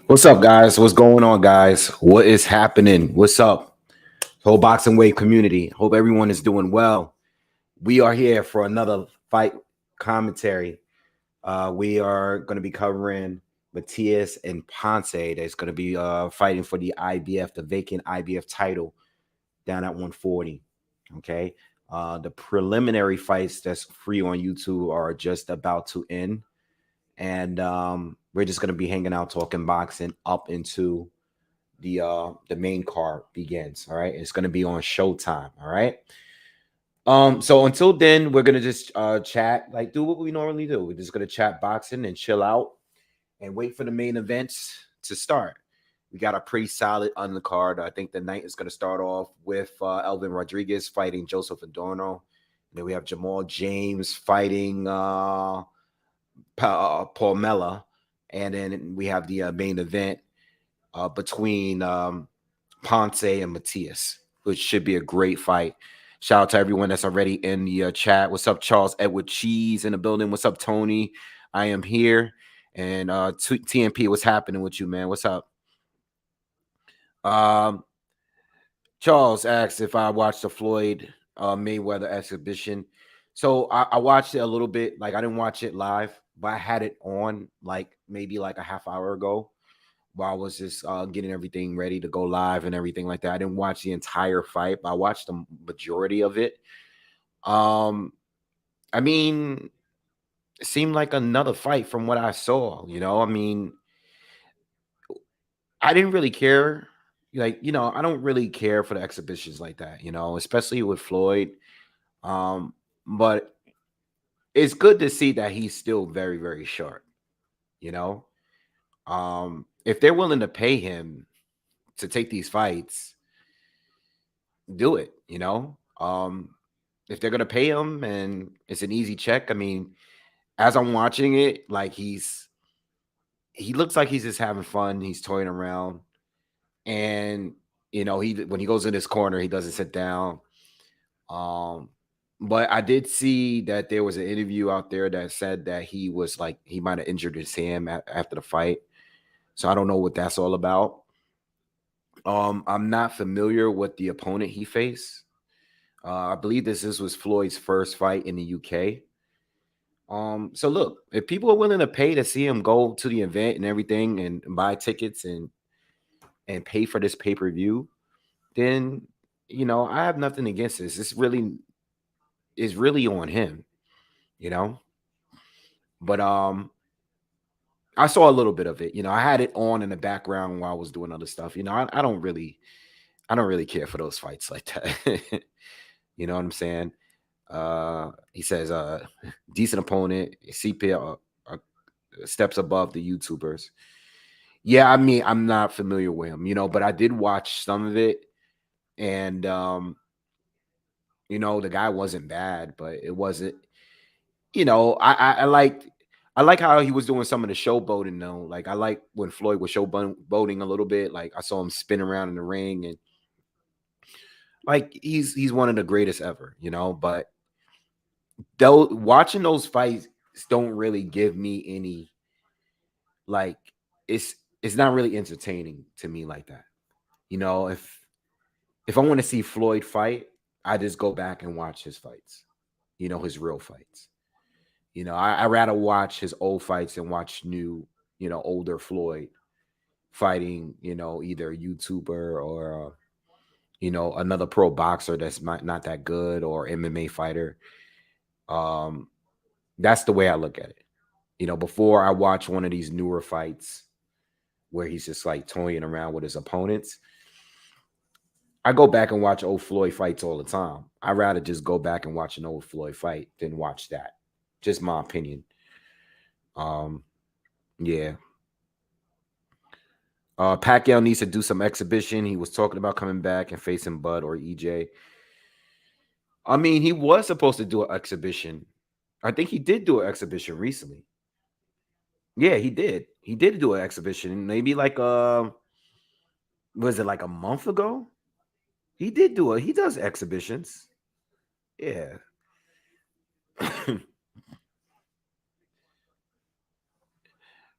What's up, guys? What's going on, guys? What is happening? What's up, whole Boxingwave community? Hope everyone is doing well. We are here for another fight commentary. We are going to be covering Matias and Ponce. That's going to be fighting for the IBF, the vacant IBF title, down at 140. Okay. The preliminary fights that's free on YouTube are just about to end, and we're just going to be hanging out talking boxing up into the main card begins. All right, it's going to be on Showtime. All right. So until then, we're gonna just chat, like do what we normally do. We're just gonna chat boxing and chill out and wait for the main events to start. We got a pretty solid undercard. I think the night is gonna start off with Elvin Rodriguez fighting Joseph Adorno. And then we have Jamal James fighting Palmetto. And then we have the main event between Ponce and Matias, which should be a great fight. Shout out to everyone that's already in the chat. What's up, Charles Edward Cheese in the building? What's up, Tony? I am here. And TMP, what's happening with you, man? What's up? Um, Charles asked if I watched the Floyd Mayweather exhibition. So I watched it a little bit. Like I didn't watch it live, but I had it on like maybe like a half hour ago while I was just getting everything ready to go live and everything like that. I didn't watch the entire fight, but I watched the majority of it. Um, I mean, it seemed like another fight from what I saw. I mean, I didn't really care. Like, I don't really care for the exhibitions like that, especially with Floyd. Um, but it's good to see that he's still very, very sharp, you know. If they're willing to pay him to take these fights, do it, if they're gonna pay him and it's an easy check. I mean, as I'm watching it, like he looks like he's just having fun, he's toying around, and he when he goes in his corner, he doesn't sit down. Um, but I did see that there was an interview out there that said that he was like he might have injured his hand after the fight. So I don't know what that's all about. I'm not familiar with the opponent he faced. I believe this was Floyd's first fight in the UK. So look, if people are willing to pay to see him go to the event and everything and buy tickets and pay for this pay-per-view, then I have nothing against this. This really is really on him, you know. But I saw a little bit of it. I had it on in the background while I was doing other stuff. I don't really care for those fights like that. You know what I'm saying? He says, decent opponent, CPL steps above the YouTubers. Yeah, I mean, I'm not familiar with him, but I did watch some of it, and the guy wasn't bad, but it wasn't, I like how he was doing some of the showboating though. Like I like when Floyd was showboating a little bit. Like I saw him spin around in the ring, and like he's one of the greatest ever, but though watching those fights don't really give me any, like, it's not really entertaining to me like that. If I want to see Floyd fight, I just go back and watch his fights, his real fights. I rather watch his old fights and watch new, older Floyd fighting, either a YouTuber or another pro boxer that's not that good, or MMA fighter. Um, that's the way I look at it. Before I watch one of these newer fights where he's just like toying around with his opponents, I go back and watch old Floyd fights all the time. I'd rather just go back and watch an old Floyd fight than watch that. Just my opinion. Um, yeah. Pacquiao needs to do some exhibition. He was talking about coming back and facing Bud or EJ. I mean, he was supposed to do an exhibition. I think he did do an exhibition recently. Yeah, he did. He did do an exhibition. Maybe like was it like a month ago? He did do it. He does exhibitions. Yeah.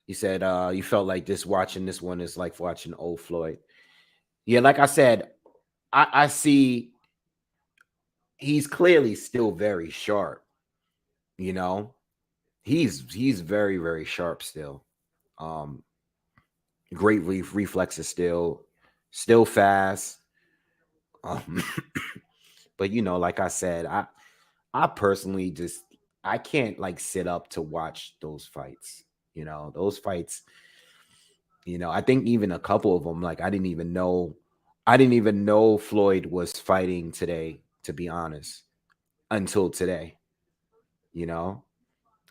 He said you felt like watching this one is like watching old Floyd. Yeah, like I said, I see he's clearly still very sharp. You know, he's very very sharp still. Um, great reflexes still fast. Um, but like I said, I personally just I can't like sit up to watch those fights. Those fights. I think even a couple of them, like I didn't even know Floyd was fighting today. To be honest, until today, you know,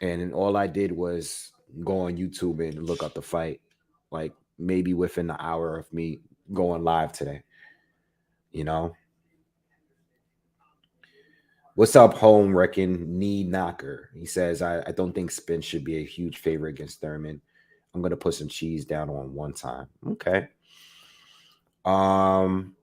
and then all I did was go on YouTube and look up the fight, like maybe within the hour of me going live today. You know, what's up, home wrecking knee knocker? He says, I don't think Spence should be a huge favorite against Thurman. I'm gonna put some cheese down on one time. Okay. Um,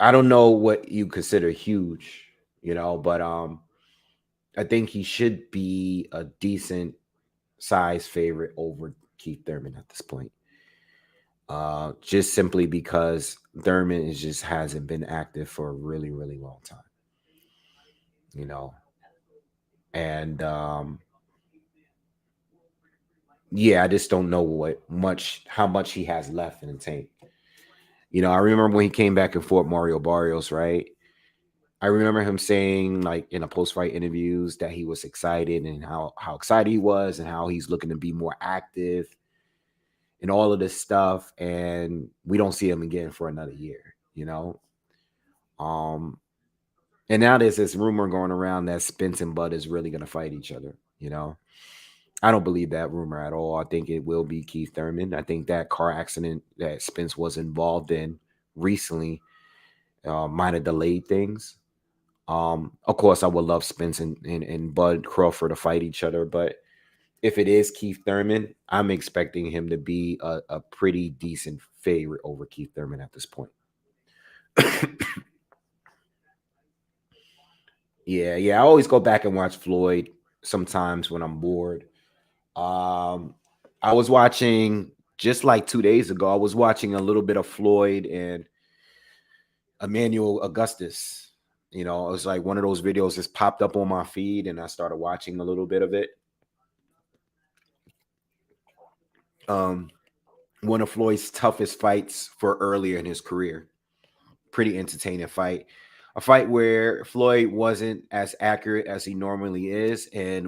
I don't know what you consider huge, but I think he should be a decent size favorite over Keith Thurman at this point. Just simply because Thurman just hasn't been active for a really, really long time, you know. And yeah, I just don't know how much he has left in the tank. I remember when he came back and fought Mario Barrios, right? I remember him saying, like in a post-fight interviews, that he was excited and how excited he was and how he's looking to be more active and all of this stuff. And we don't see him again for another year. Um, and now there's this rumor going around that Spence and Bud is really going to fight each other. I don't believe that rumor at all. I think it will be Keith Thurman. I think that car accident that Spence was involved in recently might have delayed things. Of course, I would love Spence and Bud Crawford to fight each other, but if it is Keith Thurman, I'm expecting him to be a pretty decent favorite over Keith Thurman at this point. Yeah. I always go back and watch Floyd sometimes when I'm bored. Um, I was watching just like 2 days ago. I was watching a little bit of Floyd and Emmanuel Augustus. It was like one of those videos just popped up on my feed, and I started watching a little bit of it. Um, one of Floyd's toughest fights for earlier in his career. Pretty entertaining fight. A fight where Floyd wasn't as accurate as he normally is, and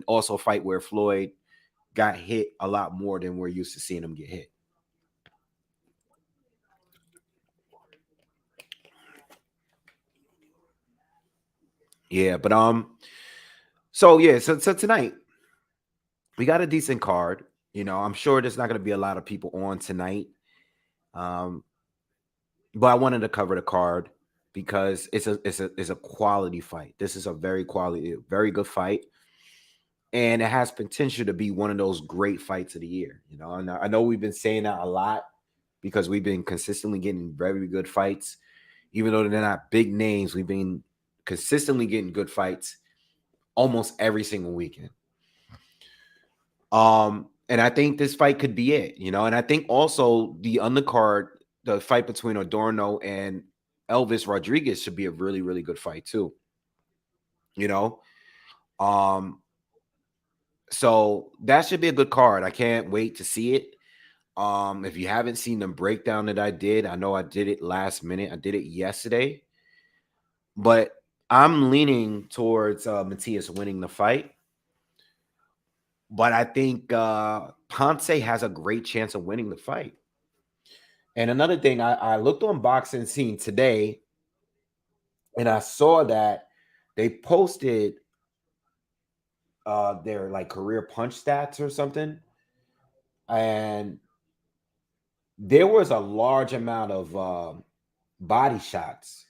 also a fight where Floyd got hit a lot more than we're used to seeing him get hit. Yeah, but so tonight we got a decent card. I'm sure there's not going to be a lot of people on tonight. Um, but I wanted to cover the card because it's a quality fight. This is a very good fight, and it has potential to be one of those great fights of the year. And I know we've been saying that a lot because we've been consistently getting very good fights, even though they're not big names. We've been consistently getting good fights almost every single weekend. And I think this fight could be it. And I think also the undercard, the fight between Adorno and Elvis Rodriguez should be a really, really good fight too. You know, um, so that should be a good card. I can't wait to see it. If you haven't seen the breakdown that I did, I know I did it last minute. I did it yesterday, but I'm leaning towards Matias winning the fight. But I think Ponce has a great chance of winning the fight. And another thing, I looked on Boxing Scene today, and I saw that they posted their like career punch stats or something, and there was a large amount of body shots,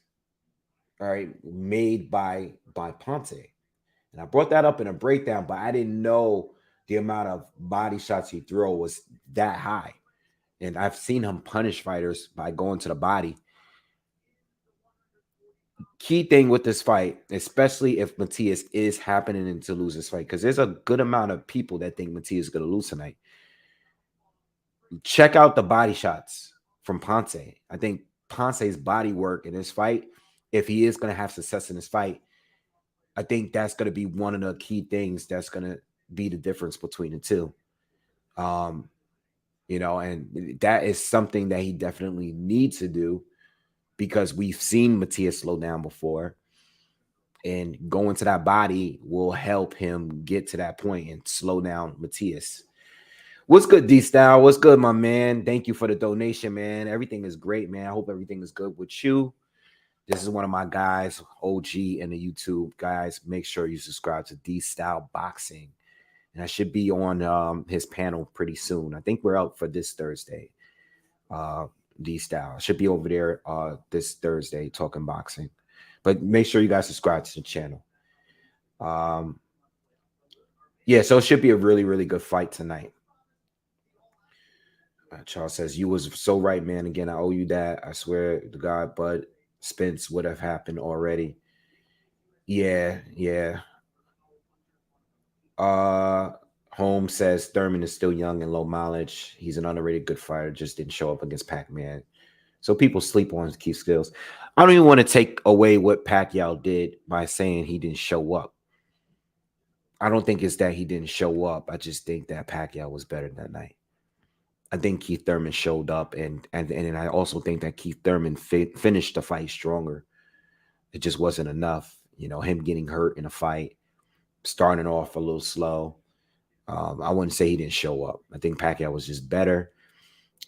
all right, made by Ponce. And I brought that up in a breakdown, but I didn't know the amount of body shots he threw was that high. And I've seen him punish fighters by going to the body. key thing with this fight, especially if Matthias is happening to lose this fight, because there's a good amount of people that think Matthias is going to lose tonight. Check out the body shots from Ponce. I think Ponce's body work in this fight, if he is going to have success in this fight, I think that's going to be one of the key things that's going to be the difference between the two. Um, and that is something that he definitely needs to do because we've seen Matthias slow down before. And going to that body will help him get to that point and slow down Matthias. What's good, D Style? What's good, my man? Thank you for the donation, man. Everything is great, man. I hope everything is good with you. This is one of my guys, OG in the YouTube. Guys, make sure you subscribe to D Style Boxing. And I should be on his panel pretty soon. I think we're out for this Thursday. D Style. I should be over there this Thursday talking boxing. But make sure you guys subscribe to the channel. Yeah, so it should be a really, really good fight tonight. Charles says, you was so right, man. Again, I owe you that. I swear to God, but Spence would have happened already. Yeah. Holmes says Thurman is still young and low mileage. He's an underrated good fighter, just didn't show up against Pac-Man. So people sleep on his key skills. I don't even want to take away what Pacquiao did by saying he didn't show up. I don't think it's that he didn't show up. I just think that Pacquiao was better that night. I think Keith Thurman showed up, and I also think that Keith Thurman finished the fight stronger. It just wasn't enough. Him getting hurt in a fight, starting off a little slow. I wouldn't say he didn't show up. I think Pacquiao was just better.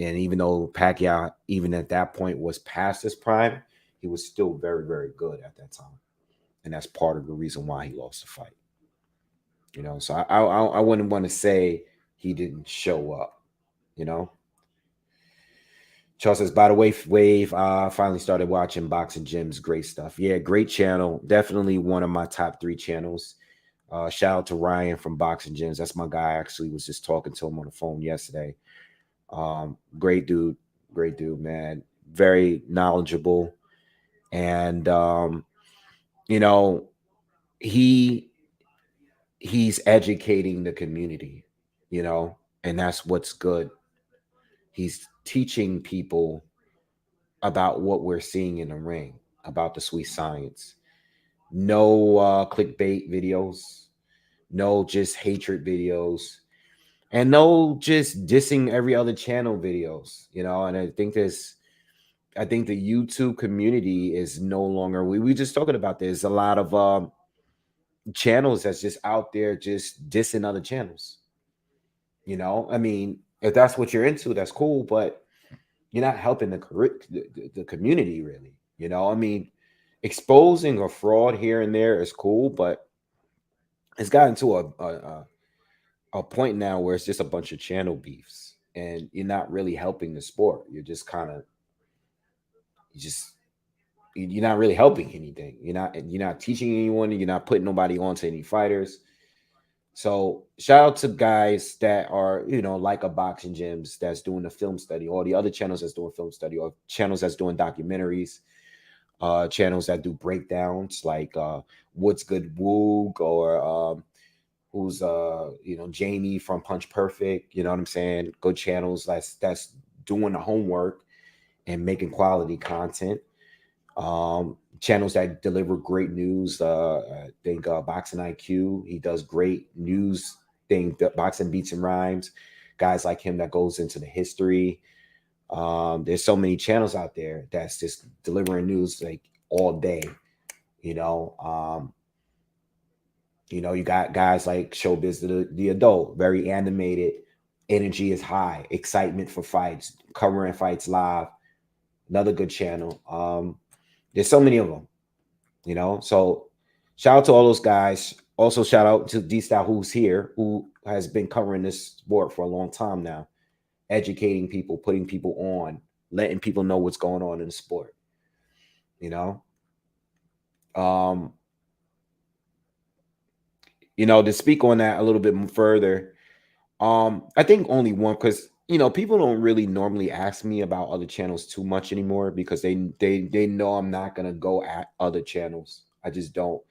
And even though Pacquiao, even at that point, was past his prime, he was still very, very good at that time. And that's part of the reason why he lost the fight. So I wouldn't want to say he didn't show up. Charles says, by the way, Wave, finally started watching Boxing Gyms. Great stuff. Yeah, great channel. Definitely one of my top 3 channels. Shout out to Ryan from Boxing Gyms. That's my guy. I actually was just talking to him on the phone yesterday. Great dude, man. Very knowledgeable. And, he's educating the community, and that's what's good. He's teaching people about what we're seeing in the ring, about the sweet science. No clickbait videos, no just hatred videos, and no just dissing every other channel videos, and I think the YouTube community is no longer, we just talking about this, a lot of channels that's just out there just dissing other channels. I mean, if that's what you're into, that's cool, but you're not helping the community really. I mean, exposing a fraud here and there is cool, but it's gotten to a point now where it's just a bunch of channel beefs, and you're not really helping the sport. You're just you're not really helping anything. You're not teaching anyone. You're not putting nobody onto any fighters. So shout out to guys that are, like a Boxing Gyms that's doing the film study, or the other channels that's doing film study, or channels that's doing documentaries, channels that do breakdowns, like What's Good Woog, or who's Jamie from Punch Perfect. You know what I'm saying? Good channels that's doing the homework and making quality content. Channels that deliver great news. I think Boxing IQ, he does great news thing, Boxing Beats and Rhymes. Guys like him that goes into the history. There's so many channels out there that's just delivering news like all day. You got guys like Showbiz the Adult, very animated, energy is high, excitement for fights, covering fights live. Another good channel. There's so many of them, so shout out to all those guys. Also shout out to D-Style, who's here, who has been covering this sport for a long time now, educating people, putting people on, letting people know what's going on in the sport. To speak on that a little bit further, I think only one, because people don't really normally ask me about other channels too much anymore because they know I'm not gonna go at other channels. I just don't.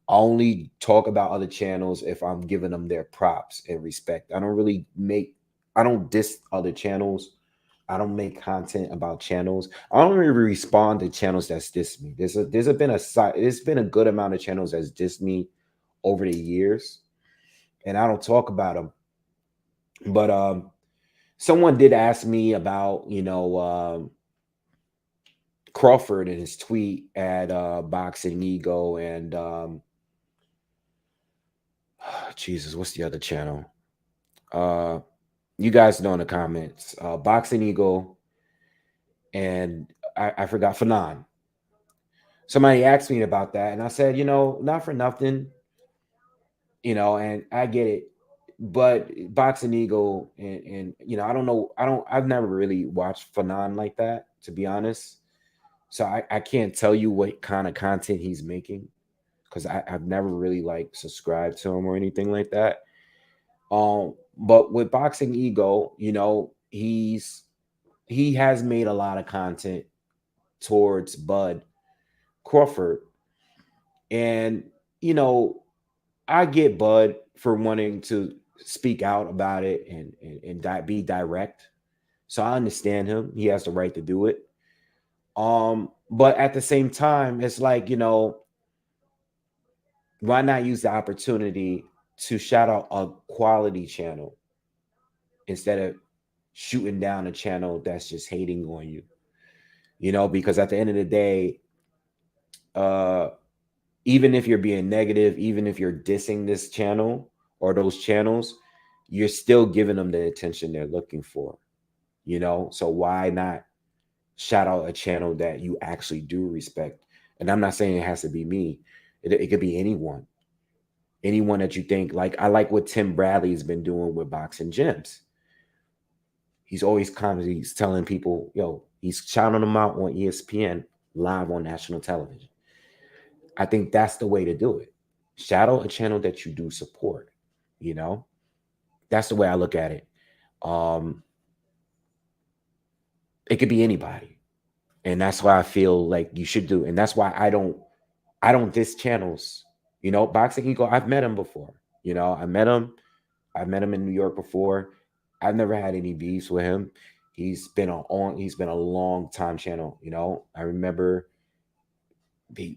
I only talk about other channels if I'm giving them their props and respect. I don't diss other channels. I don't make content about channels. I don't really respond to channels that's diss me. There's been a good amount of channels that's diss me over the years, and I don't talk about them. But someone did ask me about Crawford and his tweet at Boxing Ego and Jesus, what's the other channel? Uh, you guys know in the comments, Boxing Eagle, and I forgot Fanon. Somebody asked me about that, and I said, not for nothing, and I get it, but Boxing Eagle and I don't know, I've never really watched Fanon like that, to be honest. So I can't tell you what kind of content he's making because I've never really like subscribed to him or anything like that. But with Boxing Ego, he has made a lot of content towards Bud Crawford. And, I get Bud for wanting to speak out about it and be direct. So I understand him. He has the right to do it. But at the same time, it's like, why not use the opportunity to shout out a quality channel instead of shooting down a channel that's just hating on you? Because at the end of the day, uh, even if you're being negative, even if you're dissing this channel or those channels, you're still giving them the attention they're looking for. So why not shout out a channel that you actually do respect? And I'm not saying it has to be me. It could be anyone that you think. Like, I like what Tim Bradley's been doing with Boxing Gems. He's always he's telling people, he's shouting them out on ESPN live on national television. I think that's the way to do it. Shadow a channel that you do support. That's the way I look at it. It could be anybody, and that's why I feel like you should do. And that's why I don't diss channels. Boxing Eagle, I've met him before. I met him. I've met him in New York before. I've never had any beefs with him. He's been a long time channel. I remember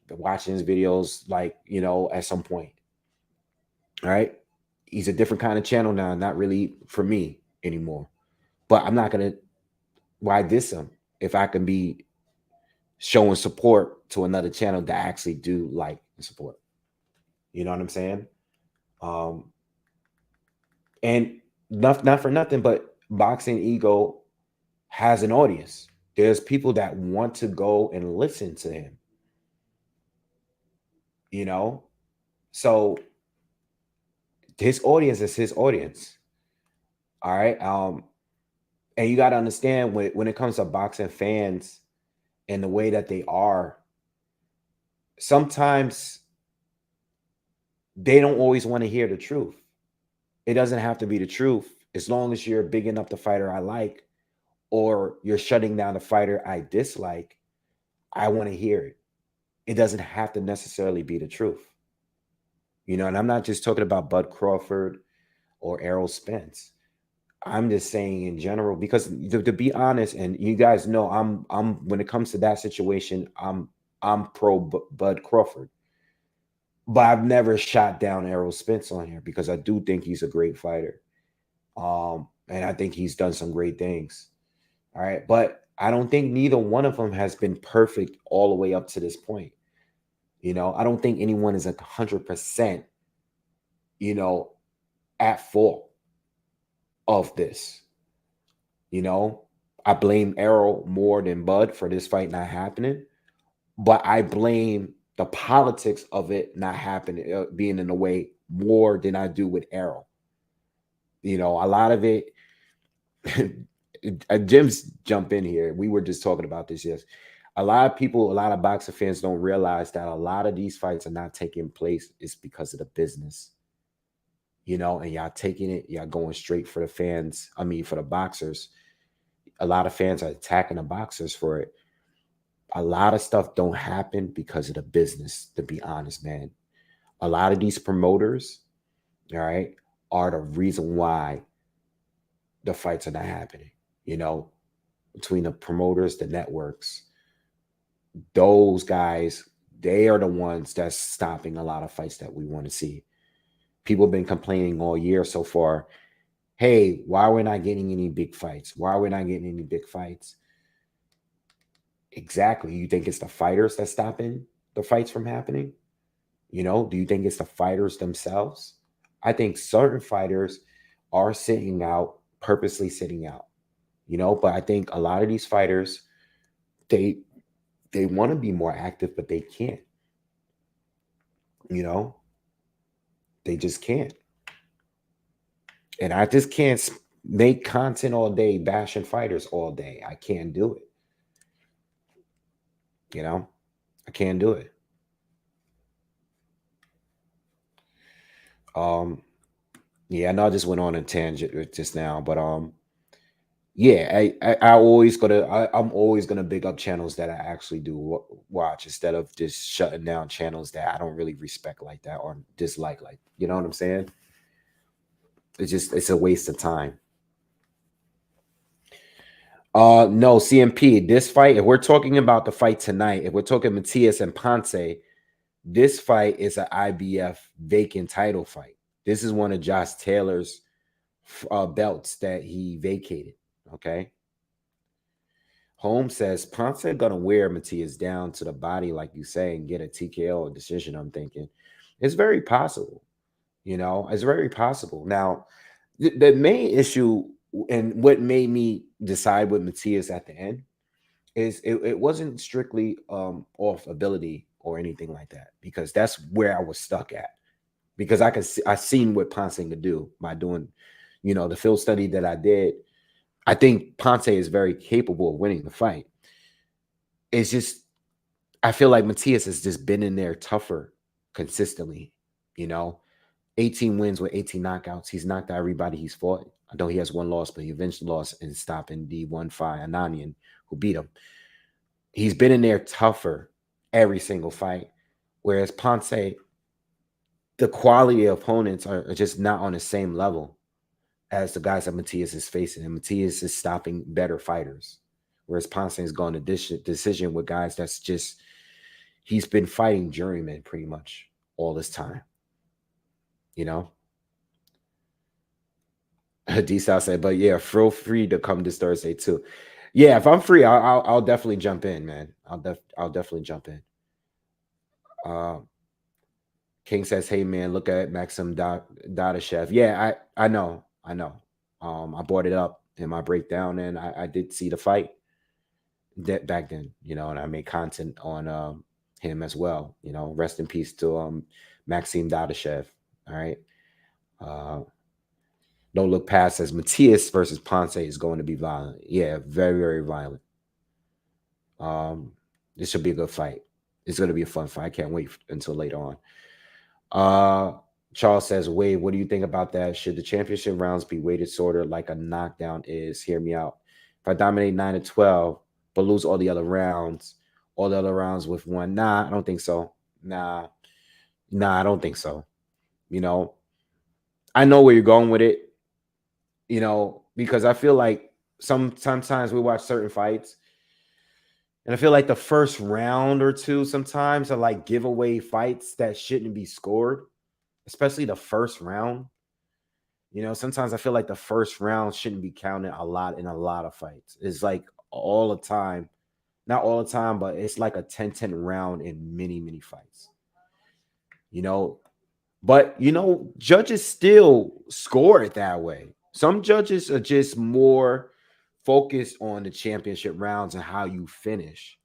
watching his videos, like, at some point. All right. He's a different kind of channel now, not really for me anymore. But I'm not gonna why diss him if I can be showing support to another channel that I actually do like and support. You know what I'm saying? Um, and not for nothing, but Boxing Ego has an audience. There's people that want to go and listen to him. So his audience is his audience. All right. And you got to understand when it comes to boxing fans and the way that they are, sometimes they don't always want to hear the truth. It doesn't have to be the truth. As long as you're bigging up the fighter I like, or you're shutting down the fighter I dislike, I want to hear it. It doesn't have to necessarily be the truth. And I'm not just talking about Bud Crawford or Errol Spence. I'm just saying in general, because to be honest, and you guys know, I'm when it comes to that situation, I'm pro Bud Crawford. But I've never shot down Errol Spence on here because I do think he's a great fighter. And I think he's done some great things. All right. But I don't think neither one of them has been perfect all the way up to this point. I don't think anyone is 100%, at fault of this. I blame Errol more than Bud for this fight not happening, but I blame the politics of it not happening, being in the way, more than I do with Errol. A lot of it. Jim's jump in here. We were just talking about this. Yes, a lot of boxing fans don't realize that a lot of these fights are not taking place is because of the business. and y'all taking it, y'all going straight for the fans. I mean, for the boxers. A lot of fans are attacking the boxers for it. A lot of stuff don't happen because of the business, to be honest, man. A lot of these promoters, all right, are the reason why the fights are not happening. You know, between the promoters, the networks, those guys, they are the ones that's stopping a lot of fights that we want to see. People have been complaining all year so far. Hey, why we're not getting any big fights? Why we're not getting any big fights? Exactly. You think it's the fighters that's stopping the fights from happening? Do you think it's the fighters themselves? I think certain fighters are sitting out, purposely sitting out. But I think a lot of these fighters, they they want to be more active, but they can't. You know, they just can't. And I just can't make content all day, bashing fighters all day. I can't do it. I can't do it. Um, yeah, I know I just went on a tangent just now, but yeah, I'm always gonna big up channels that I actually do watch instead of just shutting down channels that I don't really respect like that or dislike like. You know what I'm saying? It's a waste of time. No, CMP, this fight, if we're talking about the fight tonight, if we're talking Matias and Ponce, this fight is an IBF vacant title fight. This is one of Josh Taylor's belts that he vacated. Okay. Holmes says Ponce gonna wear Matias down to the body, like you say, and get a TKO decision. I'm thinking it's very possible. It's very possible. Now, the main issue and what made me decide with Matias at the end is it wasn't strictly off ability or anything like that, because that's where I was stuck at. Because I seen what Ponce could do by doing, the field study that I did. I think Ponce is very capable of winning the fight. It's just I feel like Matias has just been in there tougher consistently. You know, 18 wins with 18 knockouts. He's knocked out everybody he's fought. I know he has one loss, but he eventually lost in stopping D1 Ananian, who beat him. He's been in there tougher every single fight. Whereas Ponce, the quality of opponents are just not on the same level as the guys that Matias is facing. And Matias is stopping better fighters. Whereas Ponce is going to decision with guys that's just, he's been fighting jurymen pretty much all this time. D-South said, but yeah, feel free to come this Thursday too. Yeah, if I'm free, I'll definitely jump in, man. I'll definitely jump in. King says, "Hey man, look at Maxim Dadashev." Yeah, I know. I brought it up in my breakdown, and I did see the fight that back then, and I made content on him as well. Rest in peace to Maxim Dadashev. All right. Don't look past says Matthias versus Ponce is going to be violent. Yeah, very, very violent. This should be a good fight. It's going to be a fun fight. I can't wait until later on. Charles says, Wade, what do you think about that? Should the championship rounds be weighted sort of like a knockdown is? Hear me out. If I dominate 9-12, but lose all the other rounds with one. Nah, I don't think so. Nah, I don't think so. I know where you're going with it, because I feel like sometimes we watch certain fights and I feel like the first round or two sometimes are like giveaway fights that shouldn't be scored, especially the first round. Sometimes I feel like the first round shouldn't be counted a lot in a lot of fights. It's like all the time, not all the time, but it's like a 10-10 round in many, many fights. But judges still score it that way. Some judges are just more focused on the championship rounds and how you finish.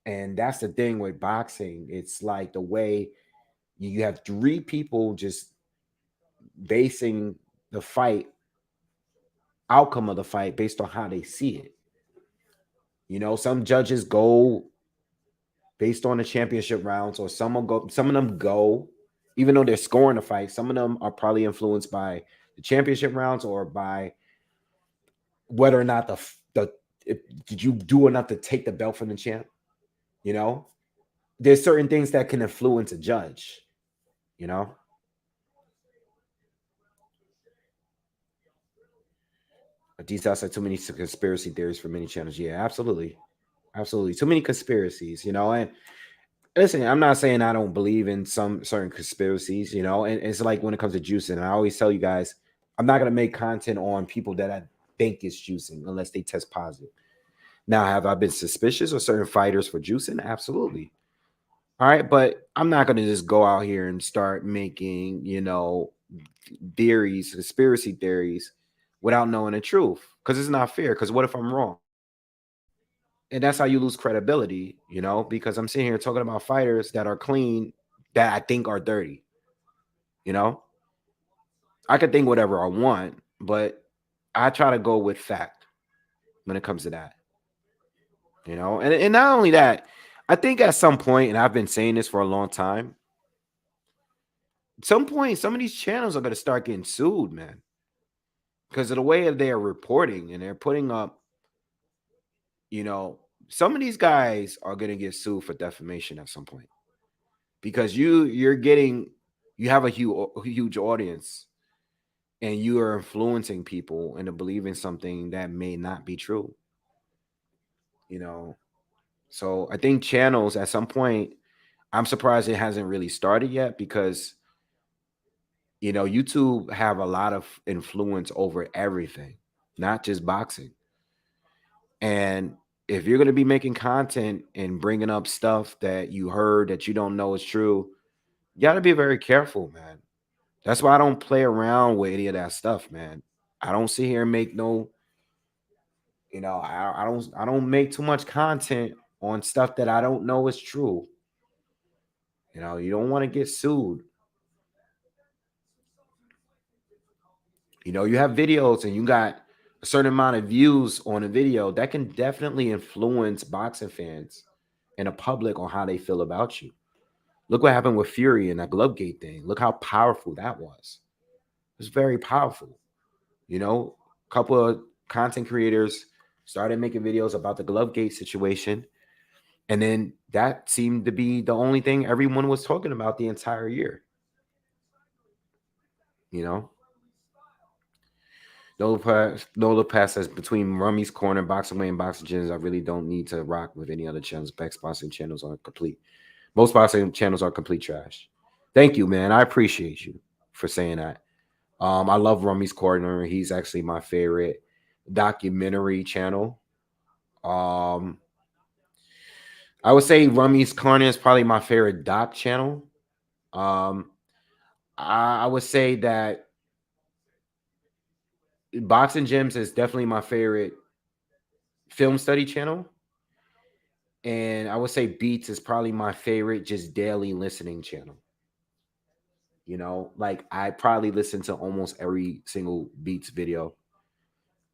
And that's the thing with boxing. It's like the way you have three people just basing the fight outcome of the fight based on how they see it. Some judges go based on the championship rounds, or some of them go Even though they're scoring the fight, some of them are probably influenced by the championship rounds or by whether or not did you do enough to take the belt from the champ. You know, there's certain things that can influence a judge. You know, these are too many conspiracy theories for many channels. Yeah, absolutely, absolutely, too many conspiracies. You know, and listen, I'm not saying I don't believe in some certain conspiracies. You know, and it's like when it comes to juicing, and I always tell you guys, I'm not gonna make content on people that I think is juicing unless they test positive. Now, have I been suspicious of certain fighters for juicing? Absolutely. All right, but I'm not going to just go out here and start making, theories, conspiracy theories without knowing the truth because it's not fair. Because what if I'm wrong? And that's how you lose credibility, because I'm sitting here talking about fighters that are clean that I think are dirty, you know? I can think whatever I want, but I try to go with fact when it comes to that, And not only that, I think at some point, and I've been saying this for a long time, some point, some of these channels are going to start getting sued, man, because of the way that they are reporting and they're putting up, you know, some of these guys are going to get sued for defamation at some point because you have a huge audience and you are influencing people into believing something that may not be true, you know. So I think channels at some point, I'm surprised it hasn't really started yet because YouTube have a lot of influence over everything, not just boxing. And if you're going to be making content and bringing up stuff that you heard that you don't know is true, you got to be very careful, man. That's why I don't play around with any of that stuff, man. I don't sit here and make no, I don't make too much content on stuff that I don't know is true. You don't want to get sued. You have videos and you got a certain amount of views on a video that can definitely influence boxing fans and the public on how they feel about you. Look what happened with Fury and that Glovegate thing. Look how powerful that was. It was very powerful. A couple of content creators started making videos about the Glovegate situation. And then that seemed to be the only thing everyone was talking about the entire year. You know, Nola Pass says between Rummy's Corner, Boxingwave, and Boxing Gyms, I really don't need to rock with any other channels. Bex boxing channels are complete. Most boxing channels are complete trash. Thank you, man. I appreciate you for saying that. I love Rummy's Corner. He's actually my favorite documentary channel. I would say Rummy's Corner is probably my favorite doc channel. I would say that Boxing Gyms is definitely my favorite film study channel. And I would say Beats is probably my favorite just daily listening channel. Like I probably listen to almost every single Beats video,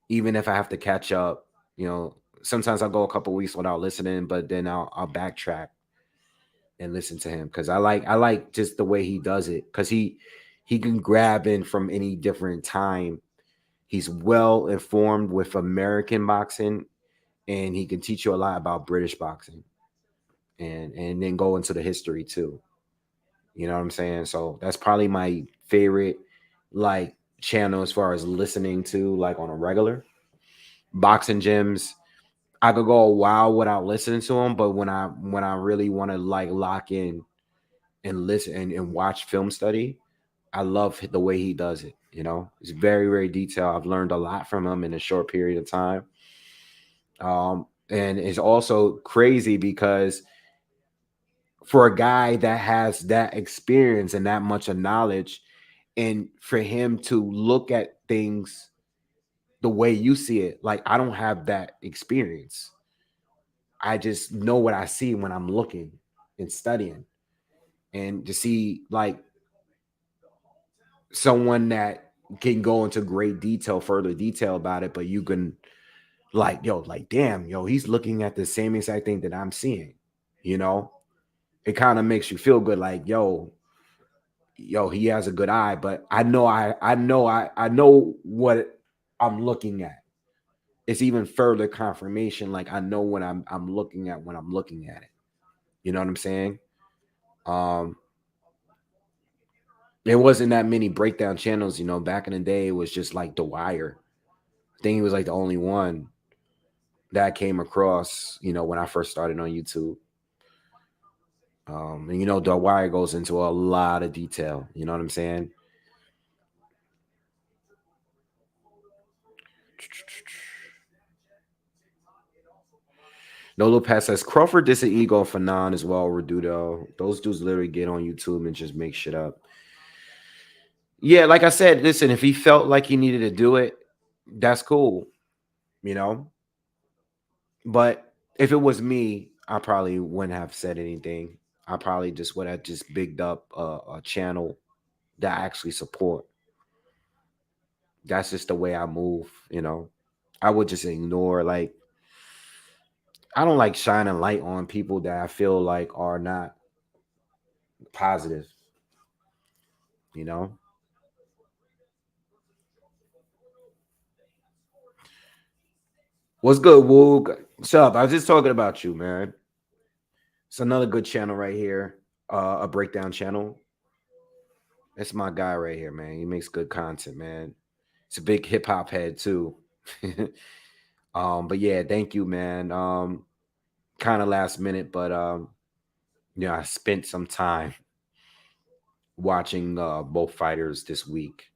even if I have to catch up. Sometimes I'll go a couple weeks without listening, but then I'll backtrack and listen to him because I like just the way he does it because he can grab in from any different time. He's well informed with American boxing, and he can teach you a lot about British boxing, and then go into the history too. You know what I'm saying? So that's probably my favorite like channel as far as listening to like on a regular. Boxing Gyms, I could go a while without listening to them, but when I really want to like lock in and listen and watch film study, I love the way he does it. It's very, very detailed. I've learned a lot from him in a short period of time. And it's also crazy because for a guy that has that experience and that much of knowledge, and for him to look at things the way you see it, like I don't have that experience. I just know what I see when I'm looking and studying, and to see like someone that can go into great detail, further detail about it, but you can like, yo, like, damn, yo, he's looking at the same exact thing that I'm seeing. It kind of makes you feel good, like, yo, yo, he has a good eye, but I know what I'm looking at. It's even further confirmation. Like I know what I'm looking at when I'm looking at it. You know what I'm saying? Um, there wasn't that many breakdown channels, back in the day. It was just like The Wire. I think he was like the only one that I came across, when I first started on YouTube. And The Wire goes into a lot of detail. You know what I'm saying? No Lopez says Crawford did an ego for non as well, Redudo. Those dudes literally get on YouTube and just make shit up. Yeah, like I said, listen, if he felt like he needed to do it, that's cool, you know. But if it was me, I probably wouldn't have said anything. I probably just would have just bigged up a channel that I actually support. That's just the way I move. I would just ignore, like, I don't like shining light on people that I feel like are not positive, you know. What's good, Woog? What's up? I was just talking about you, man. It's another good channel right here. A breakdown channel. That's my guy right here, man. He makes good content, man. It's a big hip hop head too. But yeah, thank you, man. Kind of last minute, but I spent some time watching both fighters this week.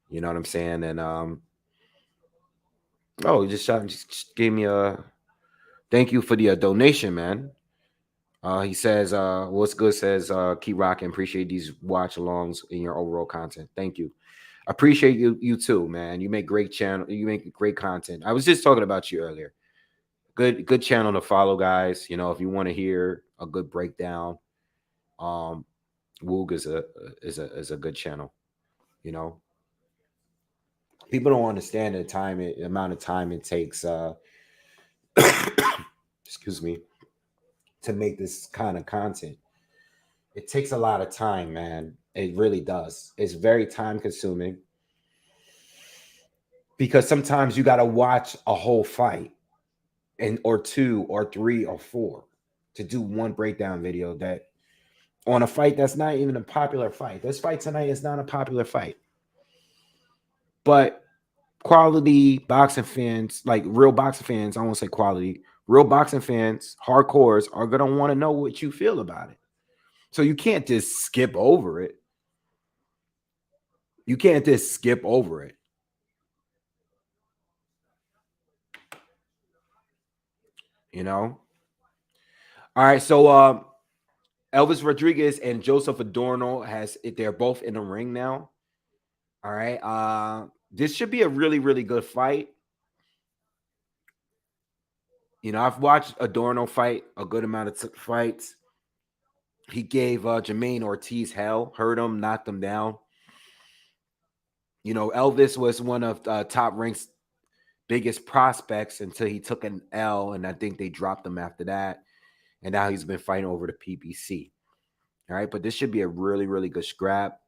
You know what I'm saying? And he just gave me a thank you for the donation, man. He says, what's good says, keep rocking. Appreciate these watch alongs in your overall content. Thank you. Appreciate you too, man. You make great channel. You make great content. I was just talking about you earlier. Good channel to follow, guys. If you want to hear a good breakdown, um, Woog is a good channel. You know, people don't understand the amount of time it takes. Excuse me, to make this kind of content. It takes a lot of time, man. It really does. It's very time consuming because sometimes you got to watch a whole fight and or two or three or four to do one breakdown video that on a fight that's not even a popular fight. This fight tonight is not a popular fight. But quality boxing fans, like real boxing fans, I won't say quality, real boxing fans, hardcores are going to want to know what you feel about it. So you can't just skip over it. You can't just skip over it. You know? All right, so Elvis Rodriguez and Joseph Adorno they're both in the ring now. All right. This should be a really, really good fight. I've watched Adorno fight a good amount of fights. He gave Jermaine Ortiz hell, hurt him, knocked him down. Elvis was one of Top Rank's biggest prospects until he took an L, and I think they dropped him after that. And now he's been fighting over the PBC. All right, but this should be a really, really good scrap.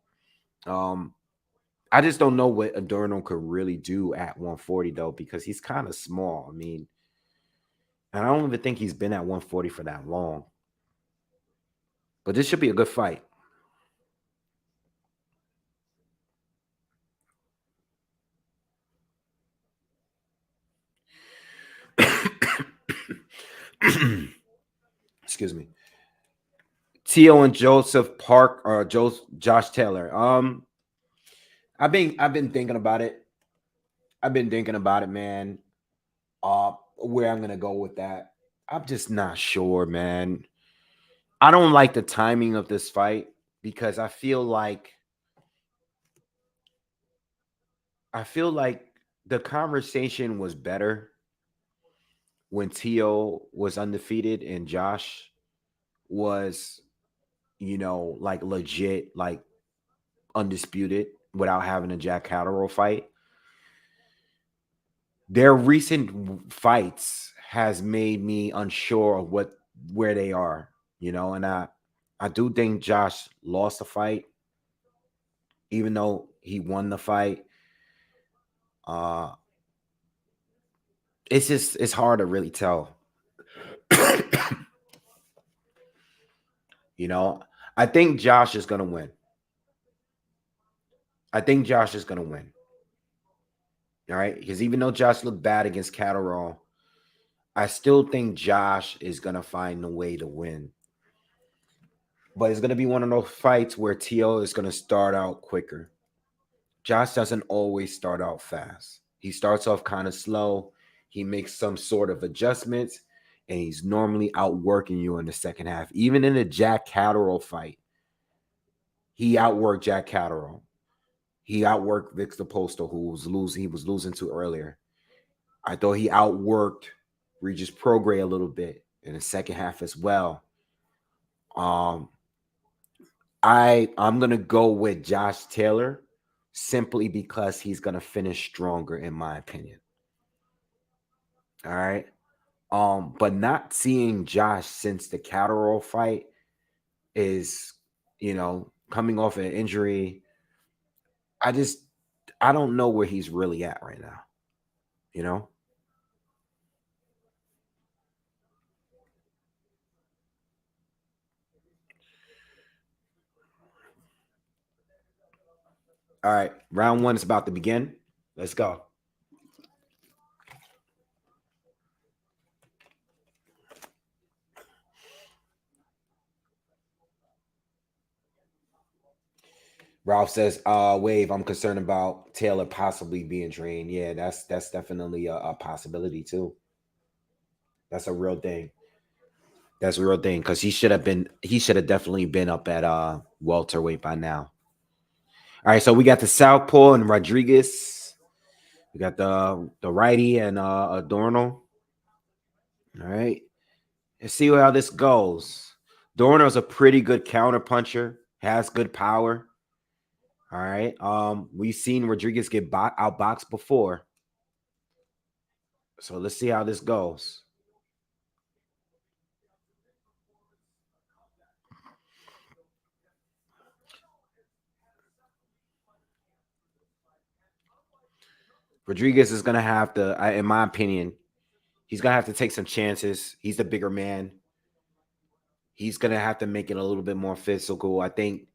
I just don't know what Adorno could really do at 140 though, because he's kind of small. I mean, and I don't even think he's been at 140 for that long. But this should be a good fight. Excuse me. Tio and Joseph Park or Josh Taylor. I've been thinking about it. I've been thinking about it, man. Where I'm gonna go with that. I'm just not sure, man. I don't like the timing of this fight because I feel like the conversation was better when Tio was undefeated and Josh was, like legit, like undisputed without having a Jack Catterall fight. Their recent fights has made me unsure of where they are, and I do think Josh lost the fight. even though he won the fight. Uh, it's hard to really tell. You know, I think Josh is gonna win. I think Josh is gonna win. All right, because even though Josh looked bad against Catterall, I still think Josh is gonna find a way to win. But it's gonna be one of those fights where T.O. is gonna start out quicker. Josh doesn't always start out fast. He starts off kind of slow. He makes some sort of adjustments, and he's normally outworking you in the second half. Even in the Jack Catterall fight, he outworked Jack Catterall. He outworked Victor Postal, who was losing. He was losing to earlier. I thought he outworked Regis Prograis a little bit in the second half as well. Um, I'm gonna go with Josh Taylor simply because he's gonna finish stronger, in my opinion. All right. But not seeing Josh since the Catterall fight is, coming off an injury. I just I don't know where he's really at right now. You know. All right, round one is about to begin. Let's go. Ralph says, Wave, I'm concerned about Taylor possibly being drained. Yeah, that's definitely a possibility too. That's a real thing. That's a real thing because he should have definitely been up at welterweight by now. All right, so we got the Southpaw and Rodriguez. We got the righty and Adorno. All right. Let's see how this goes. Adorno's a pretty good counter puncher, has good power. All right. We've seen Rodriguez get outboxed before. So let's see how this goes. Rodriguez is gonna have to, in my opinion, he's gonna have to take some chances. He's the bigger man. He's gonna have to make it a little bit more physical. I think,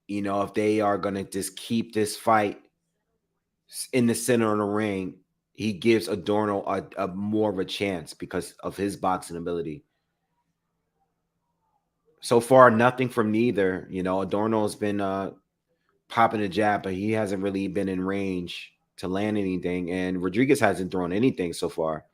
if they are gonna just keep this fight in the center of the ring, he gives Adorno a more of a chance because of his boxing ability. So far, nothing from neither. Adorno's been popping a jab, but he hasn't really been in range to land anything. And Rodriguez hasn't thrown anything so far.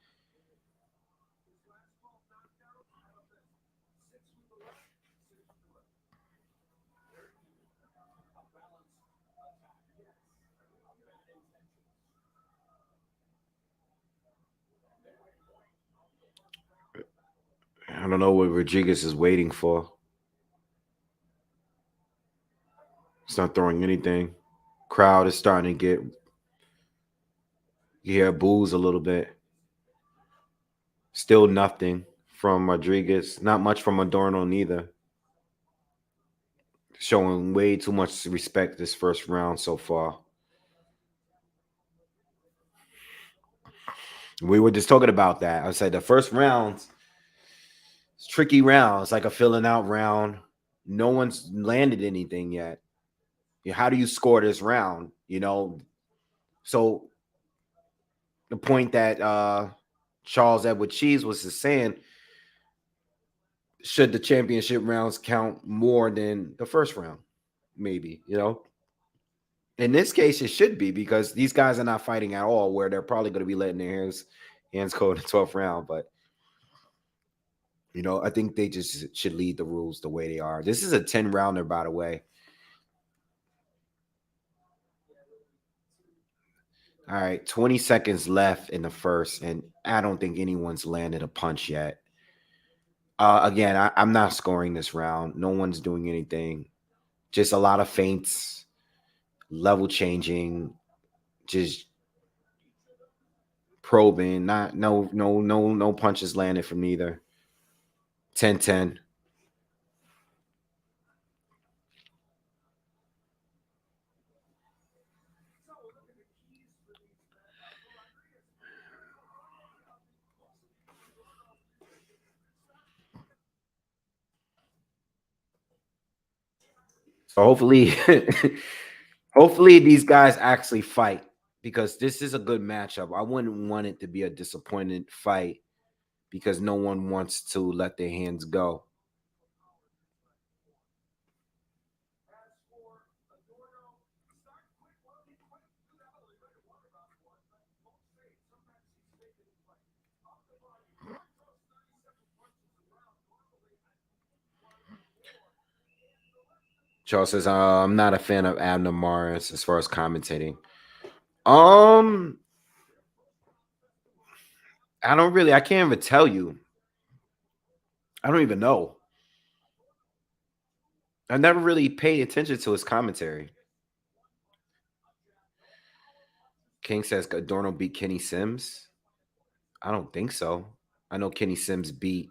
I don't know what Rodriguez is waiting for. He's not throwing anything. Crowd is starting to get, boos a little bit. Still nothing from Rodriguez. Not much from Adorno neither. Showing way too much respect this first round so far. We were just talking about that. I said the first round, it's tricky round. It's like a filling out round. No one's landed anything yet. How do you score this round? So the point that Charles Edward Cheese was just saying, should the championship rounds count more than the first round? Maybe, In this case, it should be because these guys are not fighting at all, where they're probably going to be letting their hands go in the 12th round. But I think they just should lead the rules the way they are. This is a 10 rounder, by the way. All right, 20 seconds left in the first, and I don't think anyone's landed a punch yet. Again, I'm not scoring this round. No one's doing anything. Just a lot of feints, level changing, just probing. Not no punches landed from neither. 10-10. So hopefully, hopefully these guys actually fight because this is a good matchup. I wouldn't want it to be a disappointing fight because no one wants to let their hands go. Charles says, I'm not a fan of Abner Morris as far as commentating. Um, I can't even tell you. I don't even know. I never really paid attention to his commentary. King says Adorno beat Kenny Sims. I don't think so. I know Kenny Sims beat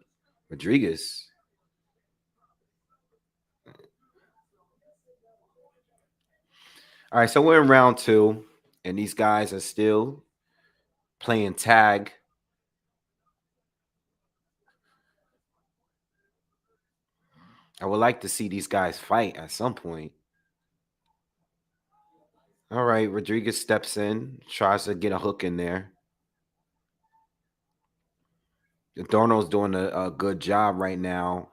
Rodriguez. All right, so we're in round two, and these guys are still playing tag. I would like to see these guys fight at some point. All right, Rodriguez steps in, tries to get a hook in there. Adorno's doing a good job right now,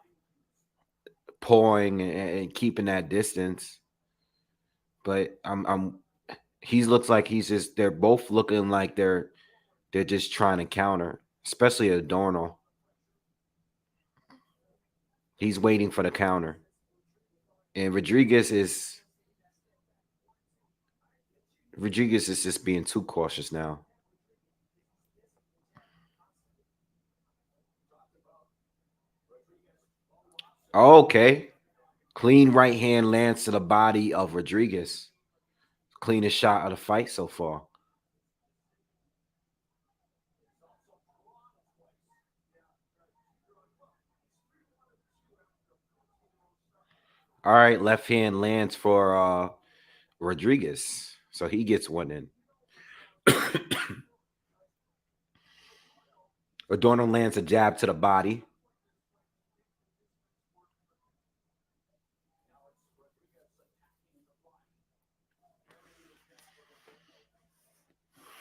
pulling and keeping that distance. But he looks like they're both looking like they're just trying to counter, especially Adorno. He's waiting for the counter. And Rodriguez is just being too cautious now. Okay. Clean right hand lands to the body of Rodriguez. Cleanest shot of the fight so far. All right, left hand lands for Rodriguez. So he gets one in. Adorno lands a jab to the body.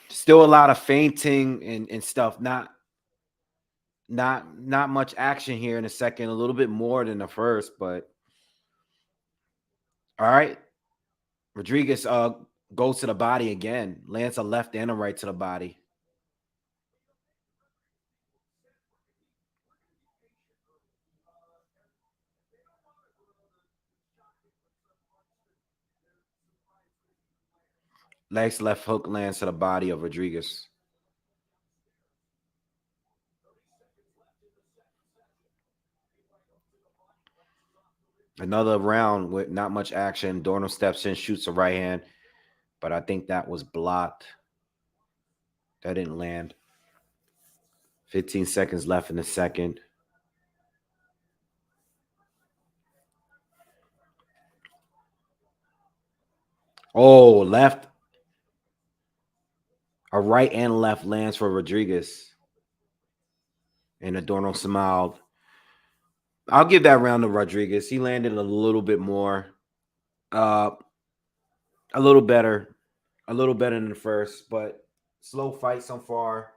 Still a lot of feinting and stuff. Not much action here in the second. A little bit more than the first, but all right. Rodriguez goes to the body again. Lands a left and a right to the body. Legs left hook lands to the body of Rodriguez. Another round with not much action. Dorno steps in, shoots a right hand, but I think that was blocked. That didn't land. 15 seconds left in the second. Oh, left. A right and left lands for Rodriguez. And Adorno smiled. I'll give that round to Rodriguez. He landed a little bit more. Uh, a little better. A little better than the first, but slow fight so far.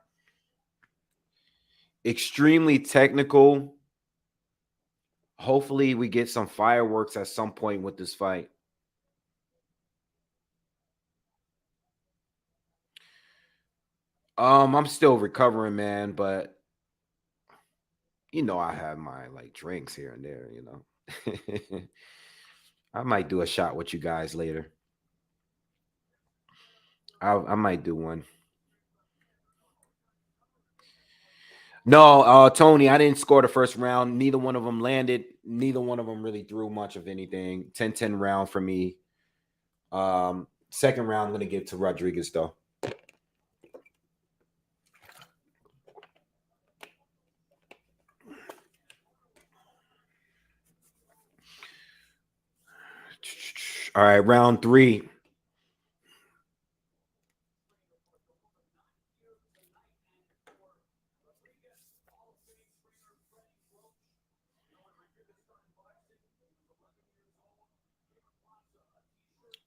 Extremely technical. Hopefully, we get some fireworks at some point with this fight. I'm still recovering, man, but I have my like drinks here and there. I might do a shot with you guys later. I might do one. No, Tony, I didn't score the first round. Neither one of them landed. Neither one of them really threw much of anything. 10-10 round for me. Second round, I'm going to give to Rodriguez, though. All right, round three.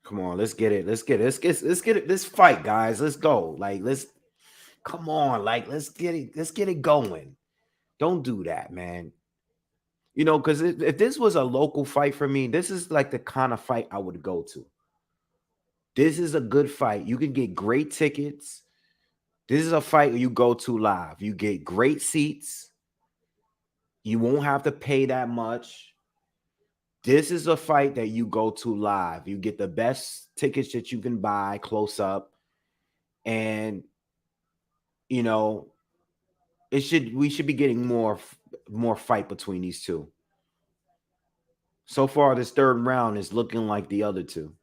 Come on, let's get it. Let's get it. Let's get it. Let's fight, guys. Let's go. Like, let's come on. Like, let's get it. Let's get it going. Don't do that, man. You know, because if this was a local fight for me, this is like the kind of fight I would go to. This is a good fight. You can get great tickets. This is a fight you go to live. You get great seats. You won't have to pay that much. This is a fight that you go to live. You get the best tickets that you can buy close up. And, you know, we should be getting more fight between these two. So far, this third round is looking like the other two.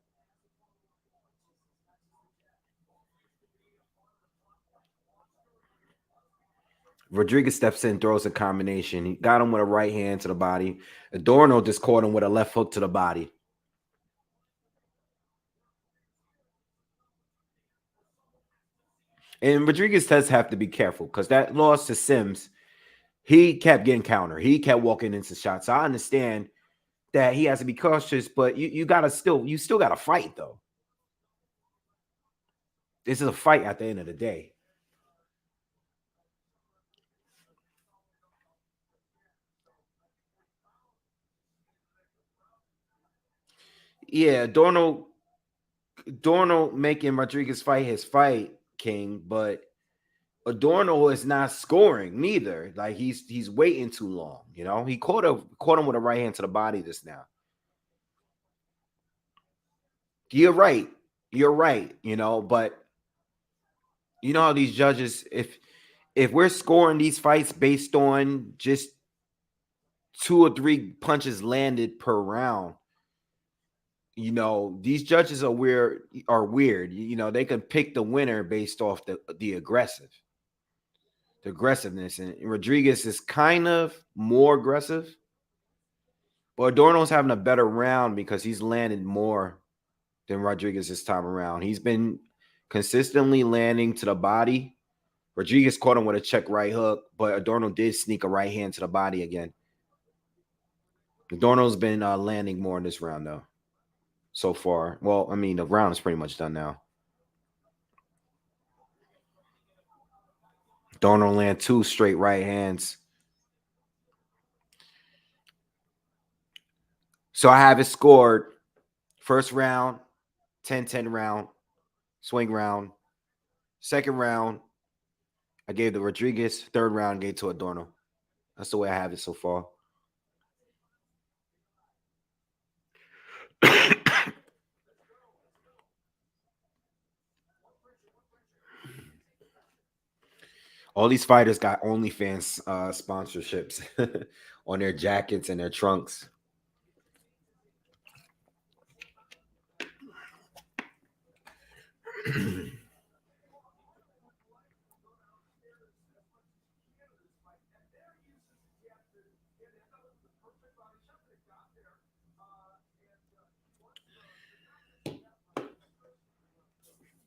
Rodriguez steps in, throws a combination. He got him with a right hand to the body. Adorno just caught him with a left hook to the body. And Rodriguez does have to be careful because that loss to Sims, he kept getting counter. He kept walking into shots. So I understand that he has to be cautious, but you still gotta fight though. This is a fight at the end of the day. Yeah, Adorno making Rodriguez fight his fight, King, but Adorno is not scoring neither. Like he's waiting too long. You know, he caught him with a right hand to the body just now. You're right. You're right. You know, but you know how these judges, if we're scoring these fights based on just two or three punches landed per round, you know, these judges are weird. You know, they can pick the winner based off the aggressiveness. And Rodriguez is kind of more aggressive, but Adorno's having a better round because he's landed more than Rodriguez this time around. He's been consistently landing to the body. Rodriguez caught him with a check right hook, but Adorno did sneak a right hand to the body again. Adorno's been landing more in this round, though, so far. Well, I mean, the round is pretty much done now. Adorno land two straight right hands. So I have it scored. First round, 10-10 round, swing round. Second round, I gave the Rodriguez. Third round, gave to Adorno. That's the way I have it so far. All these fighters got OnlyFans sponsorships on their jackets and their trunks.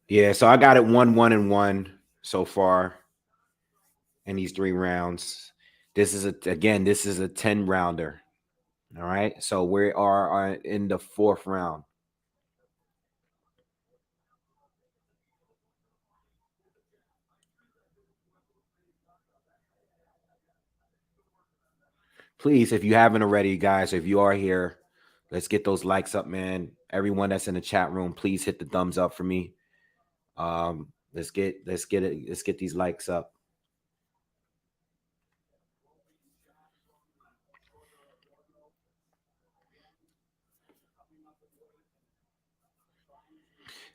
Yeah, so I got it 1-1-1 so far in these three rounds. This is a 10 rounder. All right. So we are in the fourth round. Please, if you haven't already, guys, if you are here, let's get those likes up, man. Everyone that's in the chat room, please hit the thumbs up for me. Let's get these likes up.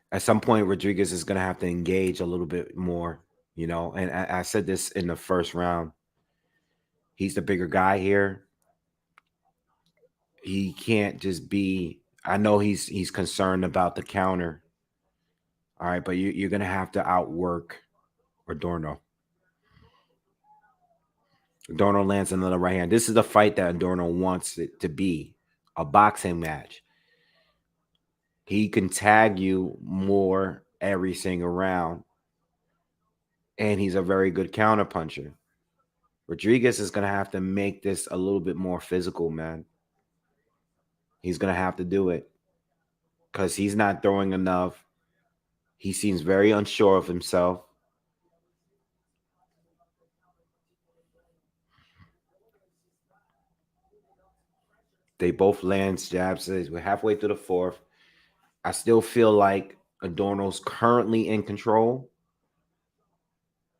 At some point, Rodriguez is gonna have to engage a little bit more, you know. And I said this in the first round. He's the bigger guy here. He can't just be. I know he's concerned about the counter. All right, but you're gonna have to outwork Adorno. Adorno lands another right hand. This is the fight that Adorno wants it to be, a boxing match. He can tag you more every single round, and he's a very good counter puncher. Rodriguez is gonna have to make this a little bit more physical, man. He's gonna have to do it. because he's not throwing enough. He seems very unsure of himself. They both land jabs. We're halfway through the fourth. I still feel like Adorno's currently in control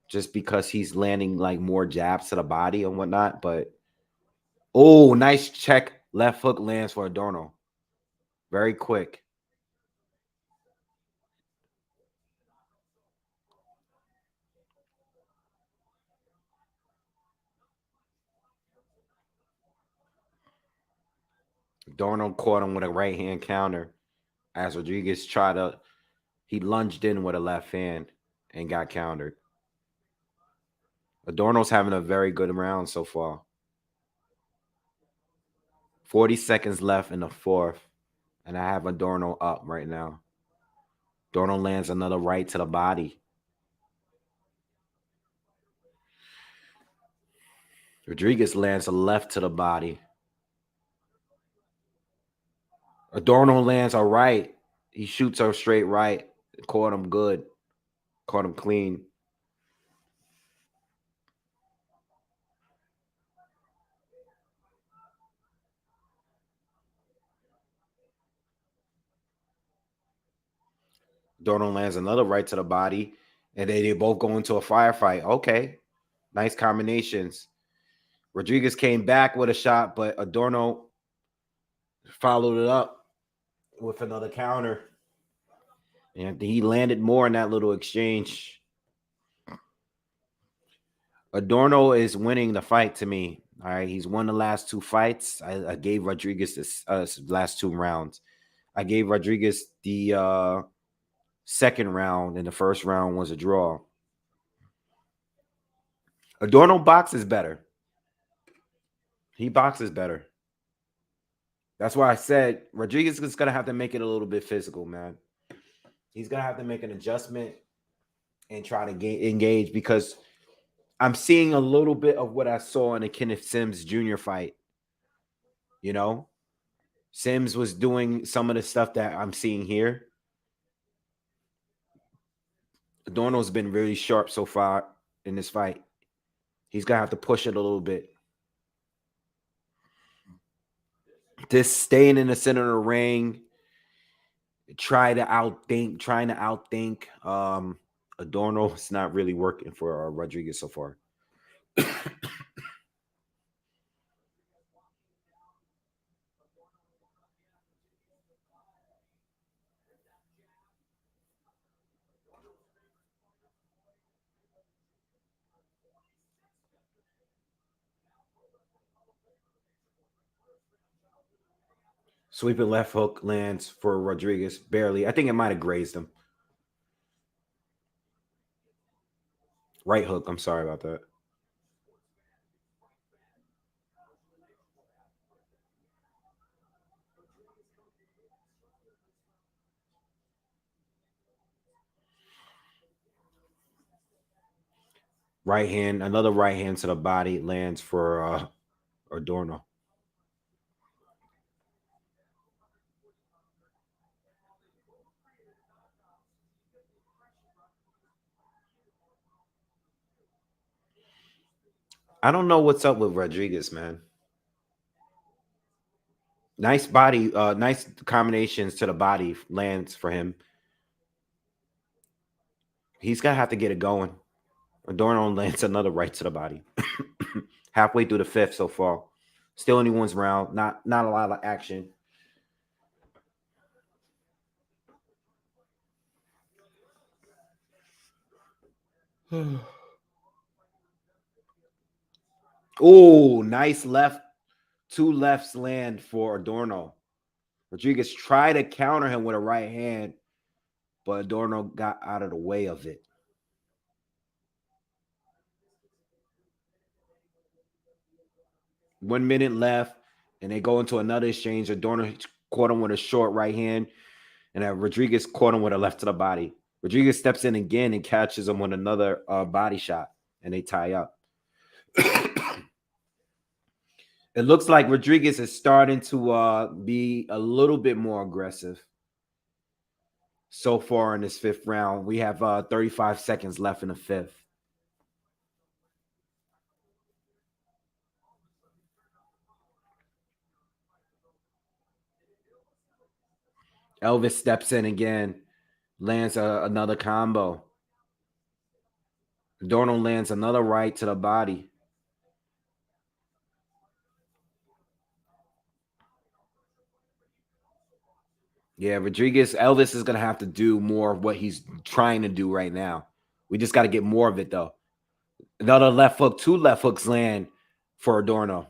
just because he's landing like more jabs to the body and whatnot. But oh, nice check. Left hook lands for Adorno. Very quick. Adorno caught him with a right hand counter as Rodriguez he lunged in with a left hand and got countered. Adorno's having a very good round so far. 40 seconds left in the fourth, and I have Adorno up right now. Adorno lands another right to the body. Rodriguez lands a left to the body. Adorno lands a right. He shoots a straight right. Caught him good. Caught him clean. Adorno lands another right to the body. And they both go into a firefight. Okay. Nice combinations. Rodriguez came back with a shot, but Adorno followed it up with another counter. And he landed more in that little exchange. Adorno is winning the fight to me. All right. He's won the last two fights. I gave Rodriguez this last two rounds. I gave Rodriguez the second round, and the first round was a draw. Adorno boxes better. He boxes better. That's why I said Rodriguez is going to have to make it a little bit physical, man. He's going to have to make an adjustment and try to engage because I'm seeing a little bit of what I saw in the Kenneth Sims Jr. fight. You know, Sims was doing some of the stuff that I'm seeing here. Adorno's been really sharp so far in this fight. He's going to have to push it a little bit. This staying in the center of the ring, trying to outthink. Adorno, it's not really working for Rodriguez so far. Sweeping left hook lands for Rodriguez, barely. I think it might have grazed him. Right hook, I'm sorry about that. Right hand, another right hand to the body lands for Adorno. I don't know what's up with Rodriguez, man. Nice body, nice combinations to the body lands for him. He's gonna have to get it going. Adorno lands another right to the body. Halfway through the fifth so far. Still anyone's round. Not a lot of action. Oh, nice left. Two lefts land for Adorno. Rodriguez tried to counter him with a right hand, but Adorno got out of the way of it. One minute left, and they go into another exchange. Adorno caught him with a short right hand, and Rodriguez caught him with a left to the body. Rodriguez steps in again and catches him with another body shot, and they tie up. It looks like Rodriguez is starting to be a little bit more aggressive. so far in this fifth round. We have 35 seconds left in the fifth. Elvis steps in again, lands another combo. Adorno lands another right to the body. Yeah, Rodriguez, Elvis is going to have to do more of what he's trying to do right now. We just got to get more of it, though. Another left hook, two left hooks land for Adorno.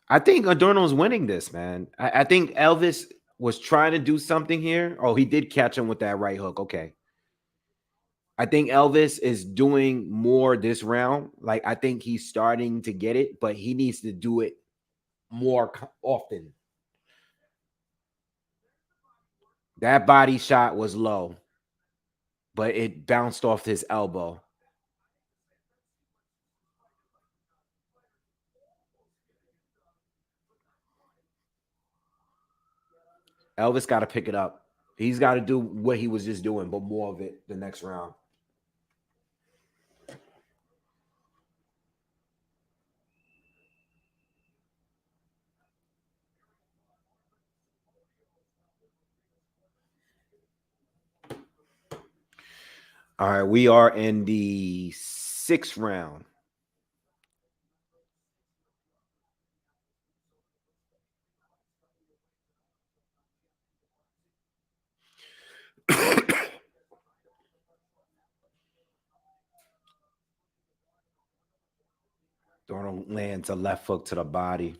I think Adorno's winning this, man. I think Elvis was trying to do something here. Oh, he did catch him with that right hook. Okay. I think Elvis is doing more this round. Like, I think he's starting to get it, but he needs to do it more often. That body shot was low, but it bounced off his elbow. Elvis got to pick it up. He's got to do what he was just doing, but more of it the next round. All right, we are in the sixth round. Adorno lands a left hook to the body.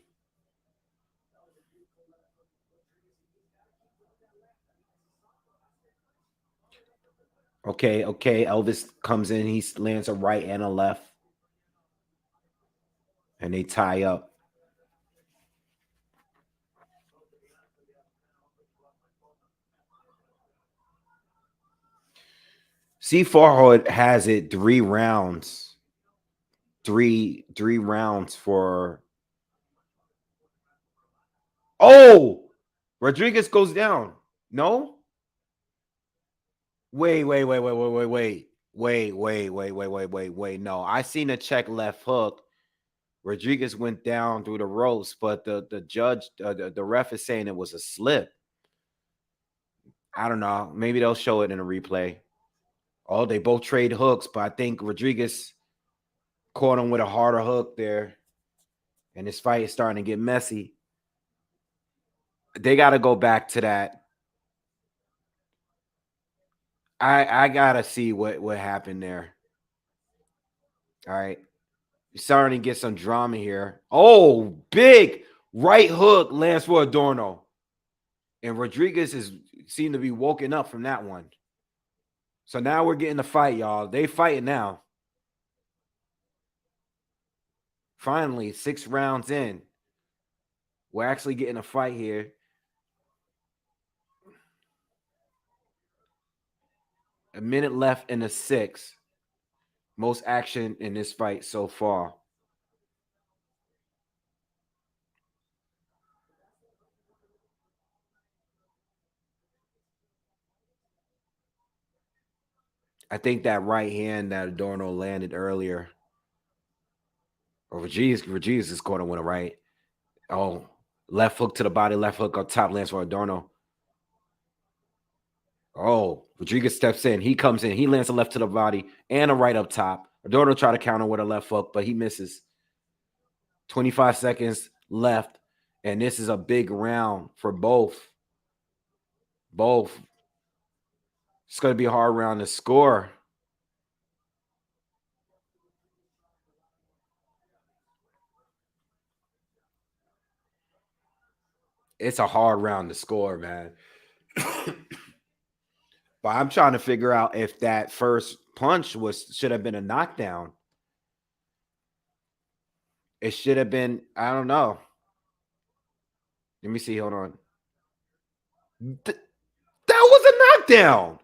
Okay, okay. Elvis comes in. He lands a right and a left. And they tie up. C. Farhood has it 3 rounds. Three rounds for. Oh! Rodriguez goes down. No? Wait. Wait. No, I seen a check left hook. Rodriguez went down through the ropes, but the judge, the ref is saying it was a slip. I don't know. Maybe they'll show it in a replay. Oh, they both trade hooks, but I think Rodriguez caught him with a harder hook there, and this fight is starting to get messy. They got to go back to that. I gotta see what happened there. All right, you're starting to get some drama here. Oh, big right hook lands for Adorno, and Rodriguez is seem to be woken up from that one. So now we're getting the fight, y'all. They fighting now. Finally, 6 rounds in, we're actually getting a fight here. A minute left in the sixth. Most action in this fight so far. I think that right hand that Adorno landed earlier. Or Rodriguez is going to win a right. Oh, left hook to the body, left hook on top lands for Adorno. Oh, Rodriguez steps in. He comes in. He lands a left to the body and a right up top. Adorno try to counter with a left hook, but he misses. 25 seconds left, and this is a big round for both. Both. It's going to be a hard round to score. It's a hard round to score, man. But I'm trying to figure out if that first punch should have been a knockdown. It should have been, I don't know. Let me see. Hold on. That was a knockdown.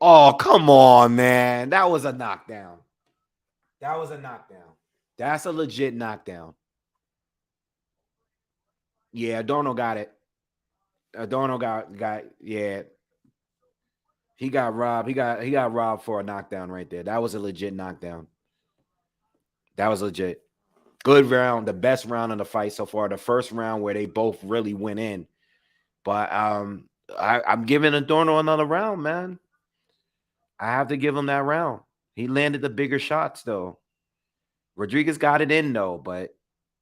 Oh, come on, man. That was a knockdown. That was a knockdown. That's a legit knockdown. Yeah, Adorno got it. Adorno got yeah. He got robbed. He got robbed for a knockdown right there. That was a legit knockdown. That was legit. Good round, the best round of the fight so far. The first round where they both really went in. But I'm giving Adorno another round, man. I have to give him that round. He landed the bigger shots though. Rodriguez got it in though, but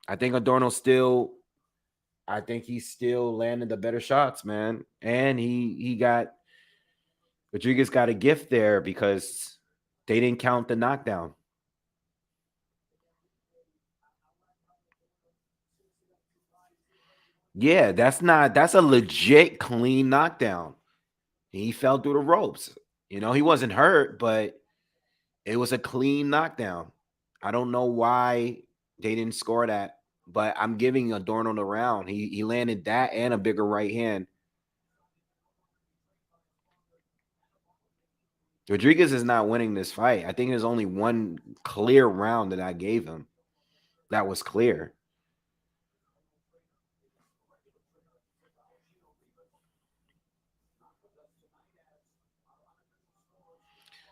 I think Adorno still. I think he's still landing the better shots, man. And he got Rodriguez got a gift there because they didn't count the knockdown. Yeah, that's a legit clean knockdown. He fell through the ropes. He wasn't hurt, but it was a clean knockdown. I don't know why they didn't score that, but I'm giving Adorno the round. He landed that and a bigger right hand. Rodriguez is not winning this fight. I think there's only one clear round that I gave him. That was clear.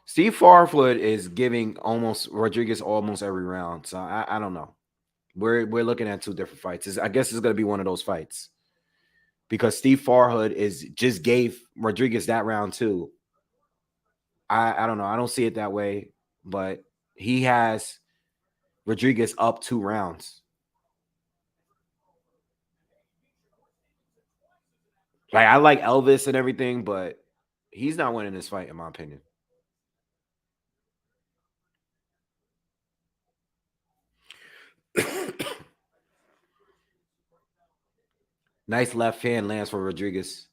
Steve Farfoot is giving almost Rodriguez almost every round. So I don't know. We're looking at two different fights. I guess it's gonna be one of those fights. Because Steve Farhood is just gave Rodriguez that round too. I don't know. I don't see it that way, but he has Rodriguez up 2 rounds. Like I like Elvis and everything, but he's not winning this fight in my opinion. Nice left hand lands for Rodriguez.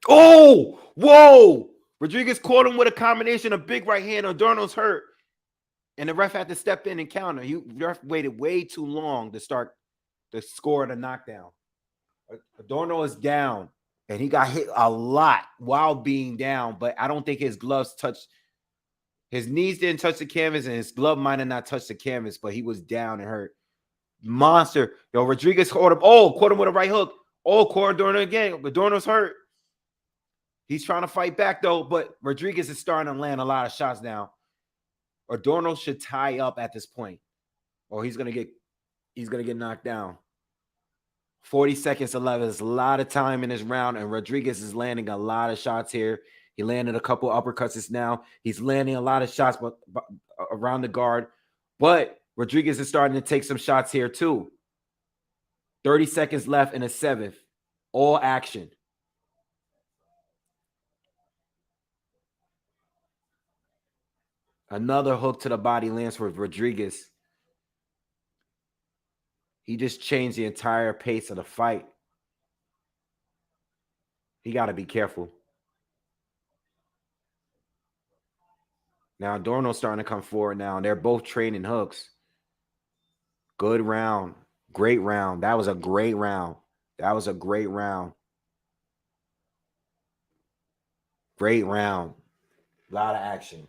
Oh, whoa! Rodriguez caught him with a combination of big right hand. Adorno's hurt, and the ref had to step in and counter. The ref waited way too long to start the score of the knockdown. Adorno is down, and he got hit a lot while being down, but I don't think his gloves touched. His knees didn't touch the canvas, and his glove might have not touched the canvas, but he was down and hurt. Monster. Yo, Rodriguez caught him. Oh, caught him with a right hook. Oh, caught Adorno again. Adorno's hurt. He's trying to fight back, though, but Rodriguez is starting to land a lot of shots now. Adorno should tie up at this point, or he's gonna get knocked down. 40 seconds to left. There's a lot of time in this round, and Rodriguez is landing a lot of shots here. He landed a couple uppercuts just now. He's landing a lot of shots but around the guard. But Rodriguez is starting to take some shots here too. 30 seconds left in the seventh. All action. Another hook to the body lands for Rodriguez. He just changed the entire pace of the fight. He got to be careful. Now, Adorno's starting to come forward now. They're both trading hooks. Good round. Great round. That was a great round. That was a great round. Great round. A lot of action.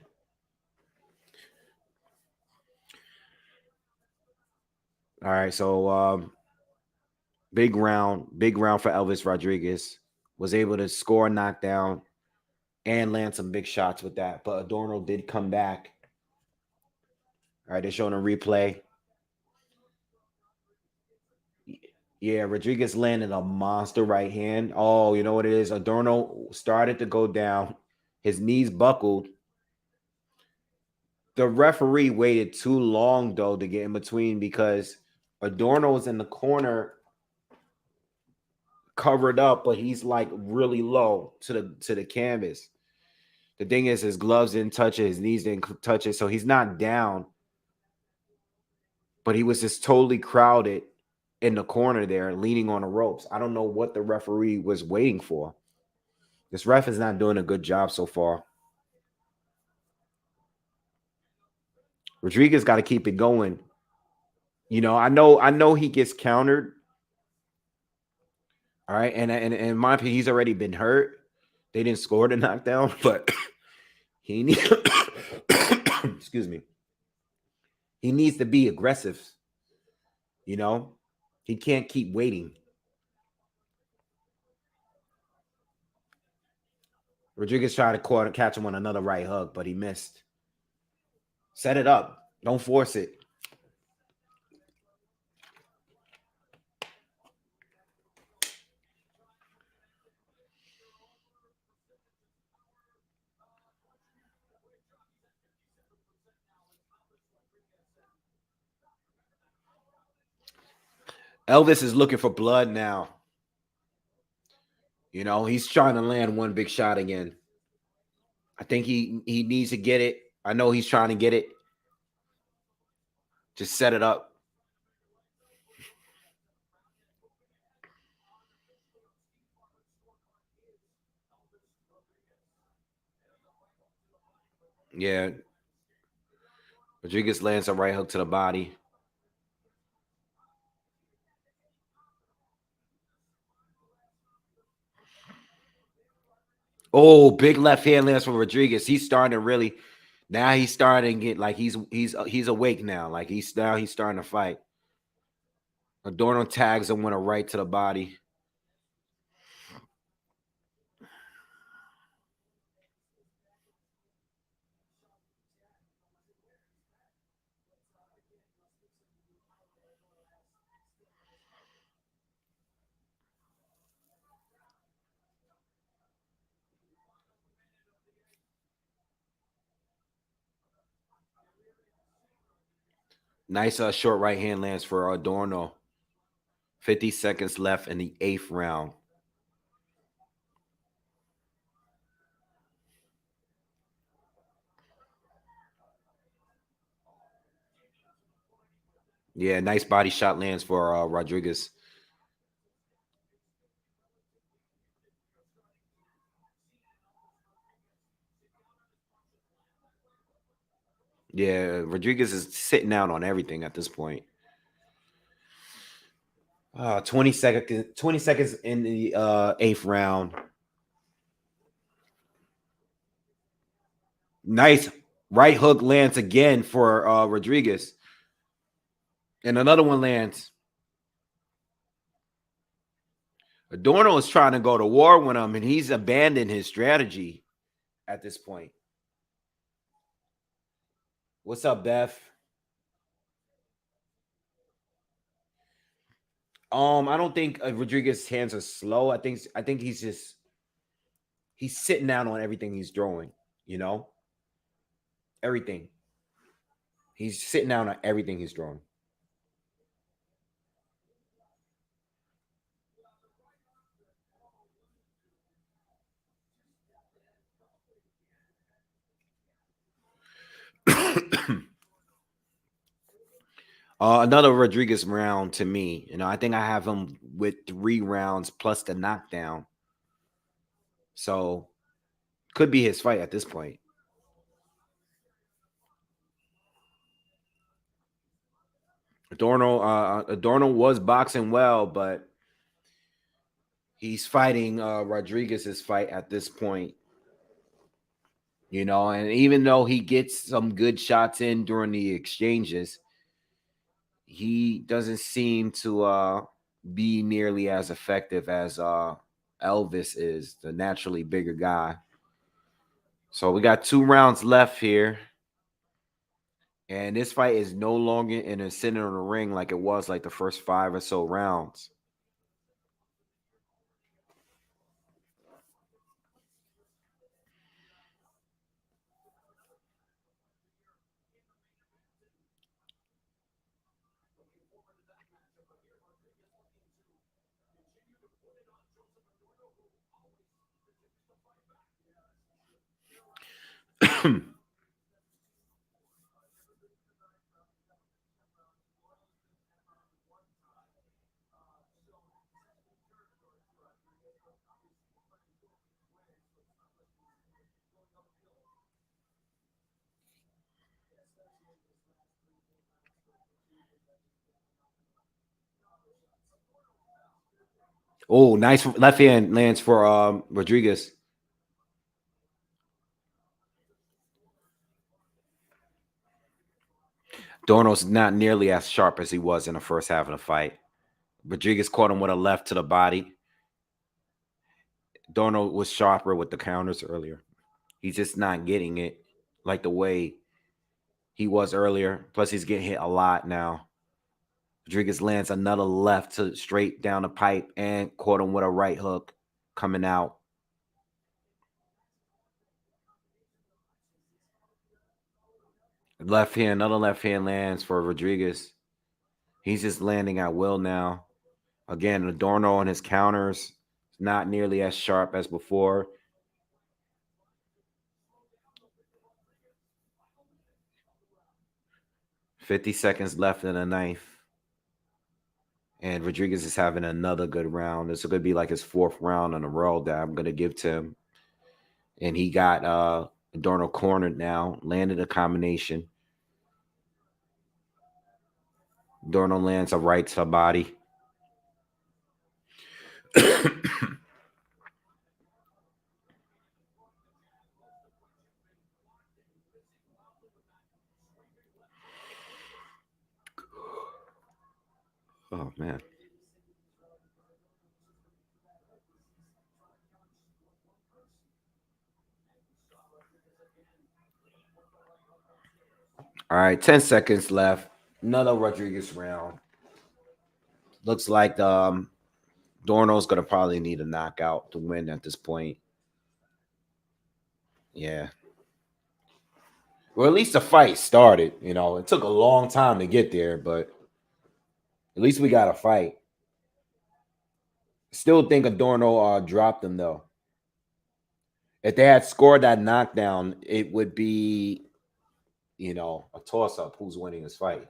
All right, so big round for Elvis Rodriguez. Was able to score a knockdown and land some big shots with that. But Adorno did come back. All right, they're showing a replay. Yeah, Rodriguez landed a monster right hand. Oh, you know what it is? Adorno started to go down. His knees buckled. The referee waited too long, though, to get in between because Adorno was in the corner covered up, but he's like really low to the canvas. The thing is, his gloves didn't touch it, his knees didn't touch it, so he's not down. But he was just totally crowded in the corner there, leaning on the ropes. I don't know what the referee was waiting for. This ref is not doing a good job so far. Rodriguez got to keep it going. I know he gets countered. All right, and in my opinion, he's already been hurt. They didn't score the knockdown, but he need, excuse me. He needs to be aggressive. You know, he can't keep waiting. Rodriguez tried to catch him on another right hook, but he missed. Set it up. Don't force it. Elvis is looking for blood now. You know, he's trying to land one big shot again. I think he needs to get it. I know he's trying to get it. Just set it up. Yeah. Rodriguez lands a right hook to the body. Oh, big left hand lands from Rodriguez. He's starting to really now he's starting to get like he's awake now. Like he's starting to fight. Adorno tags him with a right to the body. Nice short right hand lands for Adorno. 50 seconds left in the 8th round. Yeah, nice body shot lands for Rodriguez. Yeah, Rodriguez is sitting out on everything at this point. 20 seconds in the 8th round. Nice right hook lands again for Rodriguez. And another one lands. Adorno is trying to go to war with him, and he's abandoned his strategy at this point. What's up, Beth? I don't think Rodriguez's hands are slow. I think he's sitting down on everything he's throwing. You know, everything. He's sitting down on everything he's throwing. Another Rodriguez round to me. You know, I think I have him with 3 rounds plus the knockdown. So could be his fight at this point. Adorno was boxing well, but he's fighting Rodriguez's fight at this point. You know, and even though he gets some good shots in during the exchanges, he doesn't seem to be nearly as effective as Elvis is, the naturally bigger guy. So we got 2 rounds left here. And this fight is no longer in a center of the ring like it was like the first 5 or so rounds. Oh, nice left hand lands for Rodriguez. Dorno's not nearly as sharp as he was in the first half of the fight. Rodriguez caught him with a left to the body. Adorno was sharper with the counters earlier. He's just not getting it like the way he was earlier. Plus, he's getting hit a lot now. Rodriguez lands another left to straight down the pipe and caught him with a right hook coming out. Another left hand lands for Rodriguez. He's just landing at will now. Again, Adorno on his counters, not nearly as sharp as before. $50 left in the ninth. And Rodriguez is having another good round. This is going to be like his fourth round in a row that I'm going to give to him. And he got Adorno cornered now, landed a combination. Adorno lands a right to the body. Oh, man. All right, 10 seconds left. Another Rodriguez round. Looks like Dorno's going to probably need a knockout to win at this point. Yeah. Well, at least the fight started. You know, it took a long time to get there, but at least we got a fight. Still think Adorno dropped him, though. If they had scored that knockdown, it would be, you know, a toss-up who's winning this fight.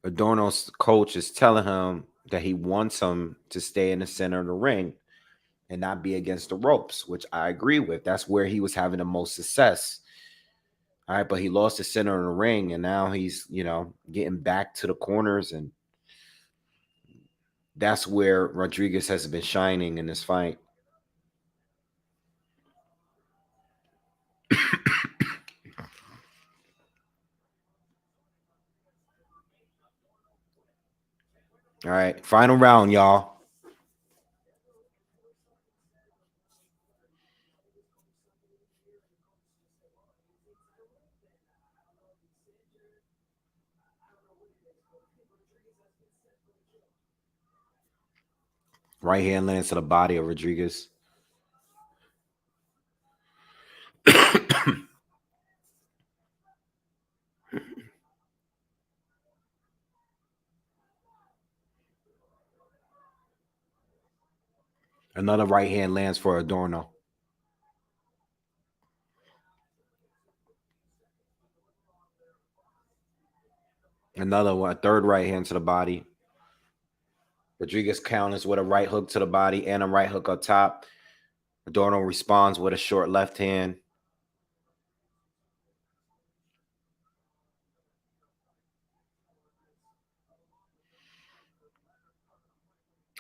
Adorno's coach is telling him that he wants him to stay in the center of the ring and not be against the ropes, which I agree with. That's where he was having the most success. All right, but he lost the center of the ring, and now he's, you know, getting back to the corners, and that's where Rodriguez has been shining in this fight. All right, final round, y'all. Right hand lands to the body of Rodriguez. Another right hand lands for Adorno. Another one, a third right hand to the body. Rodriguez counters with a right hook to the body and a right hook up top. Adorno responds with a short left hand.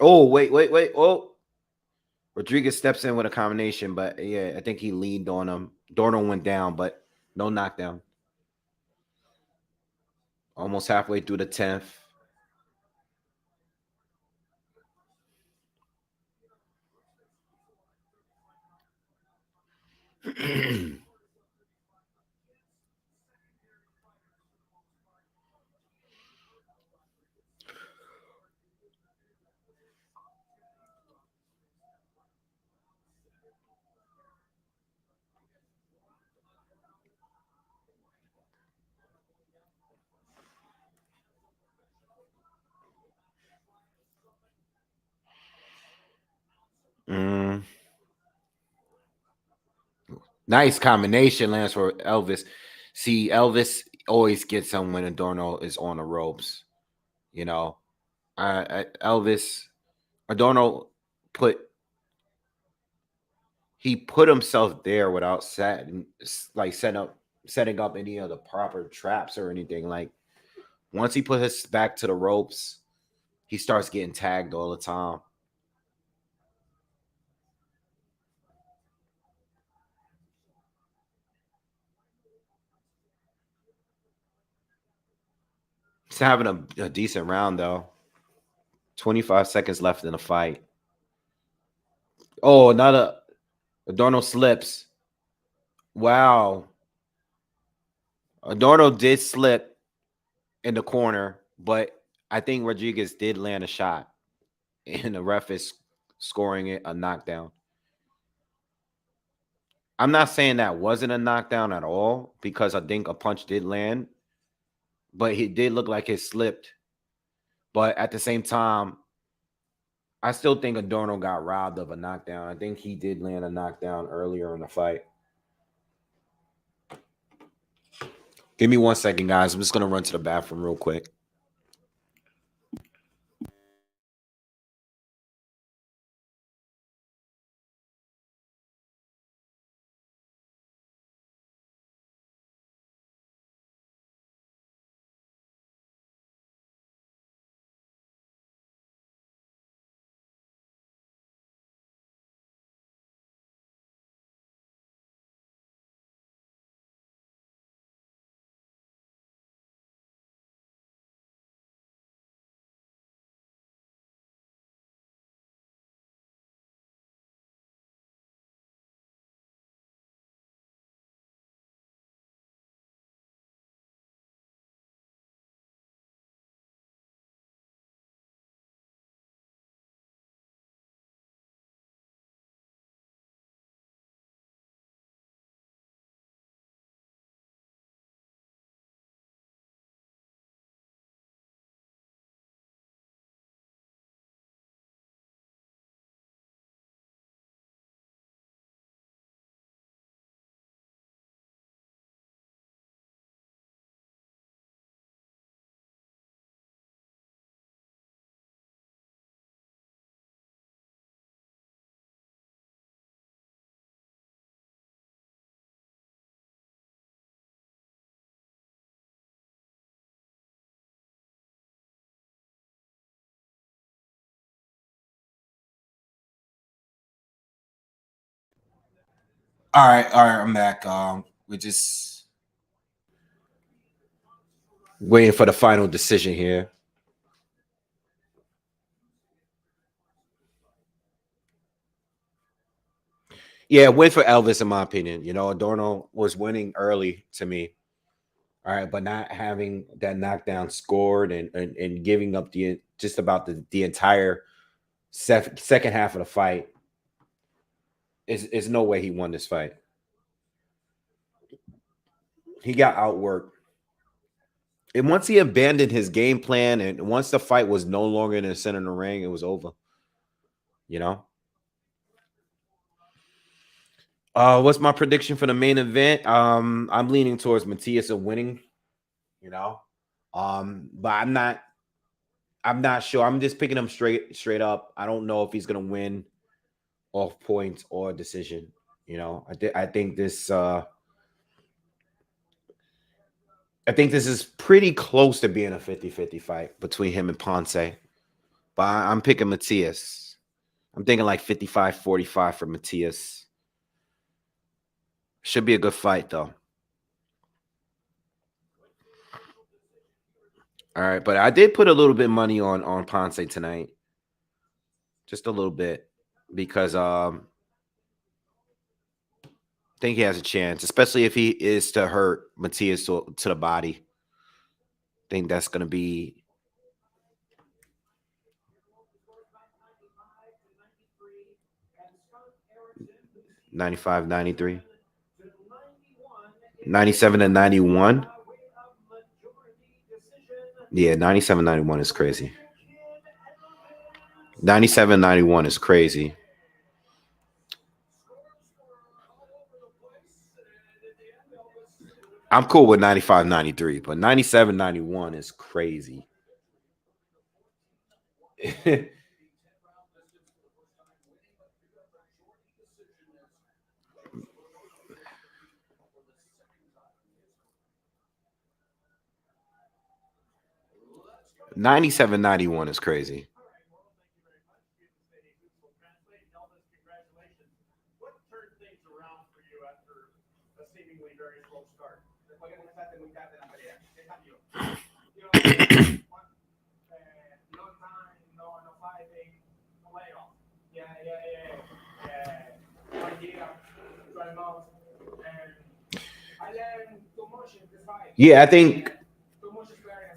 Oh, wait. Oh. Rodriguez steps in with a combination, but yeah, I think he leaned on him. Adorno went down, but no knockdown. Almost halfway through the 10th. Mm. Nice combination lands for Elvis. See, Elvis always gets him when Adorno is on the ropes. You know, Elvis Adorno put he put himself there without setting up any of the proper traps or anything. Like once he put his back to the ropes, he starts getting tagged all the time. He's having a decent round though. 25 seconds left in the fight. Oh, another Adorno slips. Wow. Adorno did slip in the corner, but I think Rodriguez did land a shot, and the ref is scoring it a knockdown. I'm not saying that wasn't a knockdown at all because I think a punch did land, but he did look like it slipped. But at the same time, I still think Adorno got robbed of a knockdown. I think he did land a knockdown earlier in the fight. Give me 1 second, guys. I'm just going to run to the bathroom real quick. All right, I'm back. We're just waiting for the final decision here. Yeah, win for Elvis, in my opinion. You know, Adorno was winning early to me. All right, but not having that knockdown scored and giving up the just about the entire second half of the fight is no way he won this fight. He got outworked. And once he abandoned his game plan and once the fight was no longer in the center of the ring, it was over. You know? What's my prediction for the main event? I'm leaning towards Matthias winning, you know. But I'm not sure. I'm just picking him straight up. I don't know if he's gonna win off points or decision. You know, I think this is pretty close to being a 50-50 fight between him and Ponce. But I'm picking Matias. I'm thinking like 55-45 for Matias. Should be a good fight though. All right, but I did put a little bit of money on Ponce tonight. Just a little bit because I think he has a chance, especially if he is to hurt Matias to the body. I think that's going to be 95, 93, 97 and 91. Yeah, 97, 91 is crazy. 97, 91 is crazy. I'm cool with 95, 93, but 97, 91 is crazy. 97-91 is crazy. Yeah, I think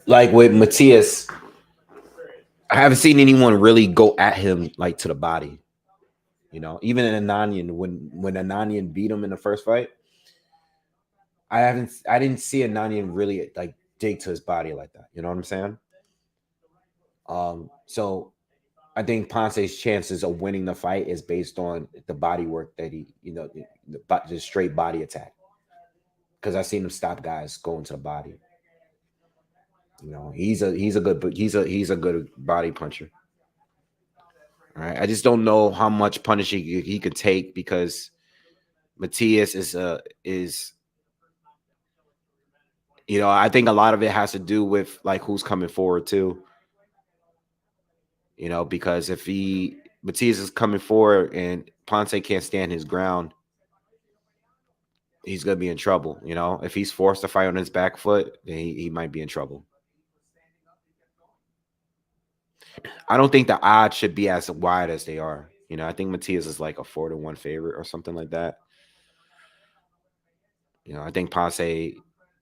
like with Matthias, I haven't seen anyone really go at him like to the body. You know, even in Ananian, when Ananian beat him in the first fight, I didn't see Ananian really like dig to his body like that. You know what I'm saying? So I think Ponce's chances of winning the fight is based on the body work that he, the straight body attack. Because I've seen him stop guys going to the body. You know, he's a good body puncher. All right, I just don't know how much punishing he could take because Matthias is I think a lot of it has to do with like who's coming forward too. Because if Matthias is coming forward and Ponce can't stand his ground, he's gonna be in trouble. If he's forced to fight on his back foot, then he might be in trouble. I don't think the odds should be as wide as they are. I think Matthias is like a 4-1 favorite or something like that. I think Ponce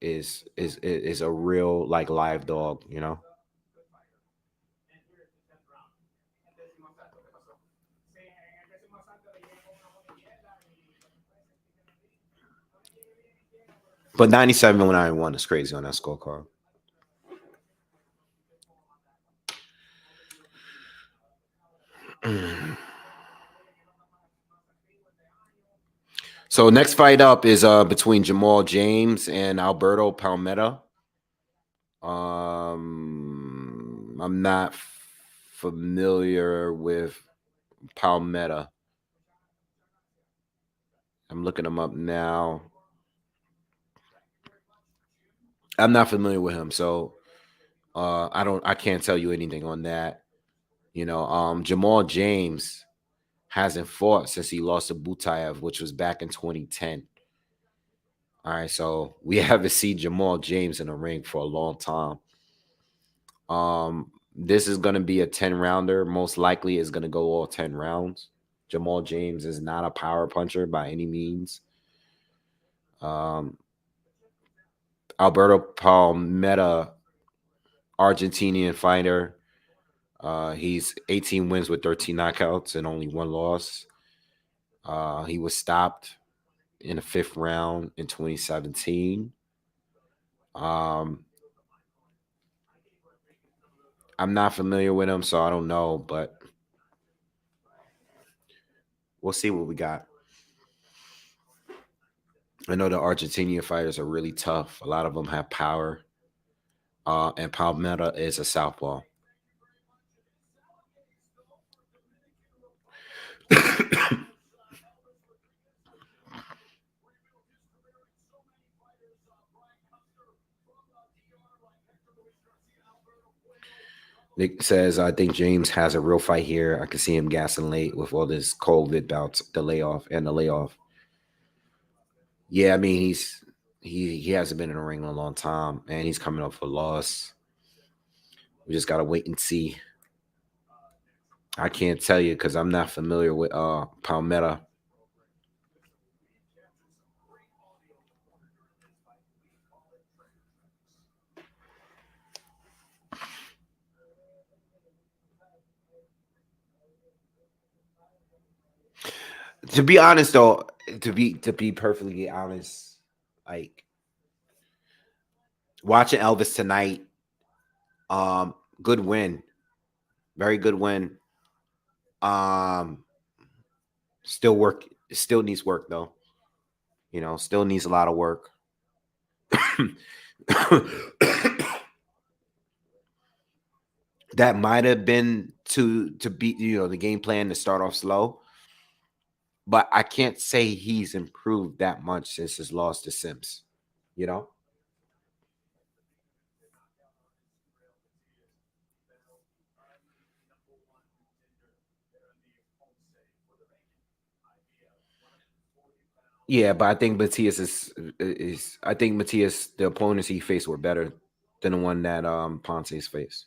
is a real like live dog. But 97-91 is crazy on that scorecard. So next fight up is between Jamal James and Alberto Palmetto. I'm not familiar with Palmetto. I'm looking him up now. I'm not familiar with him, so I can't tell you anything on that. Jamal James hasn't fought since he lost to Butayev, which was back in 2010. All right, so we haven't seen Jamal James in the ring for a long time. This is gonna be a 10 rounder. Most likely is gonna go all 10 rounds. Jamal James is not a power puncher by any means. Alberto Palmetta, Argentinian fighter. He's 18 wins with 13 knockouts and only one loss. He was stopped in the 5th round in 2017. I'm not familiar with him, so I don't know, but we'll see what we got. I know the Argentinian fighters are really tough. A lot of them have power. And Palmetto is a southpaw. Nick says, I think James has a real fight here. I can see him gassing late with all this COVID bouts, the layoff. Yeah, I mean he hasn't been in the ring in a long time, and he's coming up for a loss. We just gotta wait and see. I can't tell you because I'm not familiar with Palmetto. To be honest though, to be perfectly honest, like watching Elvis tonight, good win. Very good win. Um still needs work though. Still needs a lot of work. That might have been to beat the game plan to start off slow, but I can't say he's improved that much since his loss to Sims. You know, Yeah, but I think Matias is I think Matias, the opponents he faced were better than the one that Ponce's faced.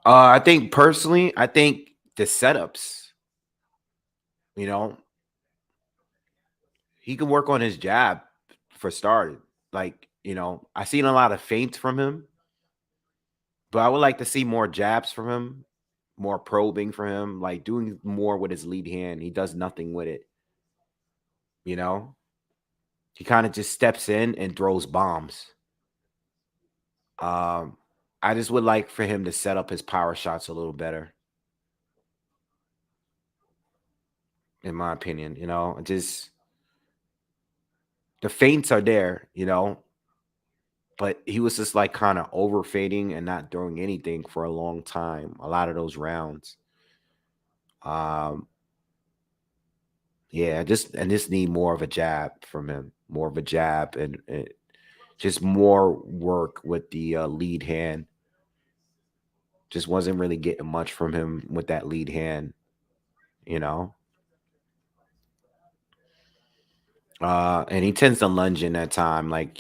I think personally, I think the setups, you know, he can work on his jab for started. Like, I seen a lot of feints from him, but I would like to see more jabs from him, more probing from him, like doing more with his lead hand. He does nothing with it, you know? He kind of just steps in and throws bombs. Um, I just would like for him to set up his power shots a little better, in my opinion. Just the feints are there, but he was just like kind of over fading and not throwing anything for a long time. A lot of those rounds. Um, yeah, just need more of a jab from him, more of a jab, and just more work with the lead hand. Just wasn't really getting much from him with that lead hand, you know. And he tends to lunge in that time, like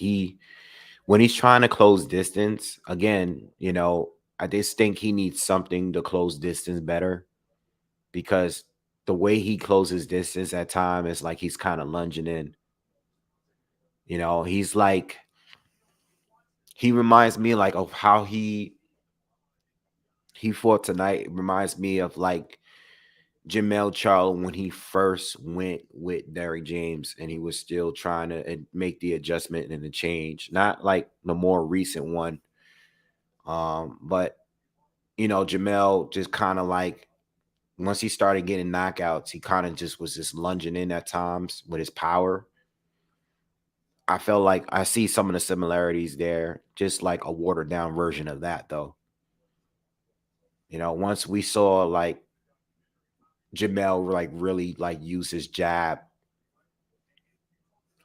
when he's trying to close distance. Again, I just think he needs something to close distance better because the way he closes distance at time is like he's kind of lunging in. He's like he reminds me like of how he fought tonight. It reminds me of like Jamal Charlo when he first went with Derrick James and he was still trying to make the adjustment and the change. Not like the more recent one. But Jamel just kind of like once he started getting knockouts, he kind of just was just lunging in at times with his power. I felt like I see some of the similarities there, just like a watered down version of that, though. Once we saw like Jamel like really like use his jab,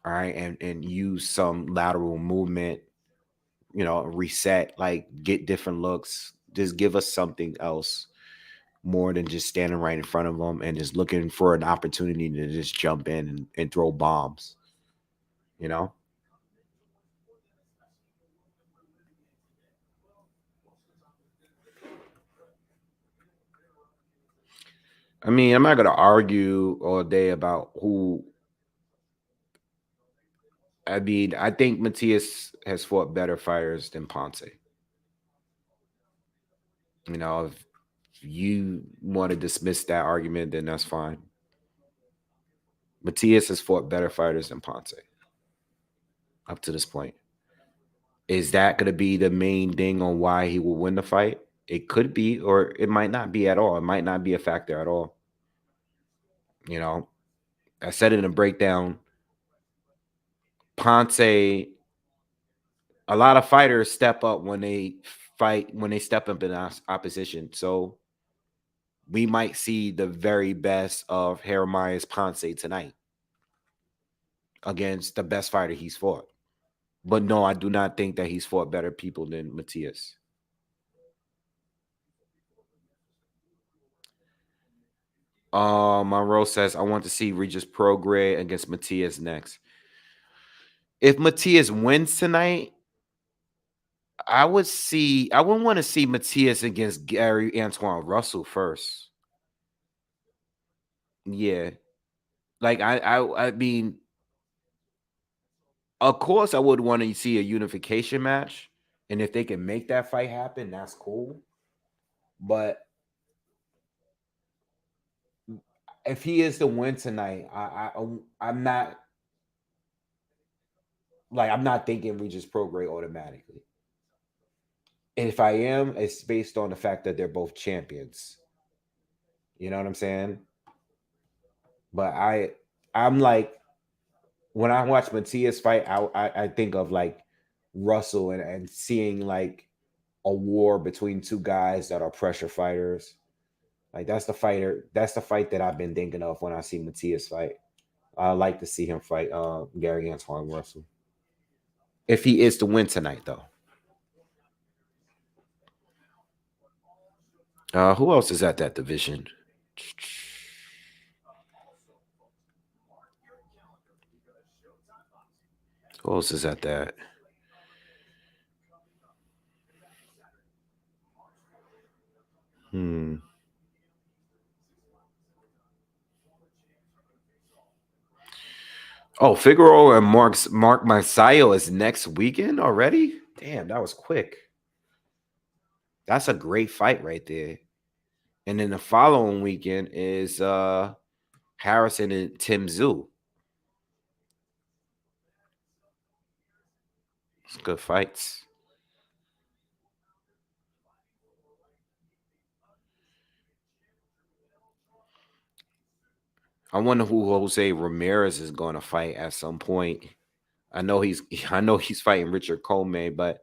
all right, and use some lateral movement, reset, like get different looks, just give us something else more than just standing right in front of them and just looking for an opportunity to just jump in and throw bombs, you know? I mean, I'm not going to argue all day about who. I mean, I think Matthias has fought better fighters than Ponce. If you want to dismiss that argument, then that's fine. Matthias has fought better fighters than Ponce up to this point. Is that going to be the main thing on why he will win the fight? It could be, or it might not be at all. It might not be a factor at all. You know, I said it in a breakdown. Ponce, a lot of fighters step up when they fight, when they step up in opposition. So we might see the very best of Jeremias Ponce tonight against the best fighter he's fought. But no, I do not think that he's fought better people than Matthias. Monroe says, I want to see Regis Prograis against Matthias next. If Matthias wins tonight, I would want to see Matthias against Gary Antoine Russell first. Yeah. Like I mean, of course I would want to see a unification match. And if they can make that fight happen, that's cool. But if he is to win tonight, I'm not I'm not thinking Regis Prograis automatically. And if I am, it's based on the fact that they're both champions. You know what I'm saying? But I'm like when I watch Matias fight, I think of like Russell and seeing like a war between two guys that are pressure fighters. Like that's the fight that I've been thinking of when I see Matias fight. I like to see him fight Gary Antoine Russell. If he is to win tonight, though. Who else is at that division? Who else is at that? Hmm. Oh, Figueroa and Mark Masayo is next weekend already? Damn, that was quick. That's a great fight right there. And then the following weekend is Harrison and Tim Zoo. It's good fights. I wonder who Jose Ramirez is going to fight at some point. I know he's I know he's fighting Richard Coleman, but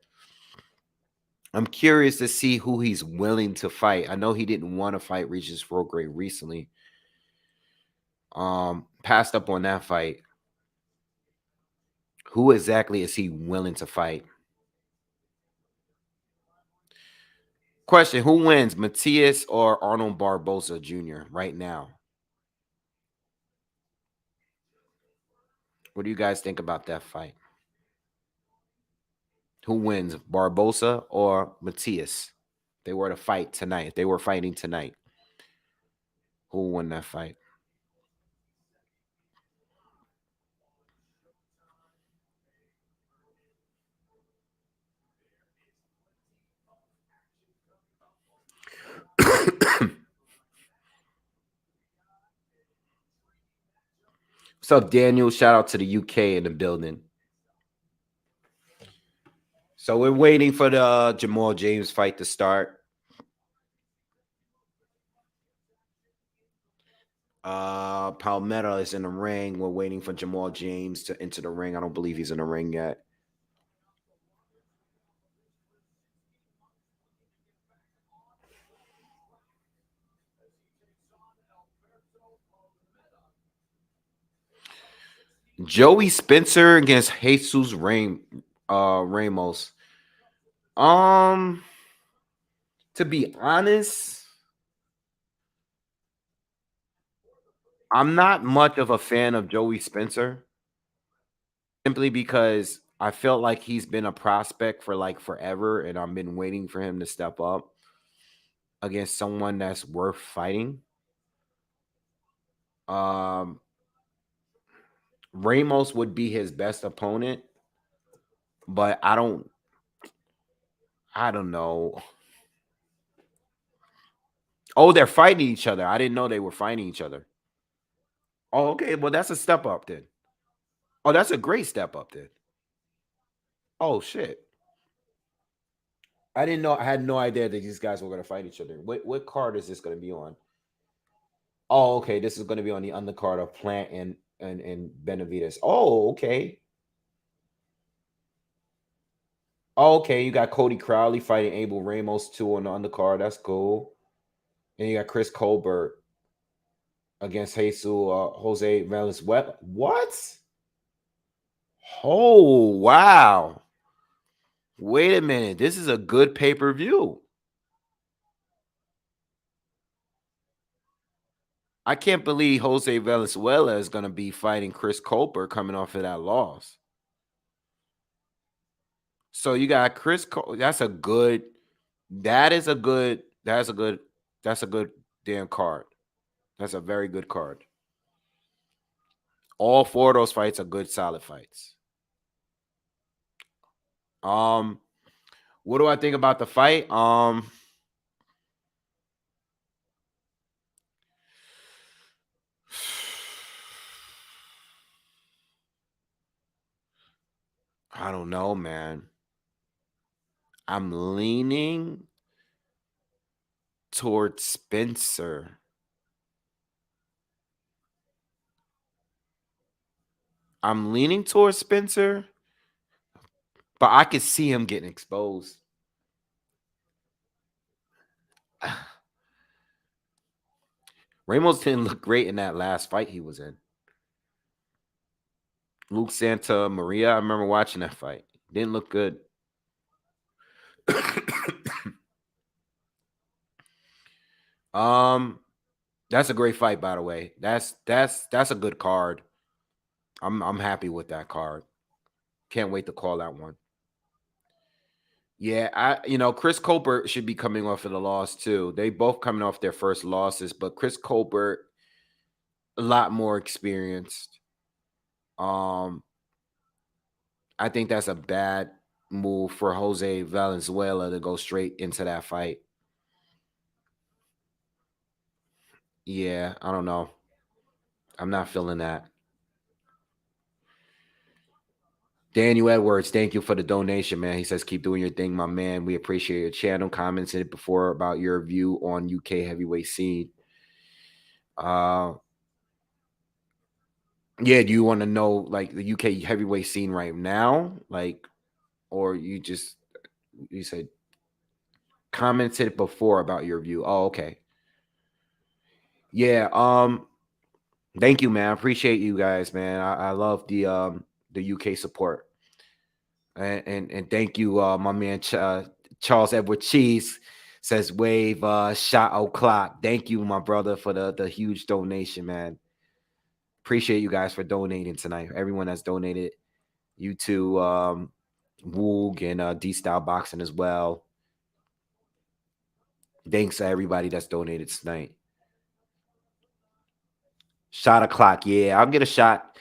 I'm curious to see who he's willing to fight. I know he didn't want to fight Regis Prograis recently. Passed up on that fight. Who exactly is he willing to fight? Question: who wins, Matias or Arnold Barboza Jr. right now? What do you guys think about that fight? Who wins, Barboza or Matias? They were to fight tonight. If they were fighting tonight, who will win that fight? What's up, Daniel? Shout out to the UK in the building. So we're waiting for the Jamal James fight to start. Palmetto is in the ring. We're waiting for Jamal James to enter the ring. I don't believe he's in the ring yet. Joey Spencer against Jesus Ramos. Um, to be honest, I'm not much of a fan of Joey Spencer simply because I felt like he's been a prospect for like forever, and I've been waiting for him to step up against someone that's worth fighting. Um, Ramos would be his best opponent, but I don't know. Oh, they're fighting each other. I didn't know they were fighting each other. Oh, okay. Well, that's a step up then. Oh, that's a great step up then. Oh shit. I didn't know. I had no idea that these guys were going to fight each other. What card is this going to be on? Oh, okay. This is going to be on the undercard of Plant and Benavides. Oh, okay. Oh, okay. You got Cody Crowley fighting Abel Ramos too on the undercard. That's cool. And you got Chris Colbert against Jose Valenzuela. What? Oh, wow. Wait a minute. This is a good pay-per-view. I can't believe Jose Valenzuela is going to be fighting Chris Colbert coming off of that loss. So you got that's a good. That is a good. That's a good. That's a good damn card. That's a very good card. All four of those fights are good, solid fights. Um, what do I think about the fight? I don't know, man. I'm leaning towards Spencer. I'm leaning towards Spencer, but I could see him getting exposed. Ramos didn't look great in that last fight he was in. Luke Santa Maria, I remember watching that fight. Didn't look good. That's a great fight, by the way. That's a good card. I'm happy with that card. Can't wait to call that one. Yeah, Chris Colbert should be coming off of the loss too. They both coming off their first losses, but Chris Colbert a lot more experienced. Um, I think that's a bad move for Jose Valenzuela to go straight into that fight. Yeah, I don't know. I'm not feeling that. Daniel Edwards, thank you for the donation, man. He says, keep doing your thing, my man. We appreciate your channel. Commented before about your view on UK heavyweight scene. Yeah, do you want to know like the UK heavyweight scene right now? Like, or you said commented before about your view. Oh, okay. Yeah, thank you, man. I appreciate you guys, man. I love the UK support. And thank you, my man Charles Edward Cheese says wave shot o'clock. Thank you, my brother, for the huge donation, man. Appreciate you guys for donating tonight. Everyone that's donated, you too, Woog and D Style Boxing as well. Thanks to everybody that's donated tonight. Shot o'clock, yeah. I'll get a shot.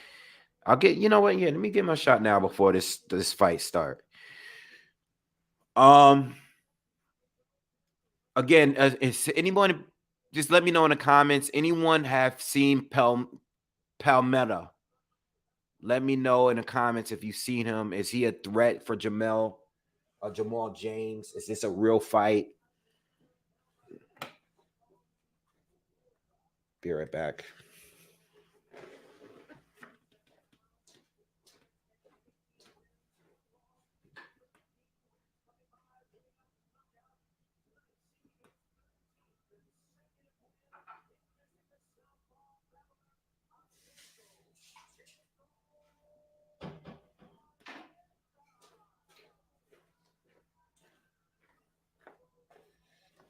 I'll get, you know what? Yeah, let me get my shot now before this fight start. Again, is anyone just let me know in the comments? Anyone have seen Palmetto? Let me know in the comments if you've seen him. Is he a threat for Jamal James? Is this a real fight? Be right back.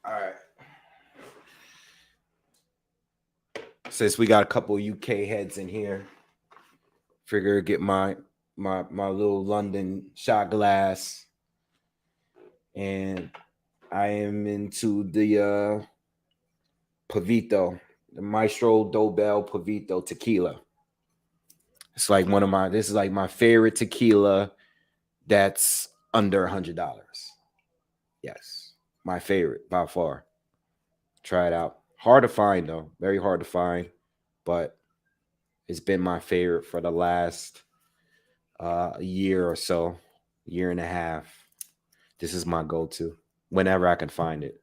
All right. Since we got a couple UK heads in here, figure get my little London shot glass, and I am into the Pavito, the Maestro Dobel Pavito tequila. It's like this is like my favorite tequila that's under $100. Yes, my favorite by far. Try it out. Hard to find though, very hard to find, but it's been my favorite for the last year or so, year and a half. This is my go-to whenever I can find it.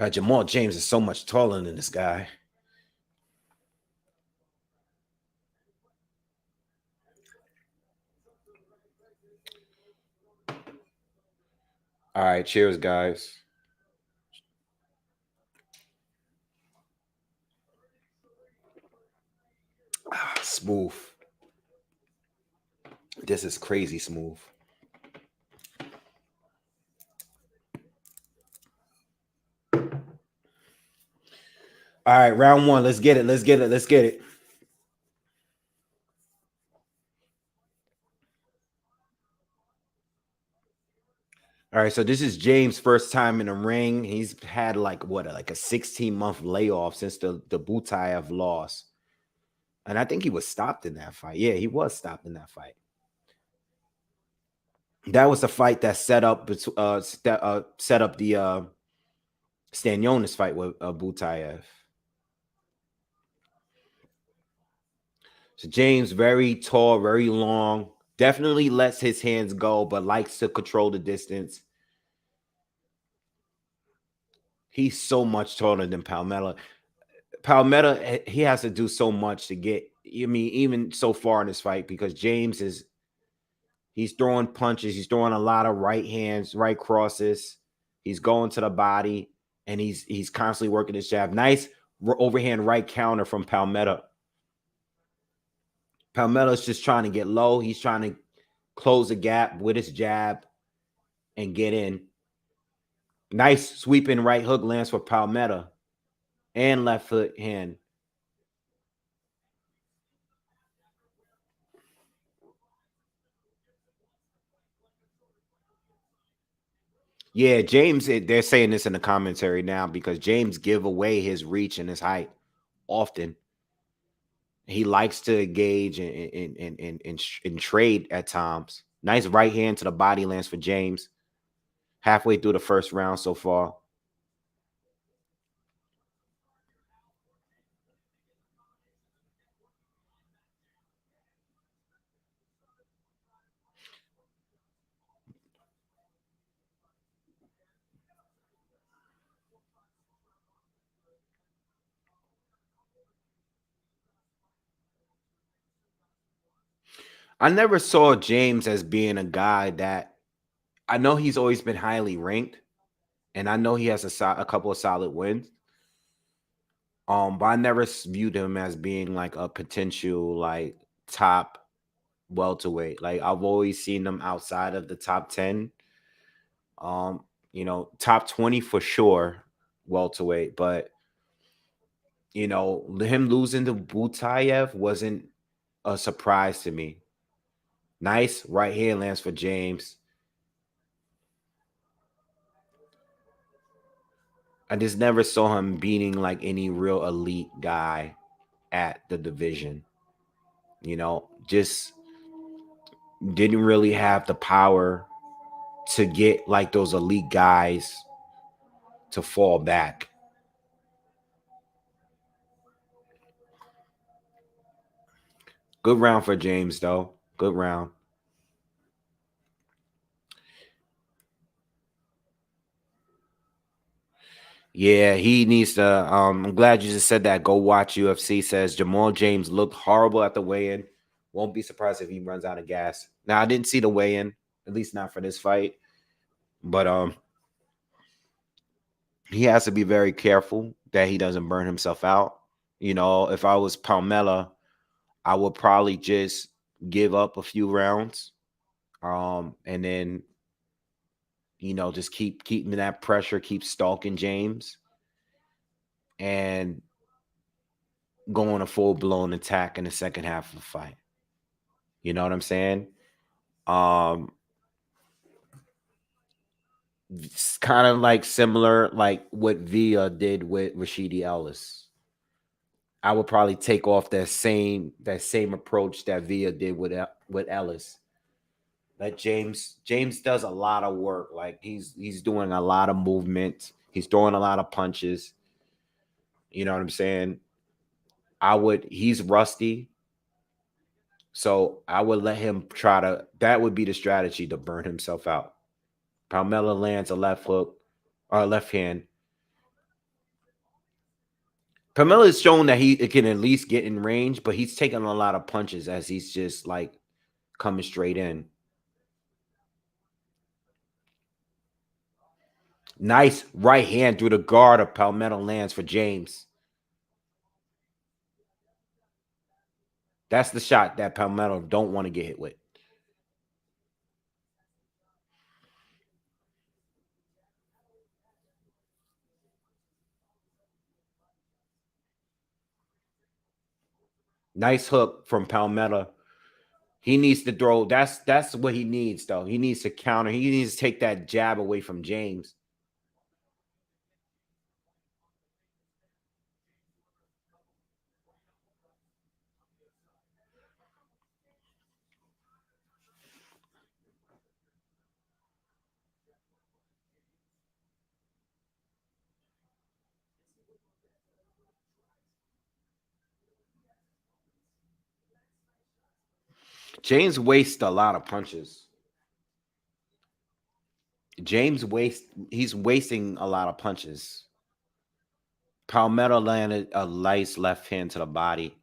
Jamal James is so much taller than this guy. All right, cheers, guys. Smooth. This is crazy smooth. All right, round one. Let's get it. Let's get it. Let's get it. All right, so this is James' first time in the ring. He's had like a 16-month layoff since the Butayev loss. And I think he was stopped in that fight. Yeah, he was stopped in that fight. That was the fight that set up the Stanionis fight with Butayev. So James, very tall, very long, definitely lets his hands go, but likes to control the distance. He's so much taller than Palmetto. Palmetto, he has to do so much to get. I mean, even so far in this fight, because James he's throwing punches, he's throwing a lot of right hands, right crosses. He's going to the body, and he's constantly working his jab. Nice overhand right counter from Palmetto. Palmetto's just trying to get low. He's trying to close the gap with his jab. and get in. Nice sweeping right hook lands for Palmetto and left foot hand. Yeah, James, they're saying this in the commentary now because James give away his reach and his height often. He likes to engage in trade at times. Nice right hand to the body lands for James. Halfway through the first round so far. I never saw James as being a guy that I know he's always been highly ranked, and I know he has a couple of solid wins. But I never viewed him as being like a potential like top welterweight. Like I've always seen him outside of the top 10. Um, top 20 for sure, welterweight. But him losing to Butayev wasn't a surprise to me. Nice right hand lands for James. I just never saw him beating like any real elite guy at the division. Just didn't really have the power to get like those elite guys to fall back. Good round for James, though. Good round. Yeah, he needs to. I'm glad you just said that. Go watch UFC. Says Jamal James looked horrible at the weigh-in. Won't be surprised if he runs out of gas. Now I didn't see the weigh-in, at least not for this fight. But he has to be very careful that he doesn't burn himself out. If I was Palmella, I would probably just give up a few rounds, and then just keeping that pressure, keep stalking James, and go on a full blown attack in the second half of the fight. You know what I'm saying? Um, it's kind of like similar, like what Villa did with Rashidi Ellis. I would probably take off that same approach that Villa did with Ellis. That James does a lot of work. Like he's doing a lot of movement. He's throwing a lot of punches. You know what I'm saying? He's rusty. So I would let him that would be the strategy to burn himself out. Palmella lands a left hook or left hand. Palmella has shown that he can at least get in range, but he's taking a lot of punches as he's just like coming straight in. Nice right hand through the guard of Palmetto lands for James. That's the shot that Palmetto don't want to get hit with. Nice hook from Palmetto. He needs to throw. That's what he needs, though. He needs to counter. He needs to take that jab away from James. James wastes a lot of punches. He's wasting a lot of punches. Palmetto landed a nice left hand to the body.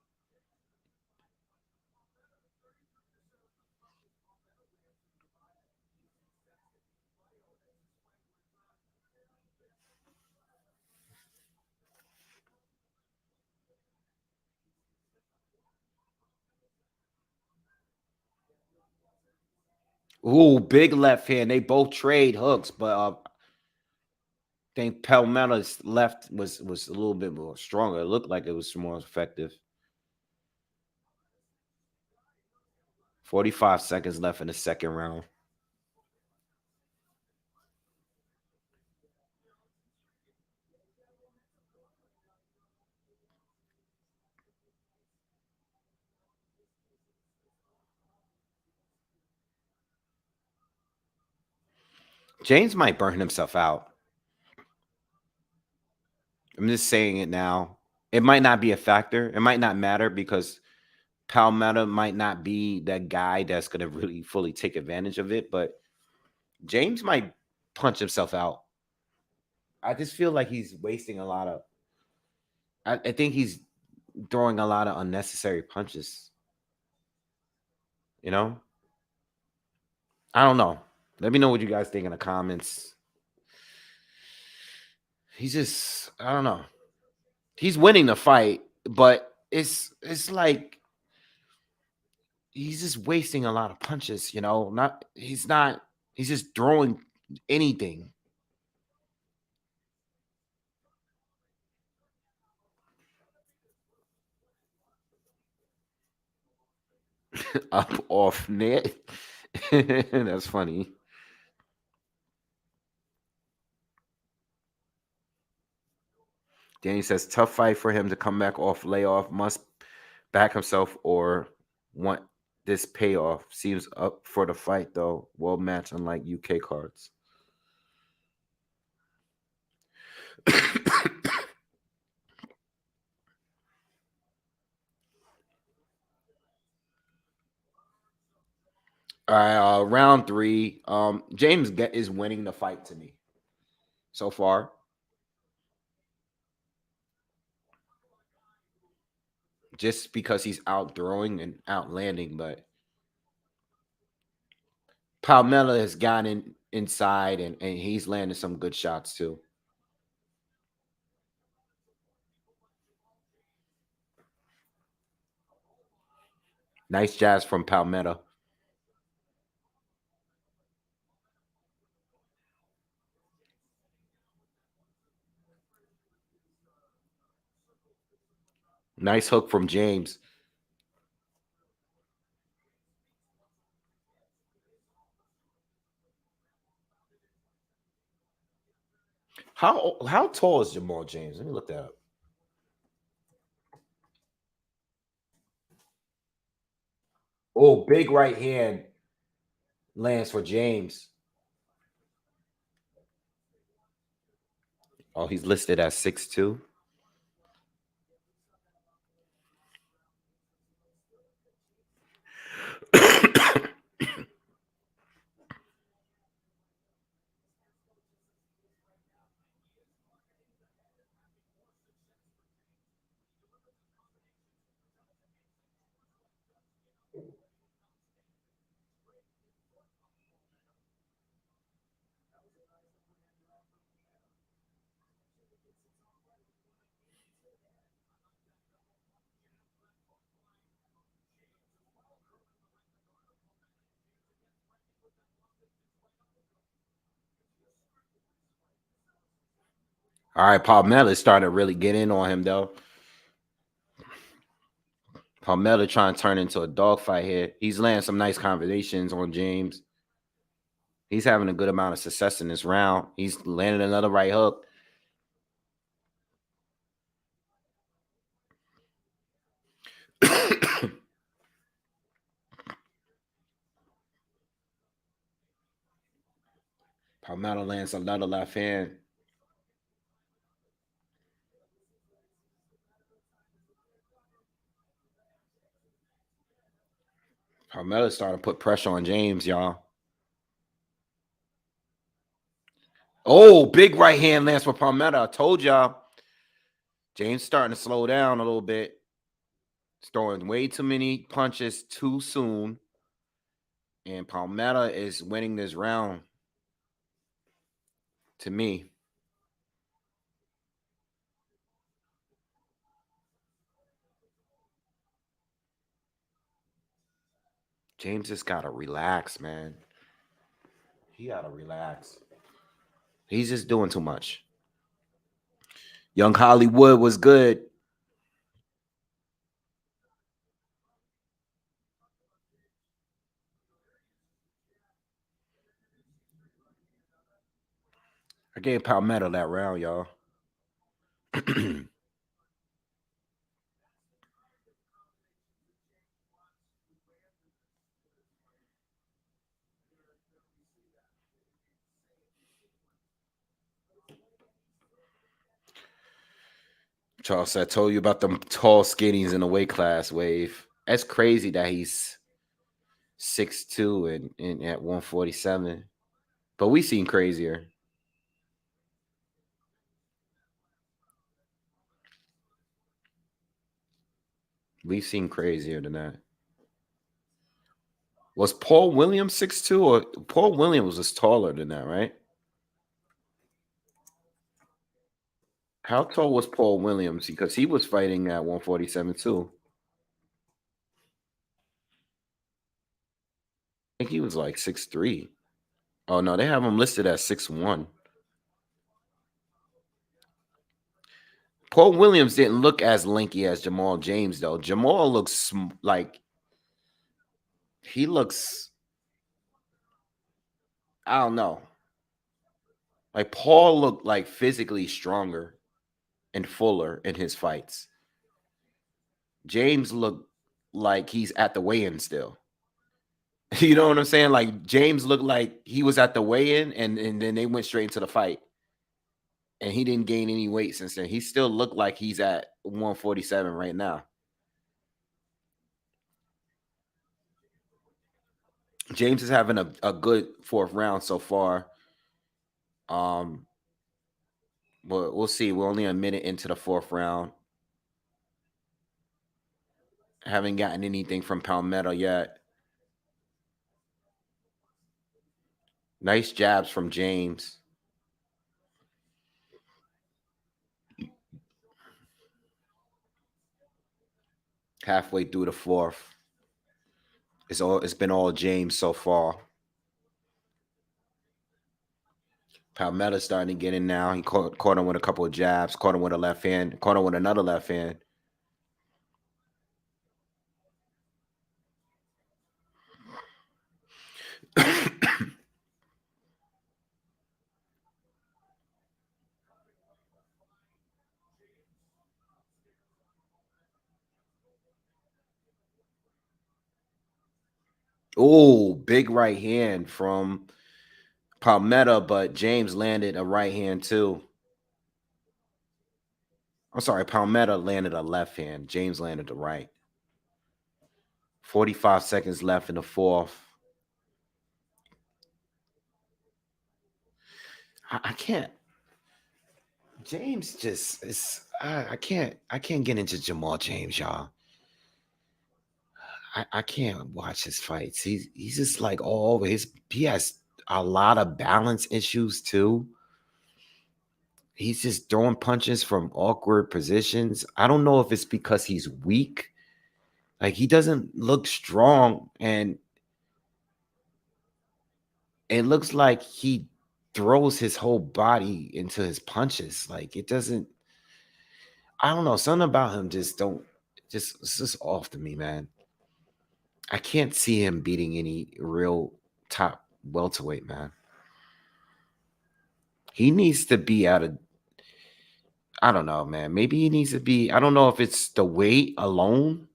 Ooh, big left hand. They both trade hooks, but I think Palmetto's left was a little bit more stronger. It looked like it was more effective. 45 seconds left in the second round. James might burn himself out. I'm just saying it now. It might not be a factor. It might not matter because Palmetto might not be that guy that's going to really fully take advantage of it. But James might punch himself out. I just feel like he's wasting a lot of. I think he's throwing a lot of unnecessary punches. You know, I don't know. Let me know what you guys think in the comments. He's just, I don't know. He's winning the fight, but it's like he's just wasting a lot of punches. You know, not. He's just throwing anything up off net. That's funny. Danny says tough fight for him to come back off layoff. Must back himself or want this payoff. Seems up for the fight though. Well matched, unlike UK cards. All right, round three. James is winning the fight to me so far, just because he's out throwing and out landing. But Palmetto has gotten inside and he's landing some good shots too. Nice jazz from Palmetto. Nice hook from James. How tall is Jamal James? Let me look that up. Oh, big right hand lands for James. Oh, he's listed as 6'2". All right, Palmetto is starting to really get in on him though. Palmetto trying to turn into a dogfight here. He's landing some nice combinations on James. He's having a good amount of success in this round. He's landing another right hook. Palmetto lands another left hand. Palmetto's starting to put pressure on James, y'all. Oh, big right hand lands for Palmetto. I told y'all. James starting to slow down a little bit. He's throwing way too many punches too soon. And Palmetto is winning this round to me. James just got to relax, man. He gotta relax. He's just doing too much. Young Hollywood was good. I gave Palmetto that round, y'all. Charles, I told you about them tall skinnies in the weight class wave. That's crazy that he's 6'2" and at 147. But we seen crazier. We've seen crazier than that. Was Paul Williams 6'2", or Paul Williams was taller than that, right? How tall was Paul Williams? Because he was fighting at 147 too. I think he was like 6'3". Oh no, they have him listed as 6'1". Paul Williams didn't look as lanky as Jamal James though. Jamal looks like he looks. I don't know. Like Paul looked like physically stronger and fuller in his fights. James looked like he's at the weigh-in still. You know what I'm saying? Like James looked like he was at the weigh-in and then they went straight into the fight. And he didn't gain any weight since then. He still looked like he's at 147 right now. James is having a good fourth round so far. Um, but we'll see. We're only a minute into the fourth round. Haven't gotten anything from Palmetto yet. Nice jabs from James. Halfway through the fourth. It's been all James so far. Palmetto's starting to get in now. He caught him with a couple of jabs, caught him with a left hand, caught him with another left hand. Oh, big right hand from Palmetto, but James landed a right hand too. I'm sorry, Palmetto landed a left hand. James landed the right. 45 seconds left in the fourth. I can't. James just is. I can't get into Jamal James, y'all. I can't watch his fights. He's just like all over. He has a lot of balance issues too. He's just throwing punches from awkward positions. I don't know if it's because he's weak. Like he doesn't look strong, and it looks like he throws his whole body into his punches. Like it doesn't. I don't know. Something about him just don't. Just it's just off to me, man. I can't see him beating any real top welterweight, man. He needs to be out of. I don't know, man. Maybe he needs to be. I don't know if it's the weight alone,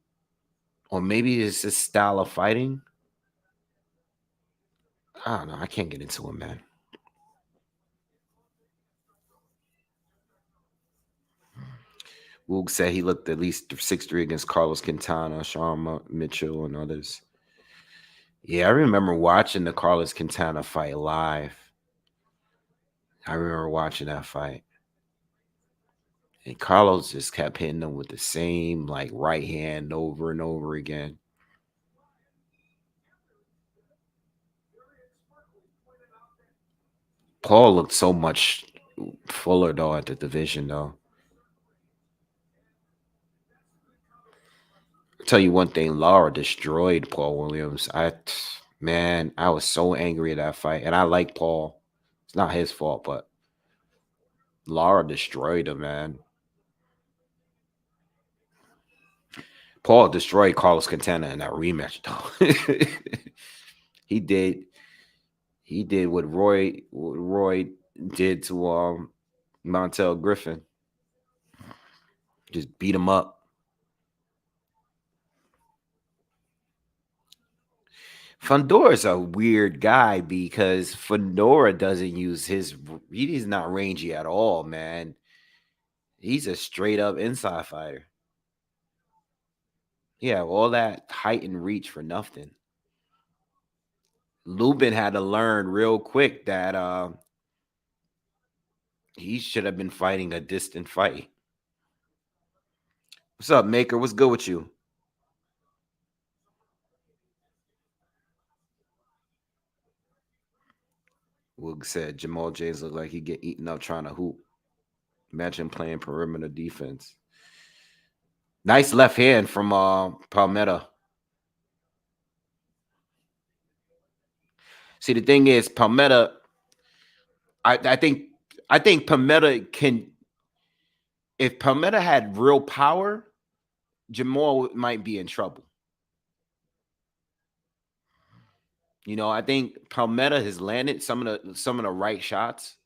or maybe it's his style of fighting. I don't know. I can't get into him, man. Woog said he looked at least 6'3" against Carlos Quintana, Sean Mitchell, and others. Yeah, I remember watching the Carlos Quintana fight live. I remember watching that fight. And Carlos just kept hitting them with the same like right hand over and over again. Paul looked so much fuller though at the division though. I'll tell you one thing, Lara destroyed Paul Williams. Man, I was so angry at that fight, and I like Paul. It's not his fault, but Lara destroyed him, man. Paul destroyed Carlos Cantana in that rematch, though. he did. He did what Roy did to Montel Griffin. Just beat him up. Fundora's a weird guy because Fundora doesn't use his. He's not rangy at all, man. He's a straight up inside fighter. Yeah, all that height and reach for nothing. Lubin had to learn real quick that he should have been fighting a distant fight. What's up, Maker? What's good with you? Woog said Jamal James looked like he get eaten up trying to hoop. Imagine playing perimeter defense. Nice left hand from Palmetto. See, the thing is, Palmetto. I think Palmetto can. If Palmetto had real power, Jamal might be in trouble. I think Palmetto has landed some of the right shots,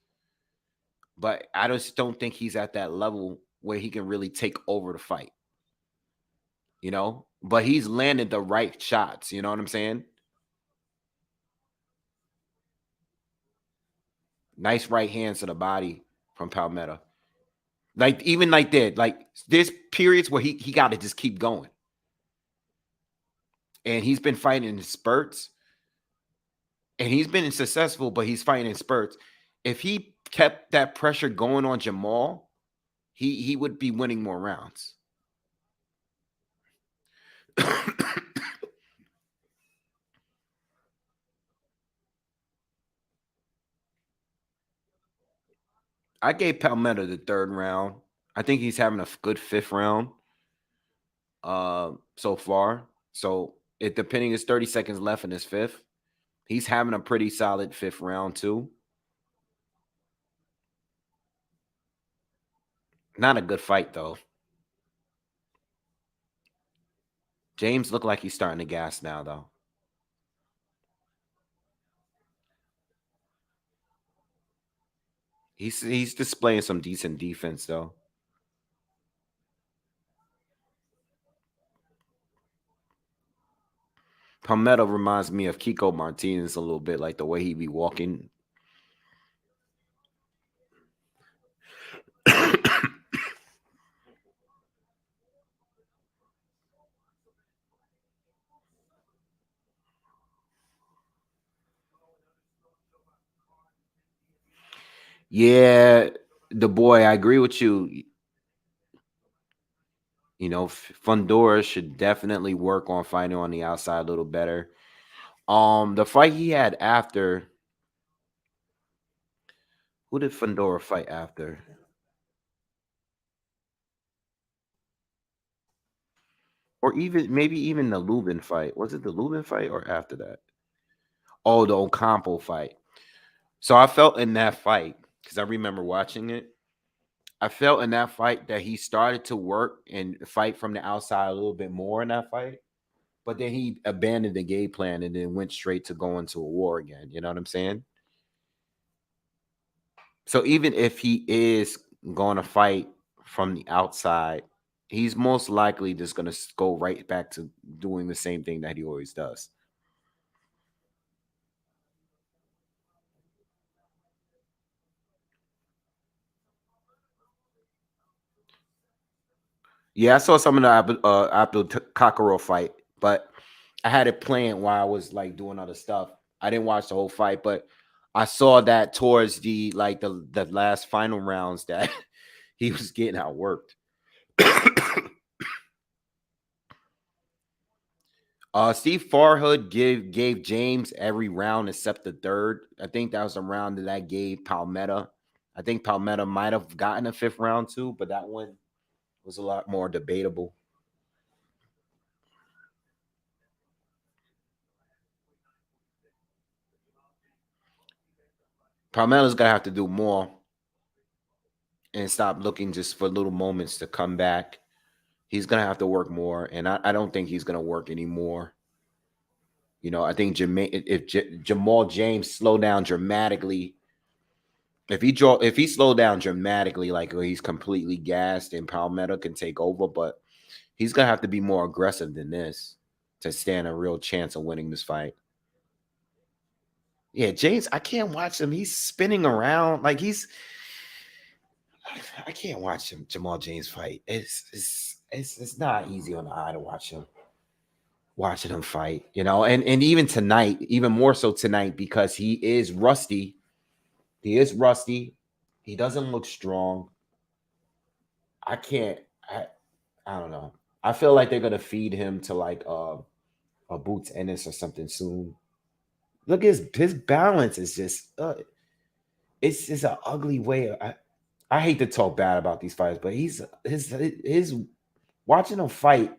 but I just don't think he's at that level where he can really take over the fight. But he's landed the right shots. You know what I'm saying? Nice right hands to the body from Palmetto. Like even like that, like there's periods where he got to just keep going, and he's been fighting in spurts, and he's been successful, but he's fighting in spurts. If he kept that pressure going on Jamal, he would be winning more rounds. I gave Palmetto the third round. I think he's having a good fifth round so far. So it depending, it's 30 seconds left in his fifth. He's having a pretty solid fifth round too. Not a good fight though. James looked like he's starting to gas now though. He's displaying some decent defense though. Palmetto reminds me of Kiko Martinez a little bit, like the way he be walking. Yeah, the boy, I agree with you. Fundora should definitely work on fighting on the outside a little better. The fight he had after, who did Fundora fight after? Or even maybe even the Lubin fight. Was it the Lubin fight or after that? Oh, the Ocampo fight. So I felt in that fight, because I remember watching it. I felt in that fight that he started to work and fight from the outside a little bit more in that fight, but then he abandoned the game plan and then went straight to going to a war again. You know what I'm saying? So even if he is going to fight from the outside, he's most likely just going to go right back to doing the same thing that he always does. Yeah, I saw some of the Abdul Kakarot fight, but I had it playing while I was like doing other stuff. I didn't watch the whole fight, but I saw that towards the last final rounds that he was getting outworked. Steve Farhood gave James every round except the third. I think that was a round that I gave Palmetto. I think Palmetto might have gotten a fifth round too, but that one was a lot more debatable. Palmetto's gonna have to do more and stop looking just for little moments to come back. He's gonna have to work more, and I don't think he's gonna work anymore. You know, I think Jamal James slow down dramatically, if he slowed down dramatically, like where he's completely gassed and Palmetto can take over, but he's gonna have to be more aggressive than this to stand a real chance of winning this fight. Yeah, James, I can't watch him. He's spinning around like I can't watch him. Jamal James fight. It's not easy on the eye to watch him. Watching him fight, you know, and even tonight, even more so tonight because he is rusty. He is rusty. He doesn't look strong. I can't. I I don't know. I feel like they're gonna feed him to like a Boots Ennis or something soon. Look, his balance is just it's just an ugly way. I hate to talk bad about these fighters, but his watching him fight,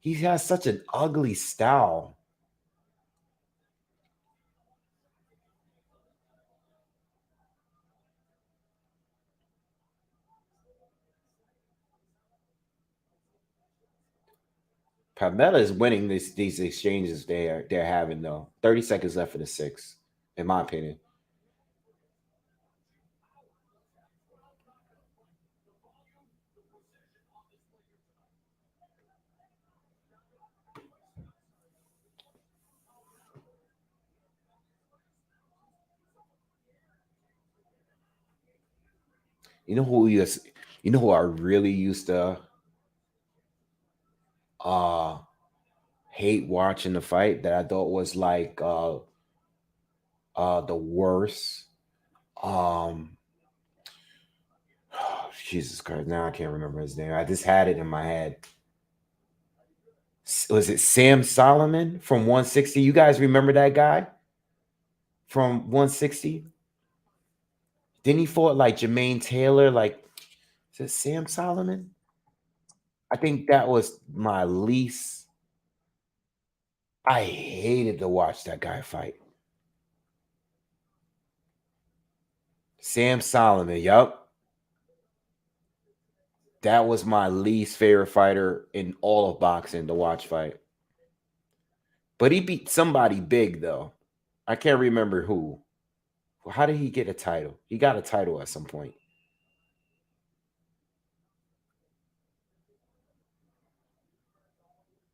he has such an ugly style. Palmetto is winning these exchanges they're having though. 30 seconds left for the six, in my opinion. You know who he is? You know who I really used to uh hate watching the fight that I thought was like the worst. Um Jesus Christ, now I can't remember his name. I just had it in my head. Was it Sam Solomon from 160? You guys remember that guy from 160? Then he fought like Jermaine Taylor, like is it Sam Solomon? I think that was my least. I hated to watch that guy fight. Sam Solomon, yup. That was my least favorite fighter in all of boxing to watch fight. But he beat somebody big though. I can't remember who. How did he get a title? He got a title at some point.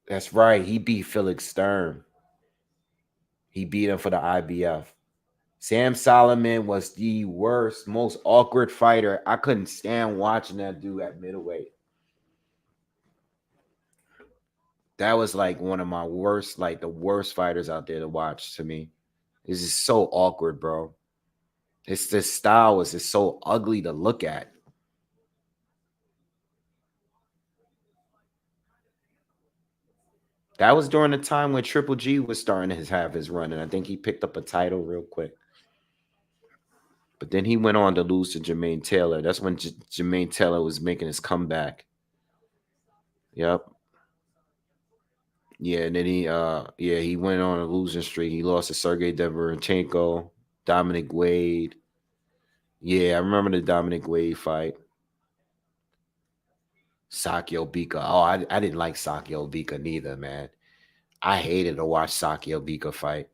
That's right. He beat Felix Stern. He beat him for the IBF. Sam Solomon was the worst, most awkward fighter. I couldn't stand watching that dude at middleweight. That was like one of my worst, like the worst fighters out there to watch to me. It's just so awkward, bro. It's this style was just so ugly to look at. That was during the time when Triple G was starting to have his run, and I think he picked up a title real quick. But then he went on to lose to Jermaine Taylor. That's when Jermaine Taylor was making his comeback. Yep. Yeah, and then he went on a losing streak. He lost to Sergey Deverenchenko, Dominic Wade. Yeah, I remember the Dominic Wade fight. Sakio Bika. Oh, I didn't like Sakio Bika neither, man. I hated to watch Sakio Bika fight.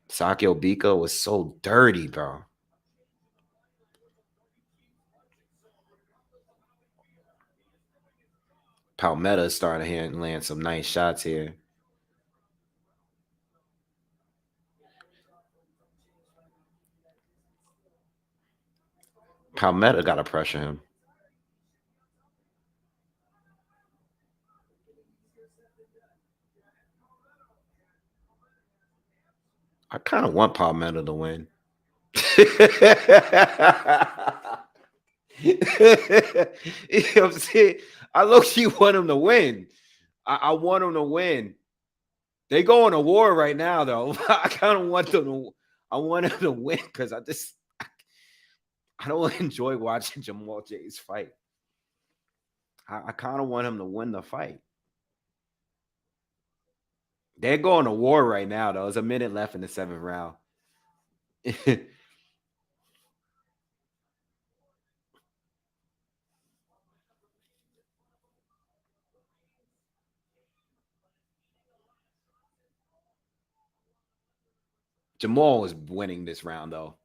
Sakio Bika was so dirty, bro. Palmetto started to land some nice shots here. Palmetto got to pressure him. I kind of want Palmetto to win. You know what I'm saying? I low key want him to win. I want him to win. They going to war right now, though. I kind of want them to. I want him to win because I don't enjoy watching Jamal James fight. I kind of want him to win the fight. They're going to war right now, though. There's a minute left in the seventh round. Jamal is winning this round though.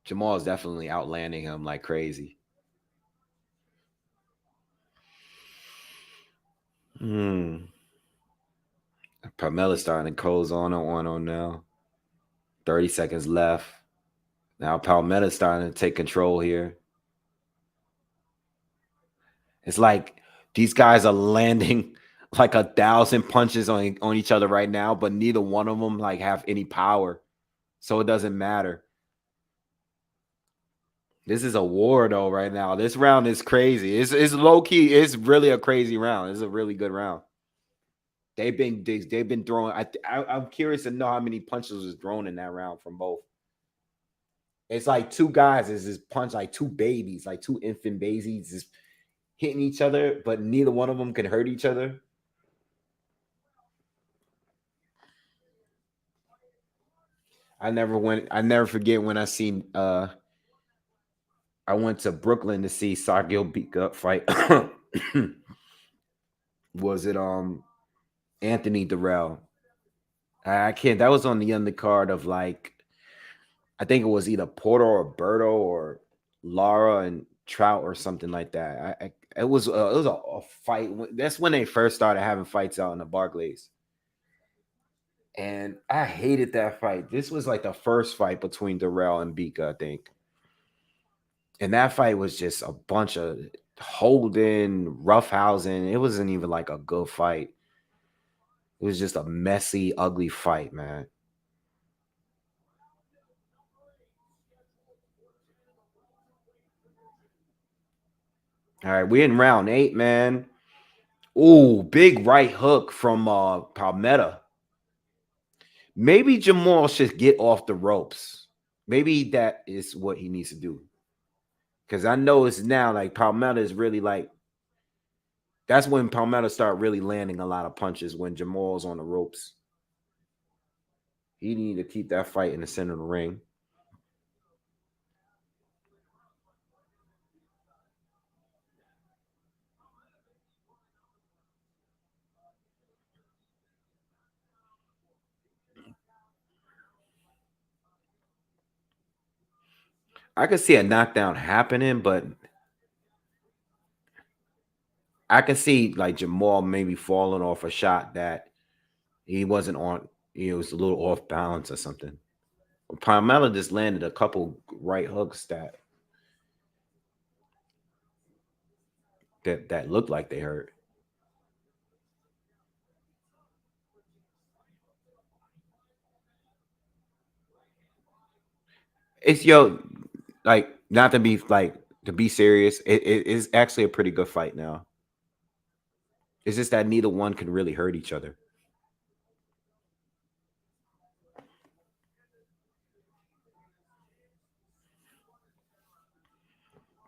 Jamal is definitely outlanding him like crazy. Hmm. Palmetta's starting to close on now. 30 seconds left. Now Palmetta's starting to take control here. It's like these guys are landing like 1,000 punches on each other right now, but neither one of them like have any power. So it doesn't matter. This is a war though right now. This round is crazy. It's low key. It's really a crazy round. It's a really good round. They've been throwing. I'm curious to know how many punches was thrown in that round from both. It's like two guys is just punch like two babies, like two infant babies, just hitting each other, but neither one of them can hurt each other. I never forget when I seen I went to Brooklyn to see Sargil beat up fight. Was it Anthony Durrell? I can't. That was on the undercard of like I think it was either Porter or Berto or Lara and Trout or something like that. It was a fight. That's when they first started having fights out in the Barclays, and I hated that fight. This was like the first fight between Durrell and Bika, I think, and that fight was just a bunch of holding, roughhousing. It wasn't even like a good fight. It was just a messy, ugly fight, man. All right, we're in round 8, man. Ooh, big right hook from Palmetto. Maybe Jamal should get off the ropes. Maybe that is what he needs to do. Because I know it's now like Palmetto is really like that's when Palmetto start really landing a lot of punches when Jamal's on the ropes. He need to keep that fight in the center of the ring. I could see a knockdown happening, but I can see like Jamal maybe falling off a shot that he wasn't on. He was a little off balance or something. Palmetto just landed a couple right hooks that looked like they hurt. It's like not to be like to be serious. It is actually a pretty good fight now. It's just that neither one can really hurt each other.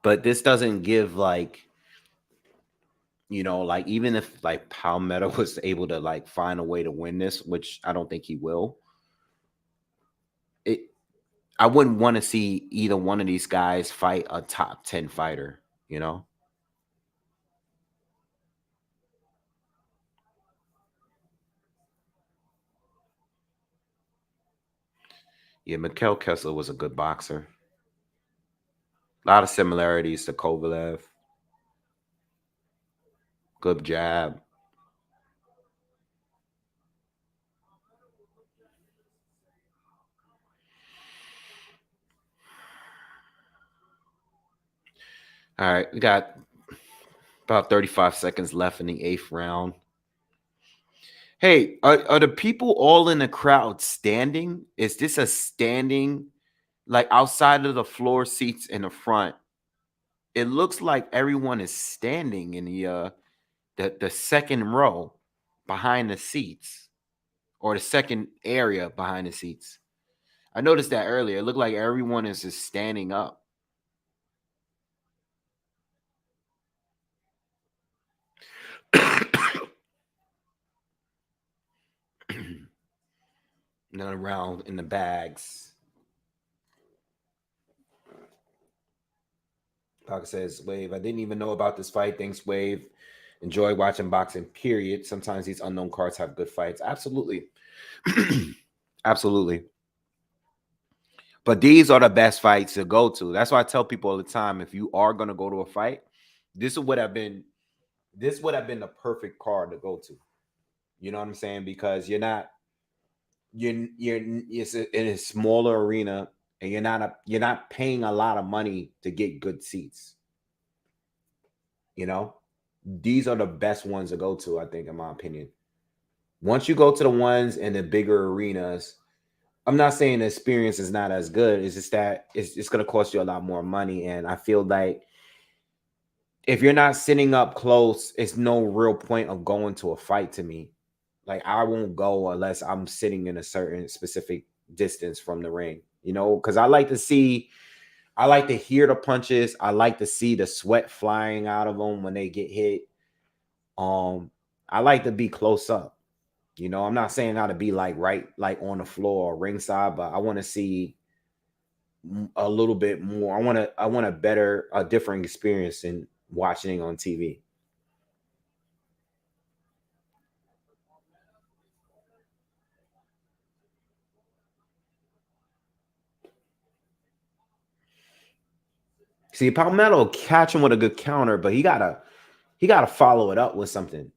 But this doesn't give like like even if like Palmetto was able to like find a way to win this, which I don't think he will. It I wouldn't want to see either one of these guys fight a top 10 fighter. You know, yeah, Mikhail Kessler was a good boxer. A lot of similarities to Kovalev. Good jab. All right, we got about 35 seconds left in the eighth round. Hey, are the people all in the crowd standing? Is this a standing, like outside of the floor seats in the front? It looks like everyone is standing in the second row behind the seats or the second area behind the seats. I noticed that earlier. It looked like everyone is just standing up. Another round in the bags. Doc says, Wave, I didn't even know about this fight. Thanks, Wave. Enjoy watching boxing, period. Sometimes these unknown cards have good fights. Absolutely. Absolutely. But these are the best fights to go to. That's why I tell people all the time, if you are going to go to a fight, this would have been the perfect card to go to. You know what I'm saying? Because you're it's in a smaller arena, and you're not paying a lot of money to get good seats. You know, these are the best ones to go to, I think, in my opinion. Once you go to the ones in the bigger arenas, I'm not saying the experience is not as good. It's just that it's going to cost you a lot more money. And I feel like if you're not sitting up close, it's no real point of going to a fight to me. Like, I won't go unless I'm sitting in a certain specific distance from the ring, because I like to hear the punches. I like to see the sweat flying out of them when they get hit. I like to be close up. I'm not saying how to be like right, like on the floor or ringside, but I want to see a little bit more. I want a different experience than watching on TV. See, Palmetto catch him with a good counter, but he gotta follow it up with something.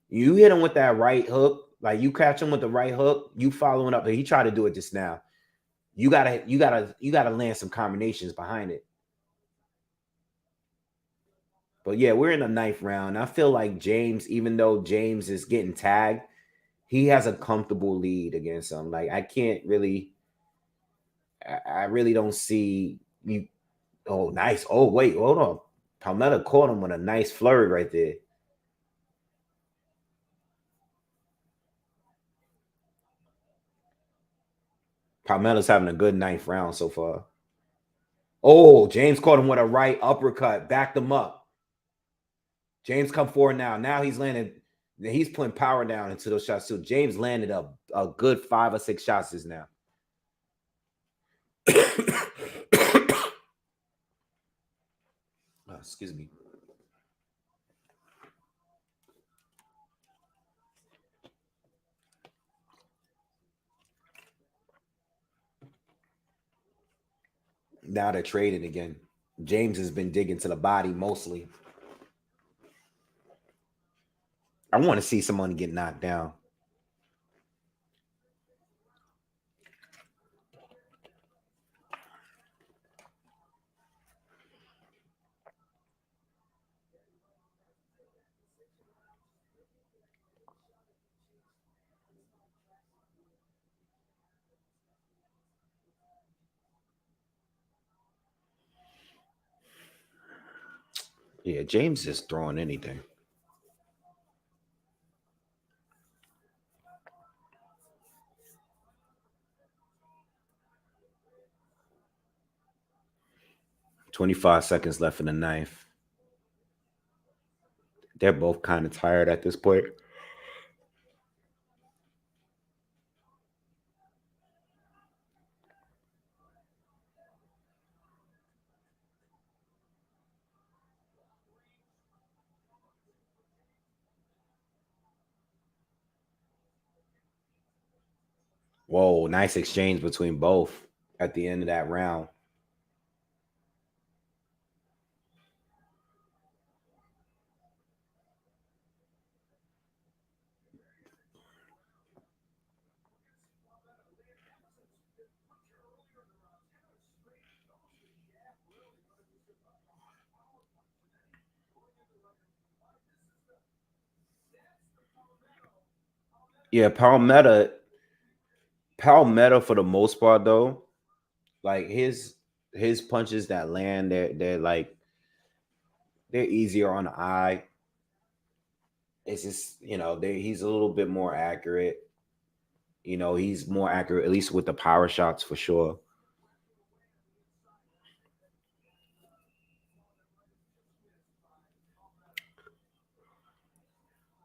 You hit him with that right hook, like you catch him with the right hook, you following up. But he tried to do it just now. You gotta land some combinations behind it. But yeah, we're in the ninth round. I feel like James, even though James is getting tagged, he has a comfortable lead against him. Like, I can't really, I really don't see you. Oh, nice. Oh, wait, hold on. Palmetto caught him with a nice flurry right there. Palmetto's having a good ninth round so far. Oh, James caught him with a right uppercut, backed him up. James come forward now. Now he's landing. He's putting power down into those shots too. James landed a good 5 or 6 shots just now. Excuse me. Now they're trading again. James has been digging to the body mostly. I want to see someone get knocked down. Yeah, James is throwing anything. $25 seconds left in the ninth. They're both kind of tired at this point. Whoa, nice exchange between both at the end of that round. Yeah, Palmetto for the most part though, like his punches that land, they're like they're easier on the eye. It's just, he's a little bit more accurate. He's more accurate, at least with the power shots for sure.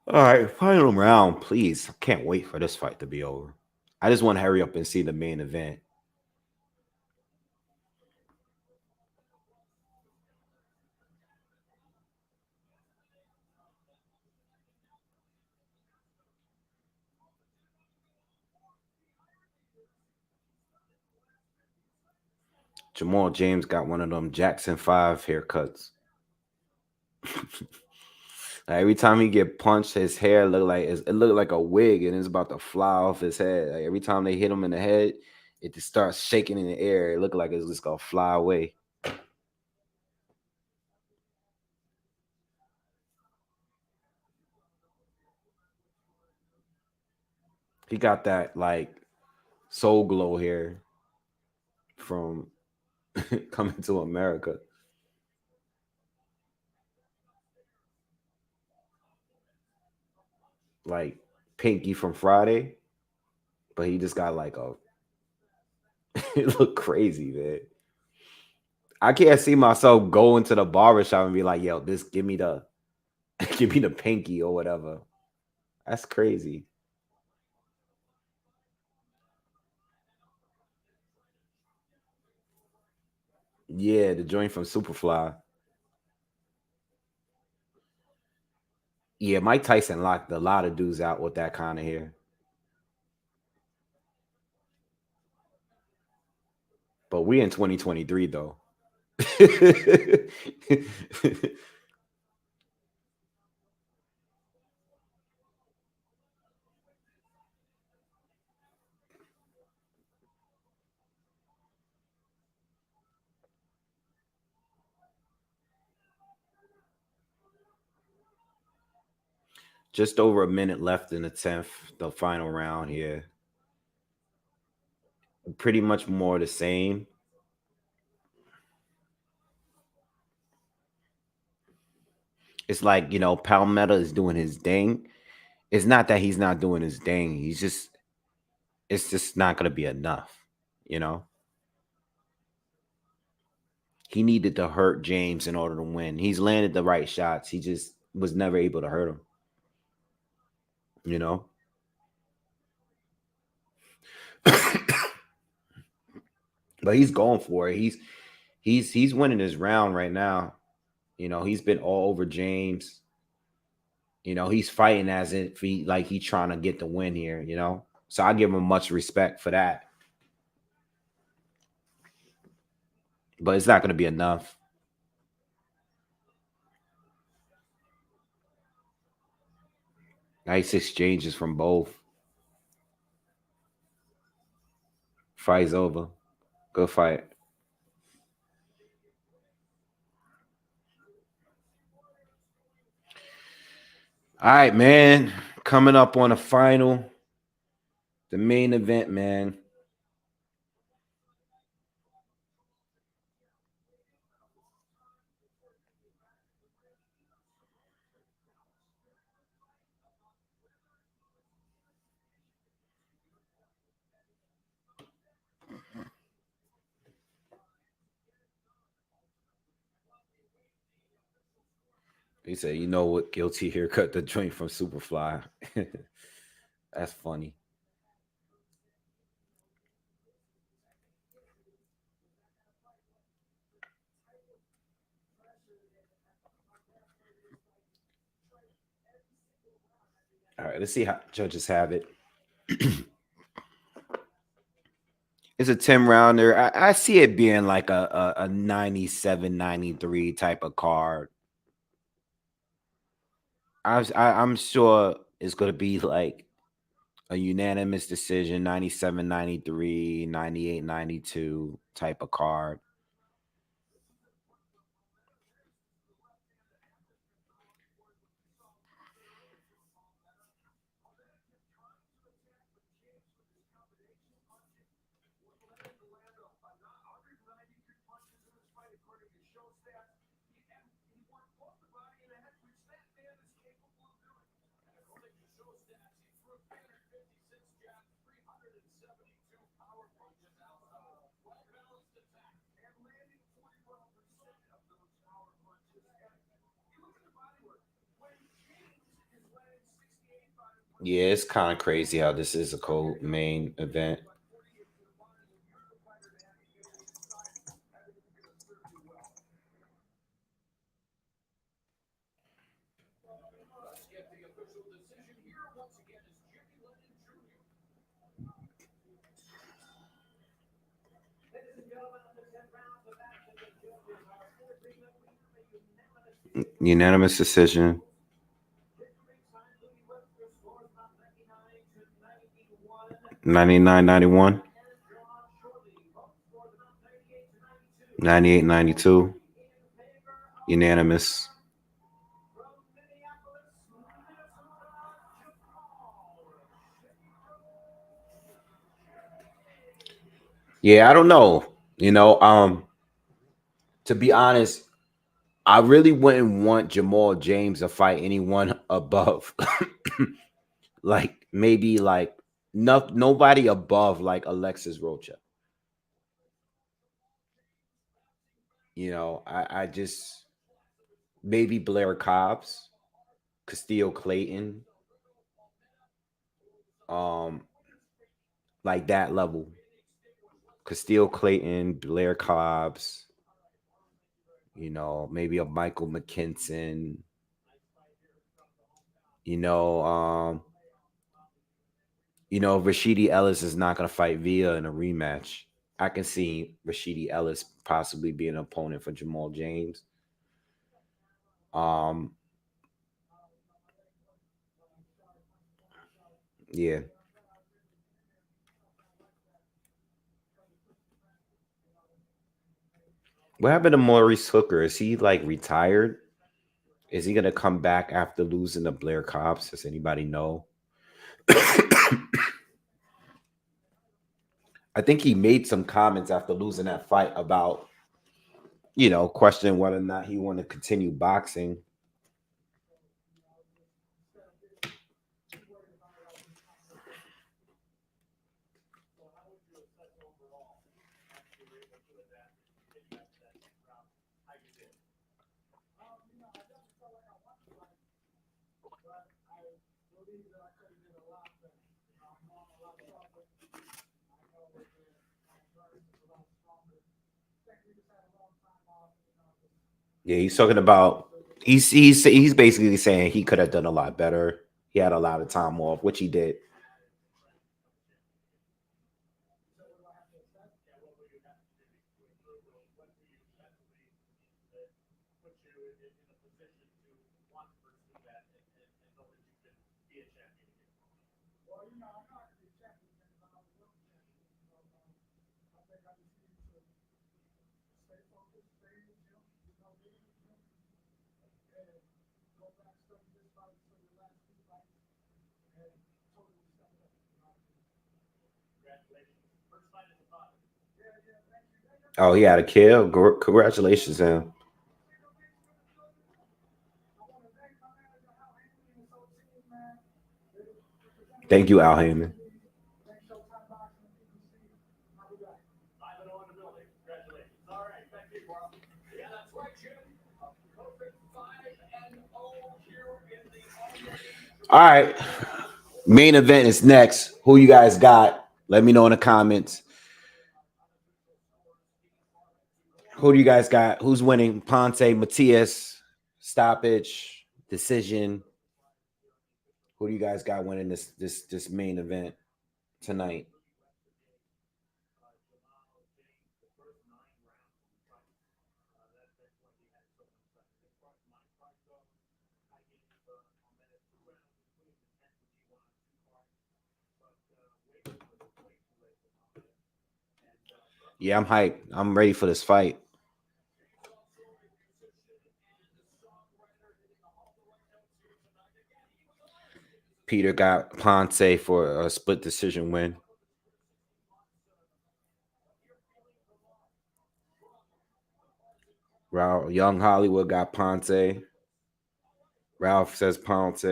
All right, final round, please. I can't wait for this fight to be over. I just want to hurry up and see the main event. Jamal James got one of them Jackson 5 haircuts. Like every time he get punched, his hair it look like a wig, and it's about to fly off his head. Like every time they hit him in the head, it just starts shaking in the air. It look like it's just gonna fly away. He got that like soul glow hair from coming to America, like Pinky from Friday, but he just got like a. It look crazy, man. I can't see myself going to the barbershop and be like, "Yo, this give me the, give me the pinky or whatever." That's crazy. Yeah, the joint from Superfly. Yeah, Mike Tyson locked a lot of dudes out with that kind of hair. But we in 2023 though. Just over a minute left in the 10th, the final round here. Pretty much more the same. It's like, Palmetto is doing his thing. It's not that he's not doing his thing. It's just not going to be enough, you know? He needed to hurt James in order to win. He's landed the right shots. He just was never able to hurt him, you know? But he's going for it. He's winning his round right now. He's been all over James. He's fighting as if he's trying to get the win here. So I give him much respect for that. But it's not going to be enough. Nice exchanges from both. Fight's over. Good fight. All right, man. Coming up on the final, the main event, man. He said, "You know what? Guilty here. Cut the joint from Superfly." That's funny. All right, let's see how judges have it. It's a 10 rounder. I see it being like a 97, 93 type of card. I'm sure it's going to be like a unanimous decision, 97, 93, 98, 92 type of card. Yeah, it's kind of crazy how this is a co-main event. Unanimous decision. 99-91. 98-92. Unanimous. Yeah, I don't know. To be honest, I really wouldn't want Jamal James to fight anyone above. Like maybe like nobody above like Alexis Rocha. I just maybe Blair Cobbs, Castillo Clayton, um, like that level. Castillo Clayton, Blair Cobbs, maybe a Michael McKinson, you know, um, Rashidi Ellis is not gonna fight Villa in a rematch. I can see Rashidi Ellis possibly being an opponent for Jamal James. Um, yeah. What happened to Maurice Hooker? Is he like retired? Is he gonna come back after losing to Blair Cobbs? Does anybody know? I think he made some comments after losing that fight about, questioning whether or not he want to continue boxing. Yeah, he's talking about he's basically saying he could have done a lot better. He had a lot of time off, which he did. Oh, he had a kill. Congratulations, him. Thank you, Al Heyman. All right. Main event is next. Who you guys got? Let me know in the comments. Who do you guys got? Who's winning? Ponce, Matias, stoppage, decision. Who do you guys got winning this main event tonight? Yeah, I'm hyped. I'm ready for this fight. Peter got Ponce for a split decision win. Ralph, Young Hollywood got Ponce. Ralph says Ponce.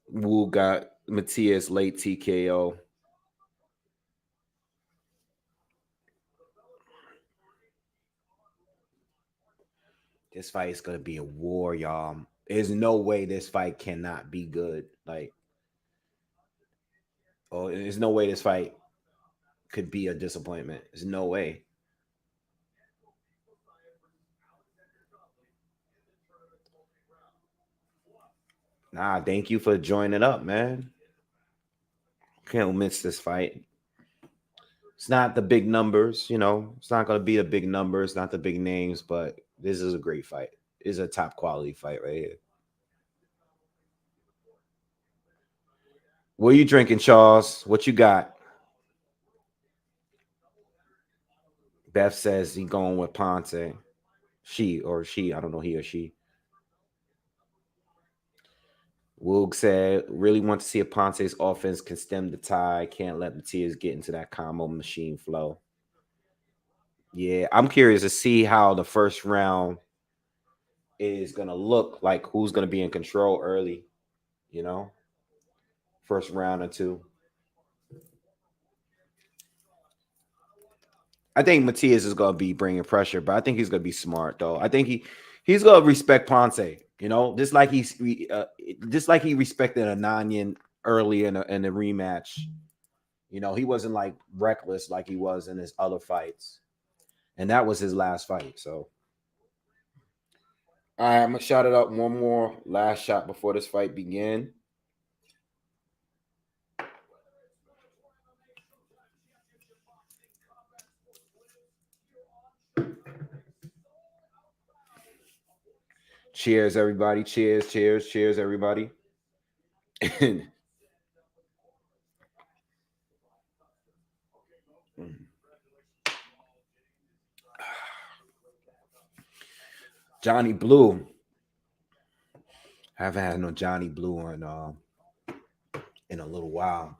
Wu got Matias late TKO. This fight is gonna be a war, y'all. There's no way this fight cannot be good. Like, oh, there's no way this fight could be a disappointment. There's no way. Nah, thank you for joining up, man. Can't miss this fight. It's not the big numbers, you know. It's not going to be the big numbers, not the big names, but this is a great fight. It's a top quality fight right here. What are you drinking, Charles? What you got? Beth says he going with Ponce. She, I don't know, he or she. Woog said, really want to see if Ponce's offense can stem the tide. Can't let Matias get into that combo machine flow. Yeah, I'm curious to see how the first round is going to look, like who's going to be in control early, you know, first round or two. I think Matias is going to be bringing pressure, but I think he's going to be smart though. I think he's going to respect Ponce, you know, just like he respected Ananyan early in the rematch. You know, he wasn't like reckless like he was in his other fights. And that was his last fight. So, all right, I'm gonna shot it up one more last shot before this fight begin. Cheers, everybody! Cheers, cheers, cheers, everybody! Johnny Blue. I haven't had no Johnny Blue in a little while.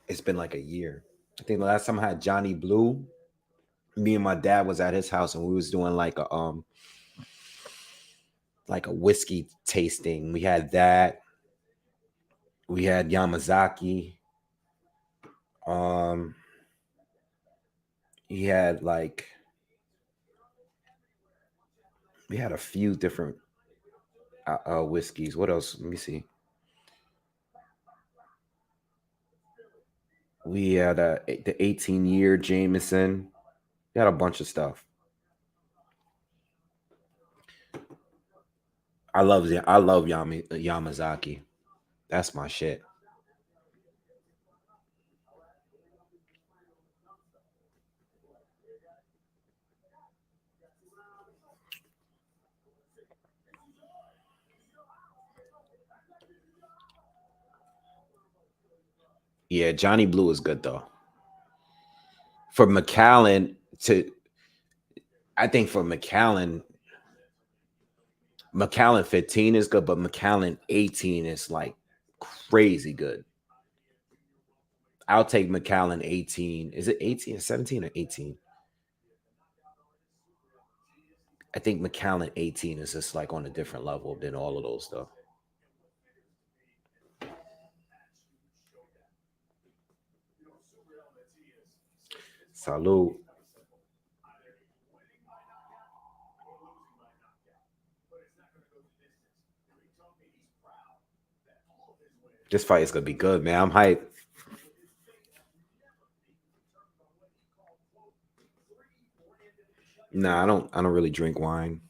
It's been like a year. I think the last time I had Johnny Blue, me and my dad was at his house and we was doing like a whiskey tasting. We had that. We had Yamazaki. Um, he had like we had a few different whiskeys. What else? Let me see. We had the 18-year Jameson. We had a bunch of stuff. I love Yamazaki. That's my shit. Yeah, Johnny Blue is good though. For McAllen to, I think for McAllen 15 is good, but McAllen 18 is like crazy good. I'll take McAllen 18. Is it 18 or 17 or 18? I think McAllen 18 is just like on a different level than all of those stuff. Salute. This fight is gonna be good, man. I'm hyped. Nah, I don't really drink wine.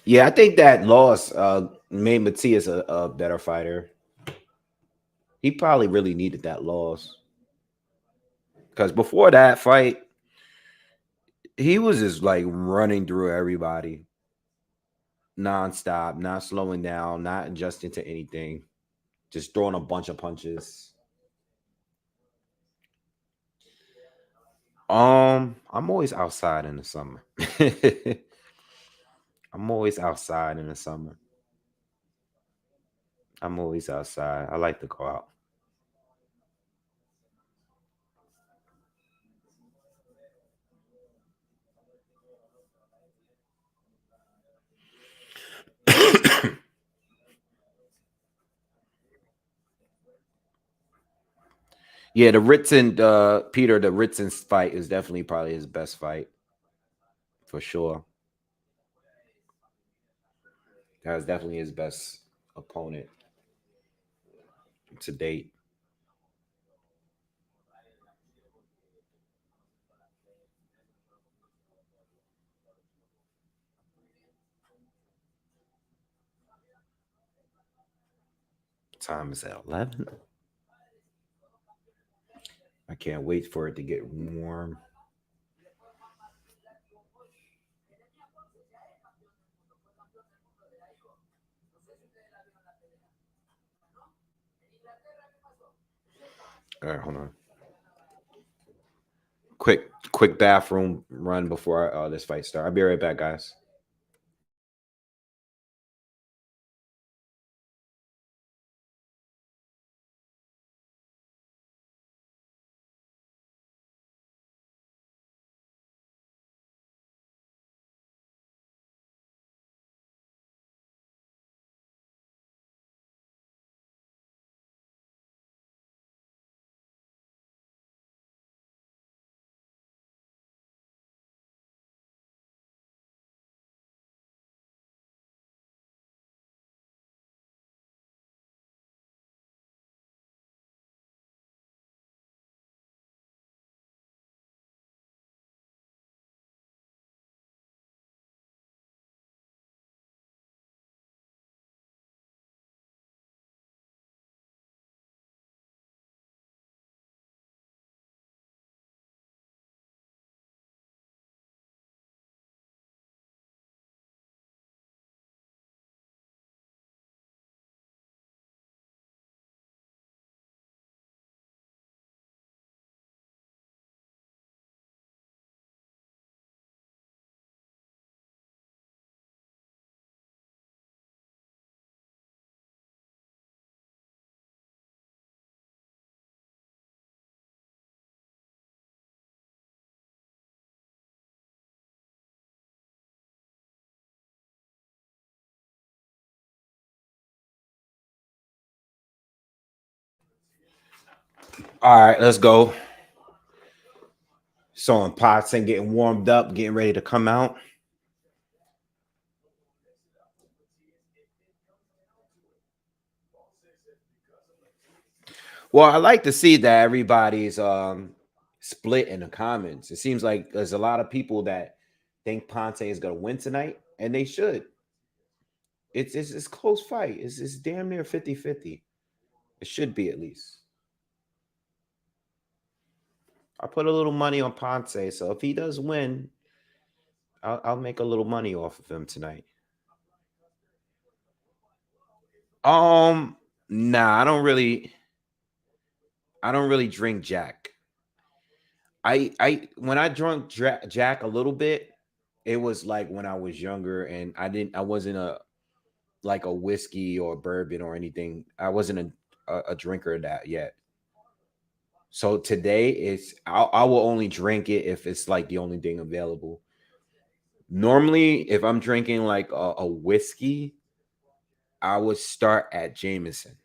Yeah, I think that loss made Matias a better fighter. He probably really needed that loss because before that fight, he was just like running through everybody nonstop, not slowing down, not adjusting to anything, just throwing a bunch of punches. I'm always outside in the summer. I'm always outside in the summer. I'm always outside. I like to go out. Yeah, the Ritson, Peter, the Ritson's fight is definitely probably his best fight for sure. That was definitely his best opponent to date. Time is at 11. I can't wait for it to get warm. All right, hold on. Quick bathroom run before this fight start. I'll be right back, guys. All right, let's go. So on pots and getting warmed up, getting ready to come out. Well, I like to see that everybody's split in the comments. It seems like there's a lot of people that think Ponce is gonna win tonight, and they should. It's close fight. It's damn near 50-50. It should be at least. I put a little money on Ponce, so if he does win, I'll make a little money off of him tonight. Um, nah, I don't really drink Jack. I when I drunk Jack a little bit, it was like when I was younger and I wasn't a like a whiskey or bourbon or anything. I wasn't a drinker of that yet. So today I will only drink it if it's like the only thing available. Normally, if I'm drinking like a whiskey, I would start at Jameson.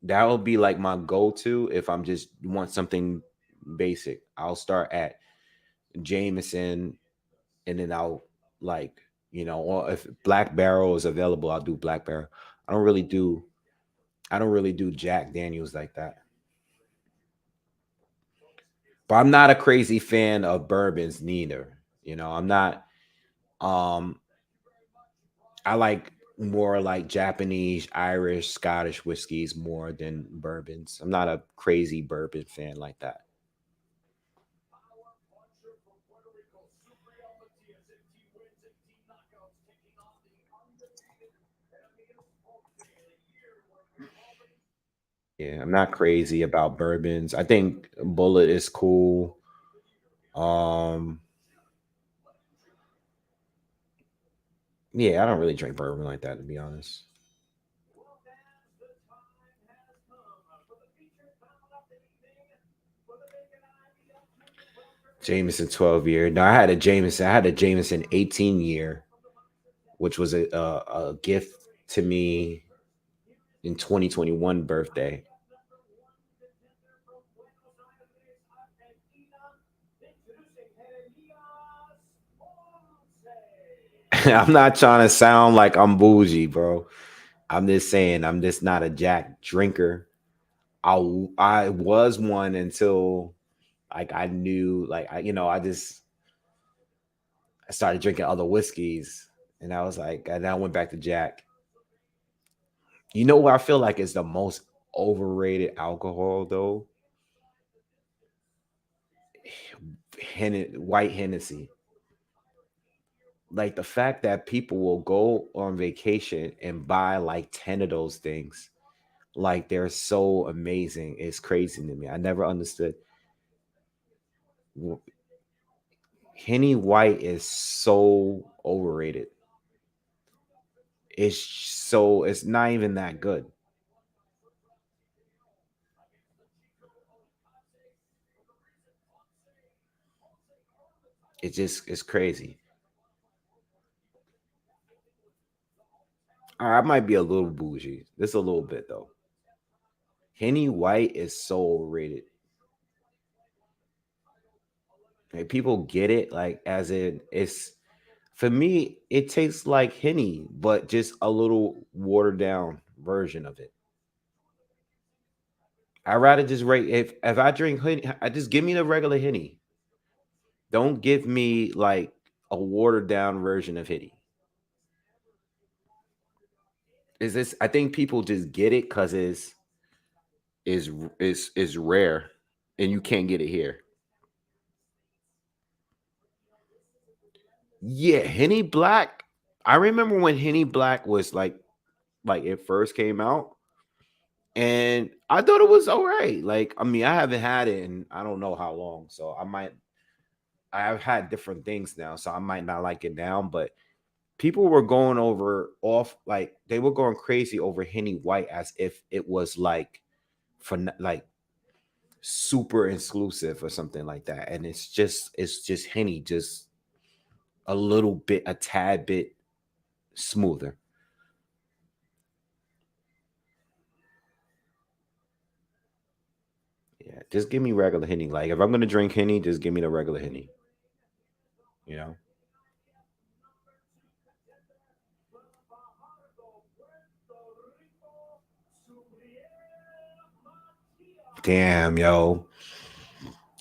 That would be like my go-to if I'm just want something basic. I'll start at Jameson and then I'll like, or if Black Barrel is available, I'll do Black Barrel. I don't really do I don't really do Jack Daniels like that. But I'm not a crazy fan of bourbons neither. I'm not um I like more like Japanese, Irish, Scottish whiskeys more than bourbons. I'm not a crazy bourbon fan like that. Yeah, I'm not crazy about bourbons. I think Bullet is cool. Um yeah, I don't really drink bourbon like that to be honest. Jameson 12 year. No, I had a Jameson 18 year, which was a gift to me in 2021 birthday. I'm not trying to sound like I'm bougie, bro. I'm just saying I'm just not a Jack drinker. I was one until like I knew like I started drinking other whiskeys and I was like and I went back to Jack. You know what I feel like is the most overrated alcohol though? White Hennessy. Like the fact that people will go on vacation and buy like 10 of those things, like they're so amazing. It's crazy to me. I never understood. Henny White is so overrated. It's not even that good. It's crazy. I might be a little bougie. Just a little bit though. Henny White is so overrated. Like, people get it, like as in it's for me, it tastes like Henny, but just a little watered down version of it. I'd rather just rate if I drink Henny, I just give me the regular Henny. Don't give me like a watered down version of Henny. Is this? I think people just get it because is is rare, and you can't get it here. Yeah, Henny Black. I remember when Henny Black was like it first came out, and I thought it was all right. Like, I mean, I haven't had it in I don't know how long, so I might. I've had different things now, so I might not like it now. But people were going over off like they were going crazy over Henny White as if it was like for like super exclusive or something like that, and it's just Henny, just a little bit, a tad bit smoother. Yeah, just give me regular Henny. Like if I'm gonna drink Henny, just give me the regular Henny. You know. Damn, yo.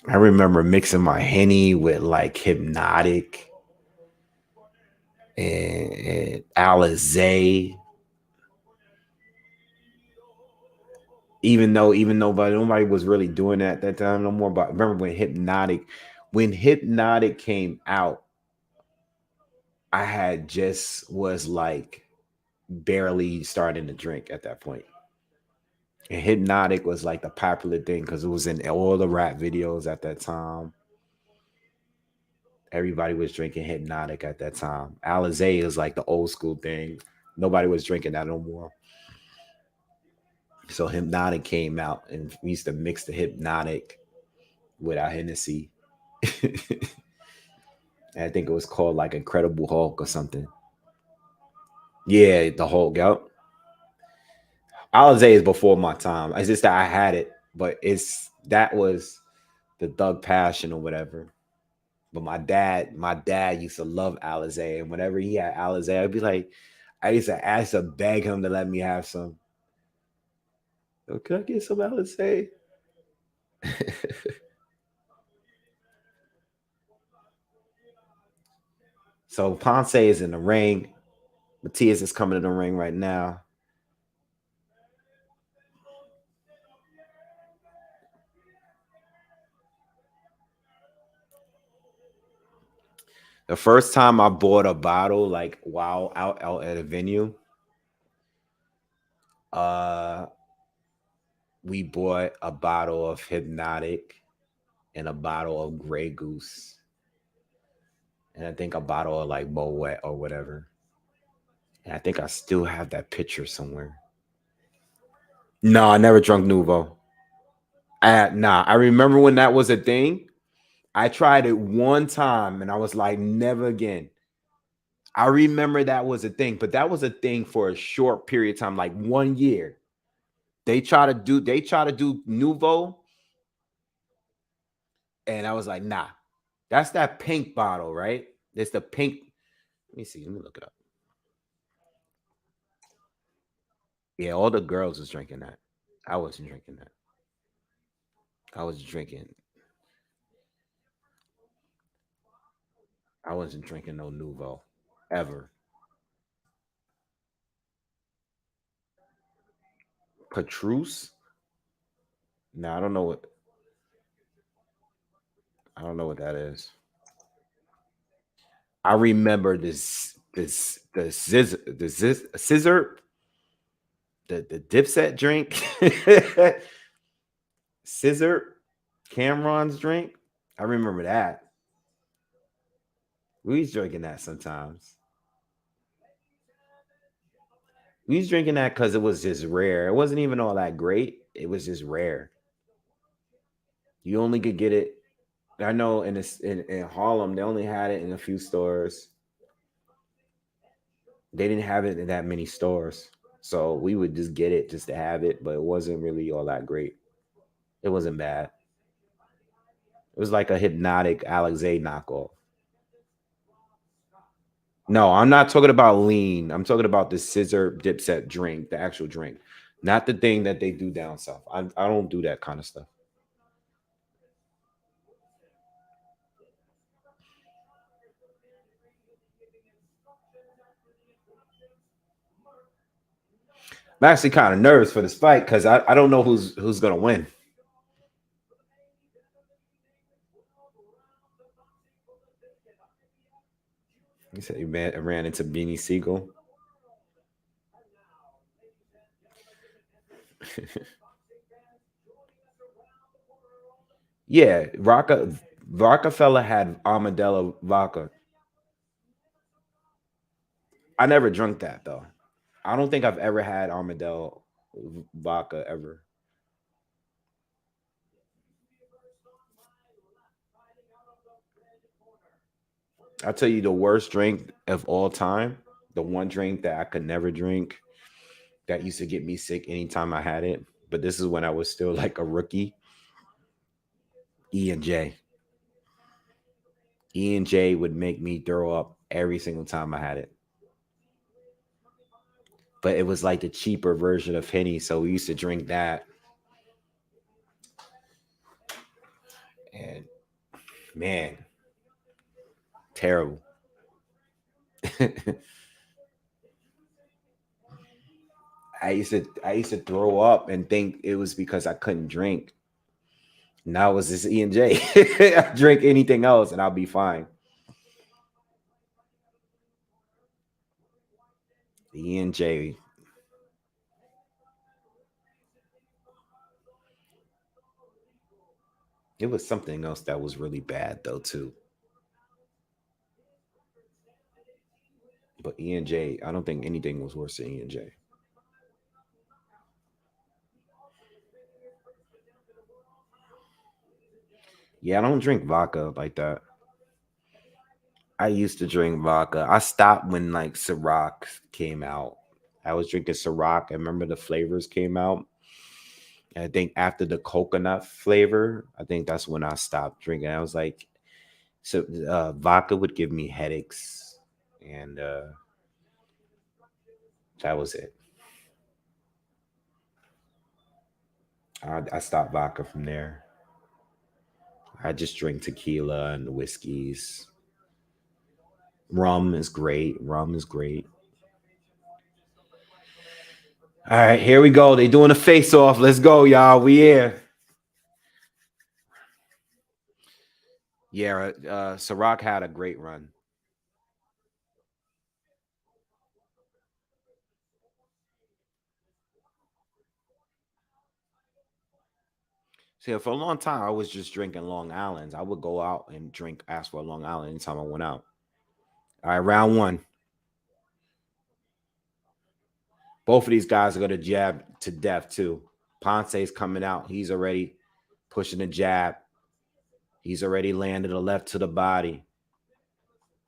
I remember mixing my Henny with like Hypnotic and Alizé. Even though but nobody was really doing that at that time no more. But I remember when Hypnotic came out, I had just was like barely starting to drink at that point. And Hypnotic was like the popular thing because it was in all the rap videos at that time. Everybody was drinking Hypnotic at that time. Alizé is like the old school thing. Nobody was drinking that no more. So Hypnotic came out, and we used to mix the Hypnotic with our Hennessy. I think it was called like Incredible Hulk or something. Yeah, the Hulk. Yep. Alizé is before my time. It's just that I had it, but that was the Thug Passion or whatever. But my dad used to love Alizé, and whenever he had Alizé, I'd be like, I used to beg him to let me have some. Oh, can I get some Alizé? So Ponce is in the ring. Matias is coming in the ring right now. The first time I bought a bottle, like wow, out at a venue, uh, we bought a bottle of Hypnotic and a bottle of Grey Goose, and I think a bottle of like Moet or whatever. And I think I still have that picture somewhere. No, I never drunk Nouveau. Nah, I remember when that was a thing. I tried it one time and I was like, never again. I remember that was a thing, but that was a thing for a short period of time, like 1 year. They try to do Nouveau, and I was like, nah. That's that pink bottle, right? It's the pink. me see. Let me look it up. Yeah, all the girls was drinking that. I wasn't drinking that. I was drinking. I wasn't drinking no Nouveau ever. Petrus? No, I don't know what. I don't know what that is. I remember the scissor the Dipset drink, scissor Cameron's drink. I remember that. We was drinking that sometimes. We was drinking that because it was just rare. It wasn't even all that great. It was just rare. You only could get it. I know in Harlem they only had it in a few stores. They didn't have it in that many stores, so we would just get it just to have it. But it wasn't really all that great. It wasn't bad. It was like a hypnotic Alizé knockoff. No, I'm not talking about lean. I'm talking about the scissor dipset drink, the actual drink, not the thing that they do down south. I don't do that kind of stuff. I'm actually kind of nervous for this fight because I don't know who's gonna win. He said he ran into Beanie Siegel. Yeah, Rockefeller had Armadillo vodka. I never drunk that though. I don't think I've ever had Armadillo vodka ever. I'll tell you the worst drink of all time. The one drink that I could never drink that used to get me sick anytime I had it. But this is when I was still like a rookie. E and J. E and J would make me throw up every single time I had it. But it was like the cheaper version of Henny, so we used to drink that. And man, terrible. I used to throw up and think it was because I couldn't drink. Now it was this E and J. I drink anything else and I'll be fine. E and J. It was something else that was really bad though too. But E and J, I don't think anything was worse than E and J. Yeah, I don't drink vodka like that. I used to drink vodka. I stopped when like Ciroc came out. I was drinking Ciroc. I remember the flavors came out. And I think after the coconut flavor, I think that's when I stopped drinking. I was like, so vodka would give me headaches, and that was it. I stopped vodka from there. I just drink tequila and whiskeys. Rum is great. Rum is great. All right, here we go. They doing a face off. Let's go, y'all. We here. Yeah, Ciroc had a great run. See, for a long time, I was just drinking Long Island's. I would go out and drink, ask for a Long Island anytime I went out. All right, round one. Both of these guys are going to jab to death, too. Ponce's coming out. He's already pushing the jab. He's already landed a left to the body.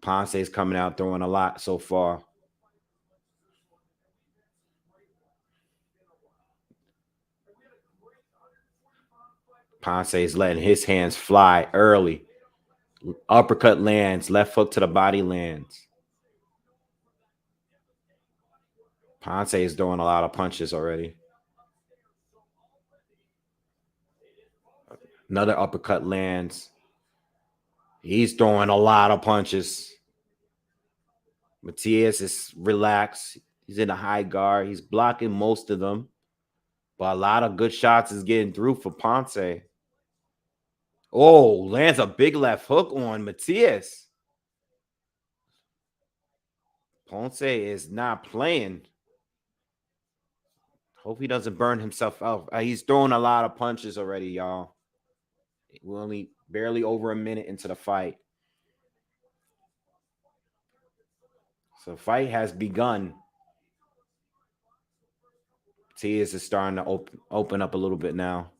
Ponce's coming out throwing a lot so far. Ponce's letting his hands fly early. Uppercut lands, left hook to the body lands. Ponce is throwing a lot of punches already. Another uppercut lands. He's throwing a lot of punches. Matias is relaxed. He's in a high guard. He's blocking most of them. But a lot of good shots is getting through for Ponce. Oh, lands a big left hook on Matias. Ponce is not playing. Hope he doesn't burn himself out. He's throwing a lot of punches already, y'all. We're only barely over a minute into the fight. So the fight has begun. Matias is starting to open up a little bit now.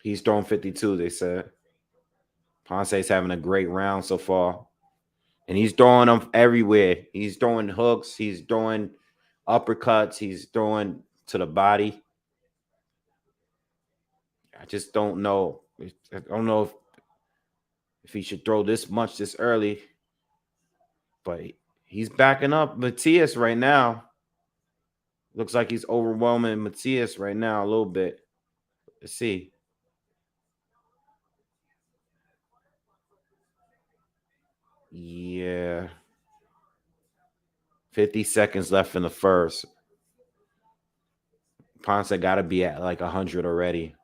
He's throwing 52, they said. Ponce's having a great round so far. And he's throwing them everywhere. He's throwing hooks. He's throwing uppercuts. He's throwing to the body. I just don't know. I don't know if he should throw this much this early. But he's backing up Matthias right now. Looks like he's overwhelming Matthias right now a little bit. Let's see. Yeah. 50 seconds left in the first. Ponce got to be at like 100 already.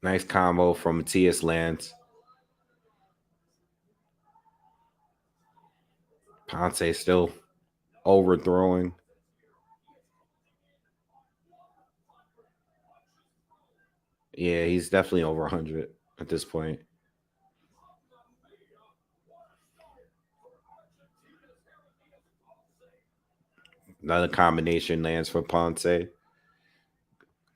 Nice combo from Matias lands. Ponce still overthrowing. Yeah, he's definitely over 100 at this point. Another combination lands for Ponce.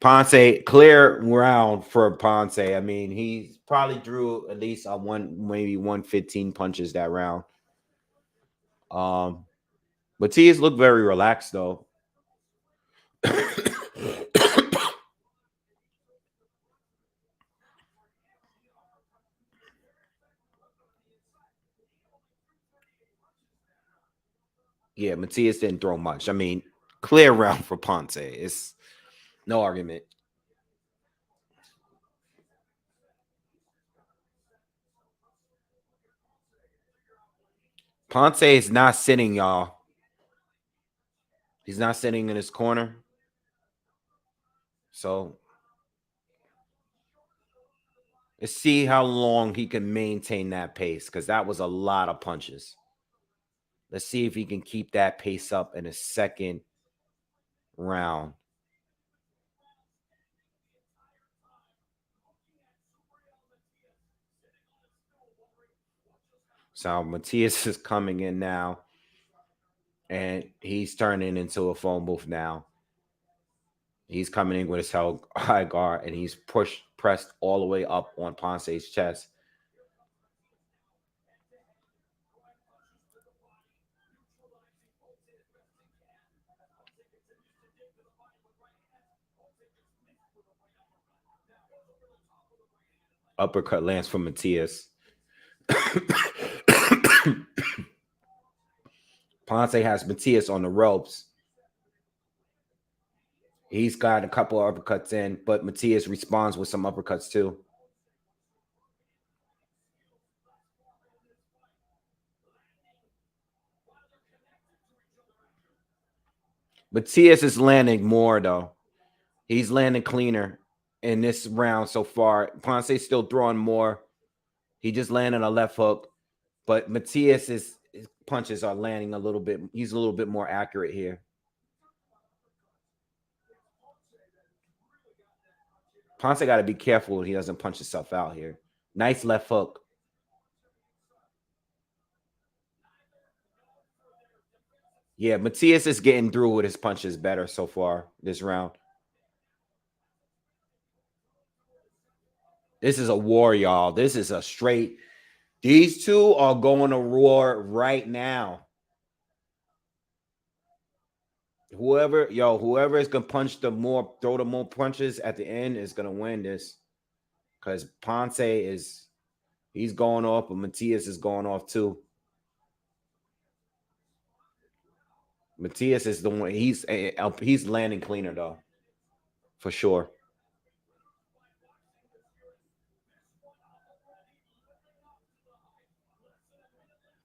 Ponce, clear round for Ponce. I mean, he probably drew at least maybe 115 punches that round. Matias looked very relaxed though. Yeah, Matias didn't throw much. I mean, clear round for Ponce. It's no argument. Ponce is not sitting, y'all. He's not sitting in his corner. So let's see how long he can maintain that pace because that was a lot of punches. Let's see if he can keep that pace up in a second round. So Matthias is coming in now, and he's turning into a phone booth now. He's coming in with his high guard, and he's pressed all the way up on Ponce's chest. Uppercut lands from Matias. Ponce has Matias on the ropes. He's got a couple of uppercuts in, but Matias responds with some uppercuts too. Matias is landing more though. He's landing cleaner in this round so far. Ponce's still throwing more. He just landed a left hook, but Matias's punches are landing a little bit. He's a little bit more accurate here. Ponce got to be careful he doesn't punch himself out here. Nice left hook. Yeah, Matias is getting through with his punches better so far this round. This is a war, y'all. This is a straight. These two are going to war right now. Whoever is gonna punch throw the more punches at the end is gonna win this. Because Ponce he's going off, but Matthias is going off too. Matthias is the one. He's landing cleaner though, for sure.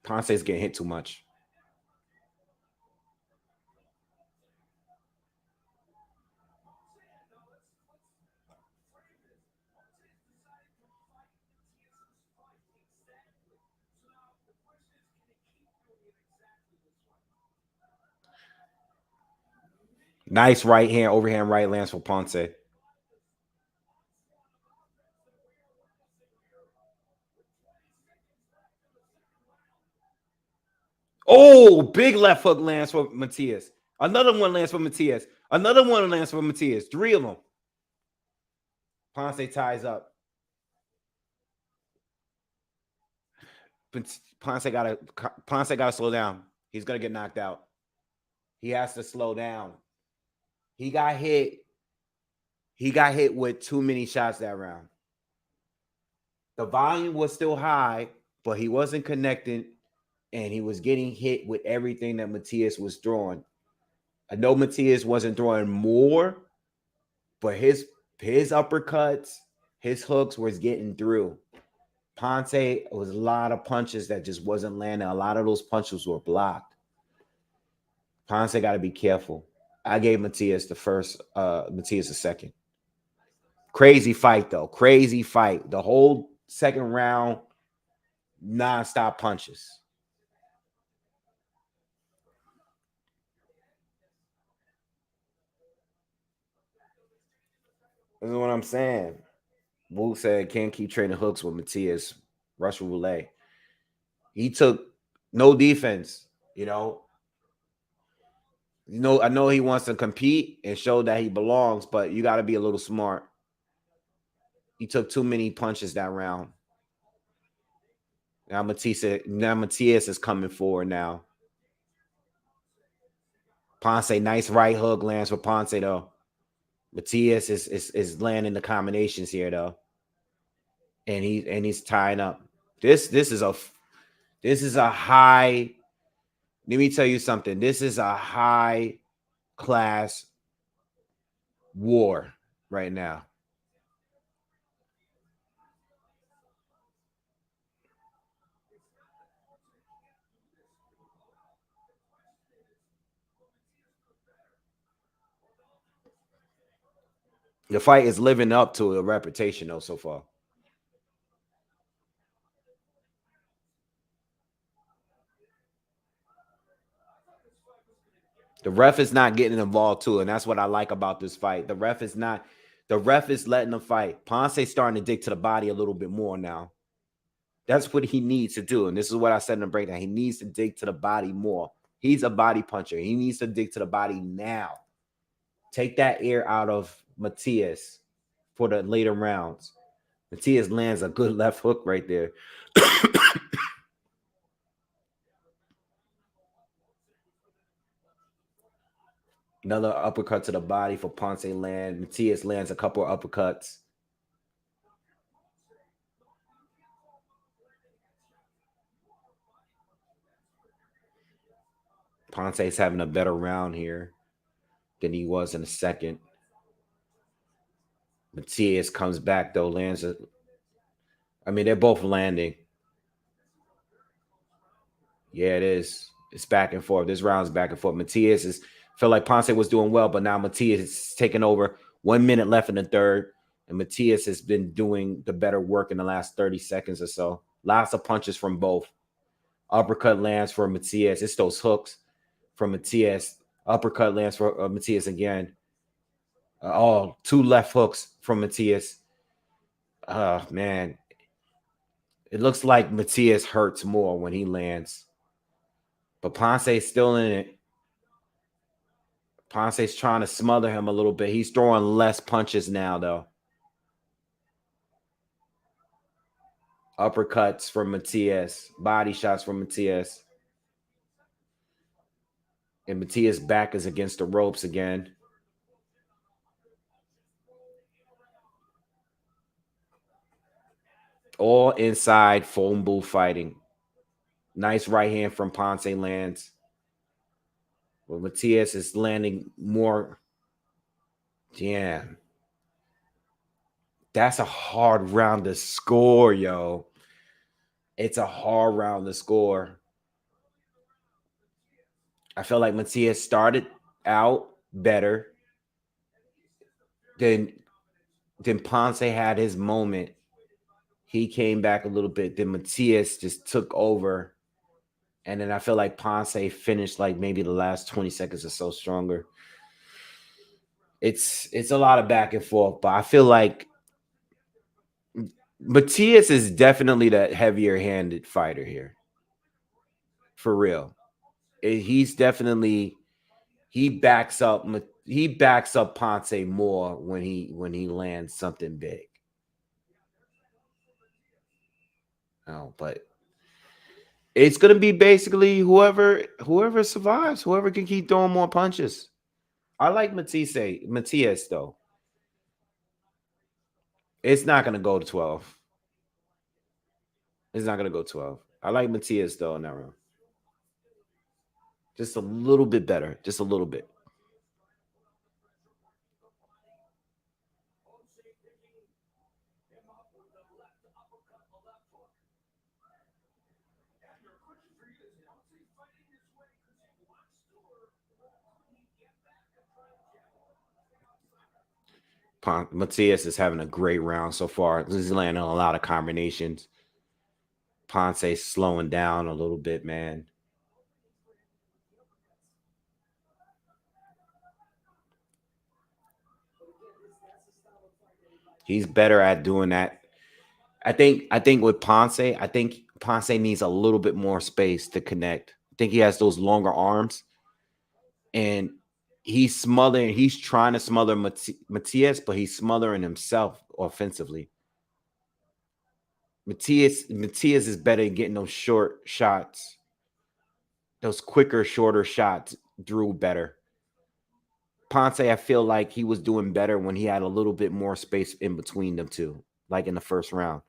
Ponce's getting hit too much. Nice right hand, overhand right lands for Ponce. Oh, big left hook lands for Matthias. Another one lands for Matthias. Another one lands for Matthias. Three of them. Ponce ties up. Ponce gotta slow down. He's gonna get knocked out. He has to slow down. He got hit. He got hit with too many shots that round. The volume was still high, but he wasn't connecting, and he was getting hit with everything that Matias was throwing. I know Matias wasn't throwing more, but his uppercuts, his hooks was getting through. Ponce was a lot of punches that just wasn't landing. A lot of those punches were blocked. Ponce got to be careful. I gave Matthias the first, Matthias the second. Crazy fight, though. Crazy fight. The whole second round, non-stop punches. This is what I'm saying. Wu said can't keep trading hooks with Matthias. Russian roulette. He took no defense, you know. I know he wants to compete and show that he belongs, but you got to be a little smart. He took too many punches that round. Now Matias is coming forward now. Ponce, nice right hook lands for Ponce though. Matias is landing the combinations here though, and he's tying up. This is a high. Let me tell you something. This is a high class war right now. The fight is living up to a reputation though so far. The ref is not getting involved too, and that's what I like about this fight. The ref is not. The ref is letting them fight. Ponce starting to dig to the body a little bit more now. That's what he needs to do, and this is what I said in the breakdown. He needs to dig to the body more. He's a body puncher. He needs to dig to the body now. Take that air out of Matthias for the later rounds. Matthias lands a good left hook right there. Another uppercut to the body for Ponce land. Matias lands a couple of uppercuts. Ponce's having a better round here than he was in the second. Matias comes back though, lands a. I mean, they're both landing. Yeah, it is. It's back and forth. This round's back and forth. Matias is felt like Ponce was doing well, but now Matias is taking over. 1 minute left in the third, and Matias has been doing the better work in the last 30 seconds or so. Lots of punches from both. Uppercut lands for Matias. It's those hooks from Matias. Uppercut lands for Matias again. Two left hooks from Matias. Man. It looks like Matias hurts more when he lands. But Ponce's still in it. Ponce's trying to smother him a little bit. He's throwing less punches now, though. Uppercuts from Matias, body shots from Matias. And Matias' back is against the ropes again. All inside phone booth fighting. Nice right hand from Ponce lands. But Matias is landing more. Damn. That's a hard round to score, yo. It's a hard round to score. I feel like Matias started out better. Then Ponce had his moment. He came back a little bit. Then Matias just took over. And then I feel like Ponce finished like maybe the last 20 seconds or so stronger. It's a lot of back and forth, but I feel like Matias is definitely the heavier handed fighter here. For real. He's definitely he backs up Ponce more when he lands something big. Oh, but it's gonna be basically whoever survives, whoever can keep throwing more punches. I like Matias though. It's not gonna go to 12. It's not gonna go 12. I like Matias though in that round. Just a little bit better. Just a little bit. Matias is having a great round so far. He's landing a lot of combinations. Ponce slowing down a little bit, man. He's better at doing that. I think with Ponce, I think Ponce needs a little bit more space to connect. I think he has those longer arms, and he's trying to smother Matias, but he's smothering himself offensively. Matias is better at getting those short shots, those quicker, shorter shots through better. Ponce, I feel like he was doing better when he had a little bit more space in between them two, like in the first round.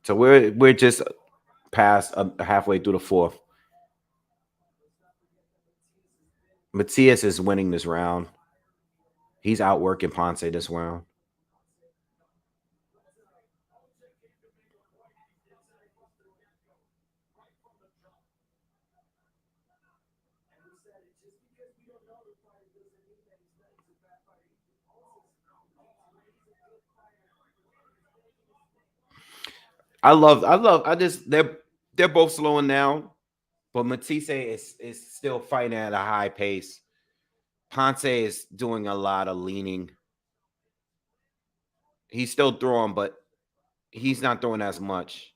So we're just past halfway through the fourth. Matthias is winning this round. He's outworking Ponce this round. I just they're both slowing down, but Matisse is still fighting at a high pace. Ponce is doing a lot of leaning. He's still throwing, but he's not throwing as much.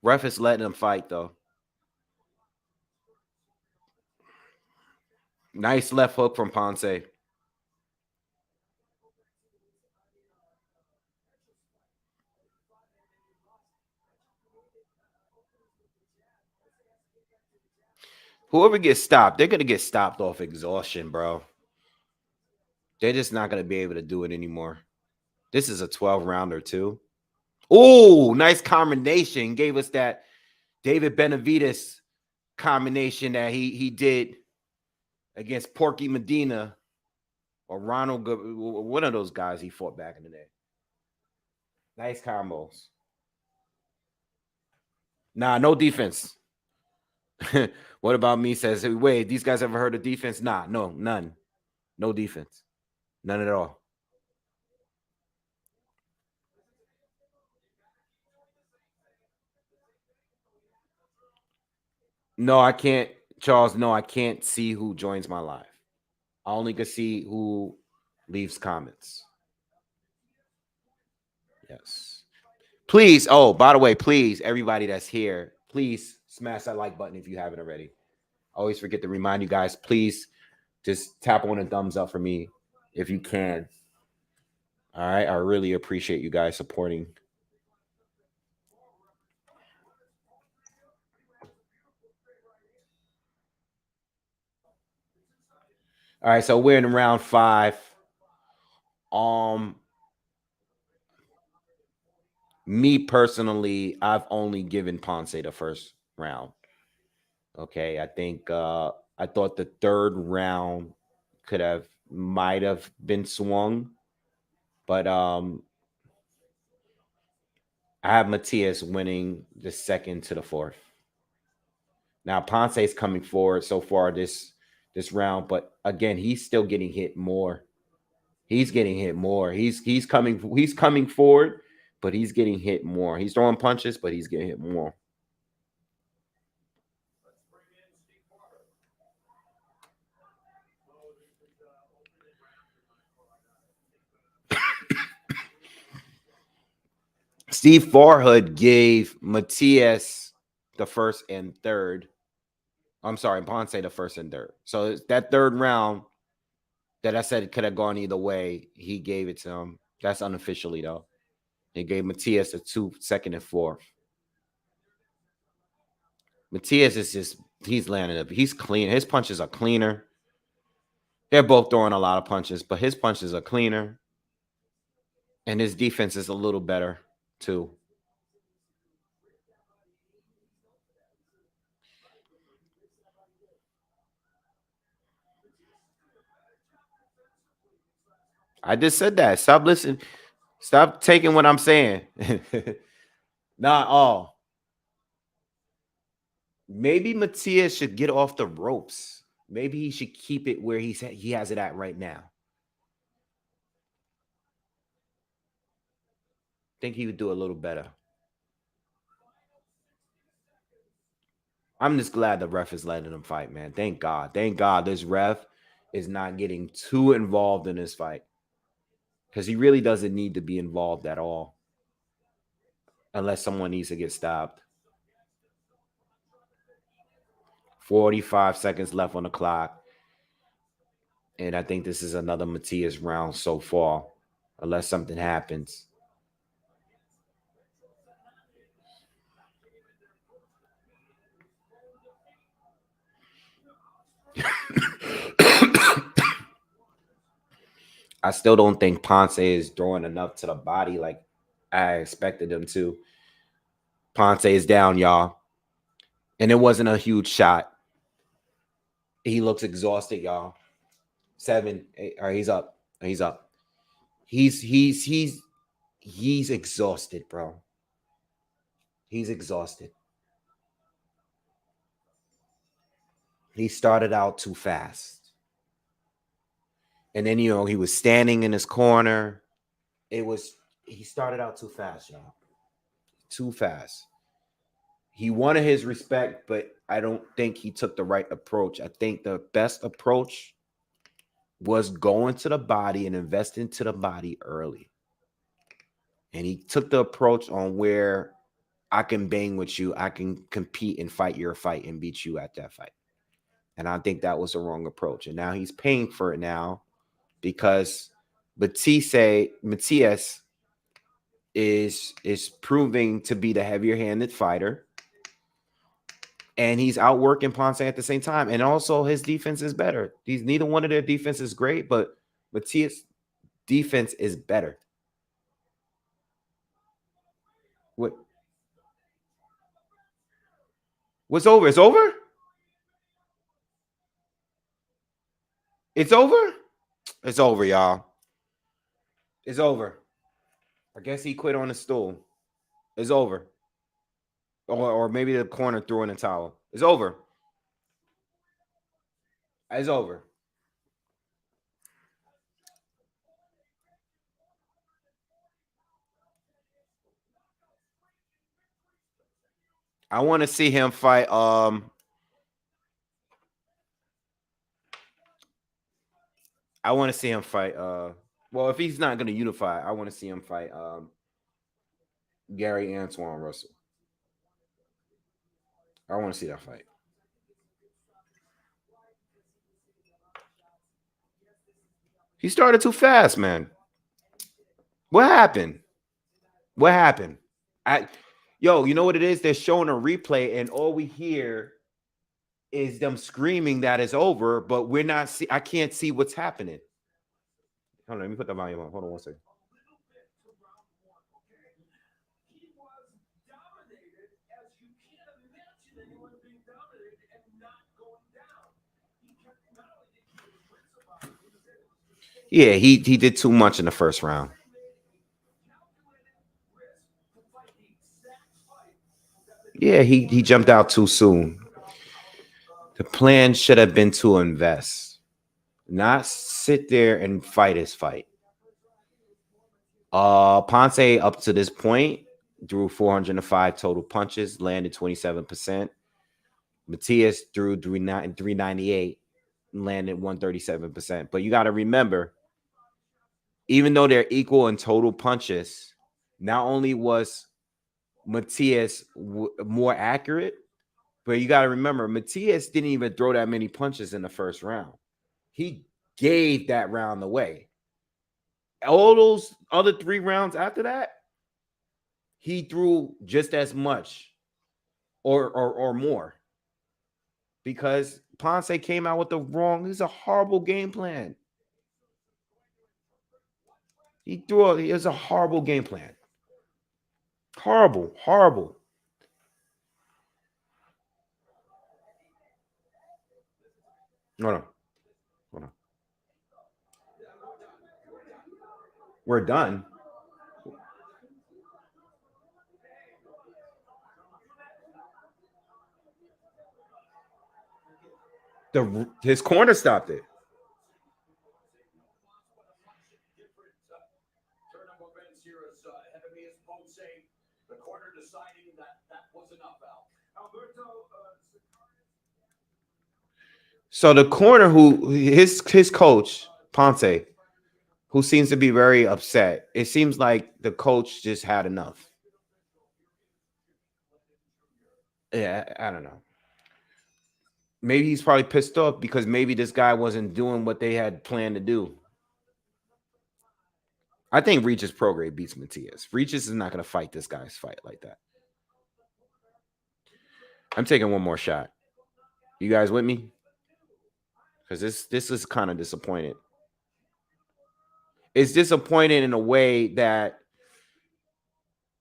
Ref is letting him fight though. Nice left hook from Ponce. Whoever gets stopped, they're gonna get stopped off exhaustion, bro. They're just not gonna be able to do it anymore. This is a 12 rounder too. Oh, nice combination. Gave us that David Benavides combination that he did against Porky Medina or Ronald, one of those guys he fought back in the day. Nice combos. Nah, no defense. What about me says, wait, these guys ever heard of defense? Nah, no, none. No defense. None at all. No, I can't, Charles. No, I can't see who joins my live. I only can see who leaves comments. Yes. Please, oh, by the way, please, everybody that's here, please smash that like button if you haven't already. I always forget to remind you guys, please just tap on a thumbs up for me if you can. All right. I really appreciate you guys supporting. All right. So we're in round 5. Um, Me personally, I've only given Ponce the first round. Okay. I thought the third round might have been swung, but I have Matthias winning the second to the fourth. Now Ponce is coming forward so far this round, but again, he's still getting hit more. He's getting hit more. He's coming forward, but he's getting hit more. He's throwing punches, but he's getting hit more. Steve Farhood gave Matias the first and third. I'm sorry, Ponce the first and third. So that third round that I said could have gone either way, he gave it to him. That's unofficially though. He gave Matias a two, second, and fourth. Matias is just he's landing up. He's clean. His punches are cleaner. They're both throwing a lot of punches, but his punches are cleaner, and his defense is a little better too. I just said that. Stop listening. Stop taking what I'm saying. Not all. Maybe Matias should get off the ropes. Maybe he should keep it where he has it at right now. Think he would do a little better. I'm just glad the ref is letting him fight, man. Thank God. Thank God this ref is not getting too involved in this fight because he really doesn't need to be involved at all unless someone needs to get stopped. 45 seconds left on the clock. And I think this is another Matias round so far, unless something happens. I still don't think Ponce is throwing enough to the body like I expected him to. Ponce is down, y'all. And it wasn't a huge shot. He looks exhausted, y'all. 7, 8, all right, he's up. He's up. He's exhausted, bro. He's exhausted. He started out too fast. And then, he was standing in his corner. He started out too fast, y'all. Too fast. He wanted his respect, but I don't think he took the right approach. I think the best approach was going to the body and investing to the body early. And he took the approach on where I can bang with you, I can compete and fight your fight and beat you at that fight. And I think that was the wrong approach. And now he's paying for it now because Matias is proving to be the heavier handed fighter. And he's outworking Ponce at the same time. And also his defense is better. Neither one of their defense is great, but Matias' defense is better. What what's over? It's over? It's over? It's over, y'all. It's over. I guess he quit on the stool. It's over. Or maybe the corner threw in a towel. It's over. It's over. I want to see him fight. I want to see him fight. Well, if he's not going to unify, I want to see him fight. Gary Antoine Russell. I want to see that fight. He started too fast, man. What happened? What happened? I, yo, you know what it is? They're showing a replay, and all we hear is them screaming that it's over, but we're not. I can't see what's happening. Hold on, let me put the volume on. Hold on one second. Yeah, he did too much in the first round. Yeah, he jumped out too soon. The plan should have been to invest, not sit there and fight his fight. Ponce up to this point drew 405 total punches, landed 27%. Matias threw 398, landed 137%. But you got to remember, even though they're equal in total punches, not only was Matias more accurate, but you got to remember, Matias didn't even throw that many punches in the first round. He gave that round away. All those other 3 rounds after that, he threw just as much or more because Ponce came out with the wrong. It's a horrible game plan. It was a horrible game plan. Horrible. Hold on. We're done. His corner stopped it. So the corner his coach, Ponce, who seems to be very upset. It seems like the coach just had enough. Yeah, I don't know. Maybe he's probably pissed off because maybe this guy wasn't doing what they had planned to do. I think Regis Prograde beats Matias. Regis is not going to fight this guy's fight like that. I'm taking one more shot. You guys with me? Because this is kind of disappointed. It's disappointing in a way that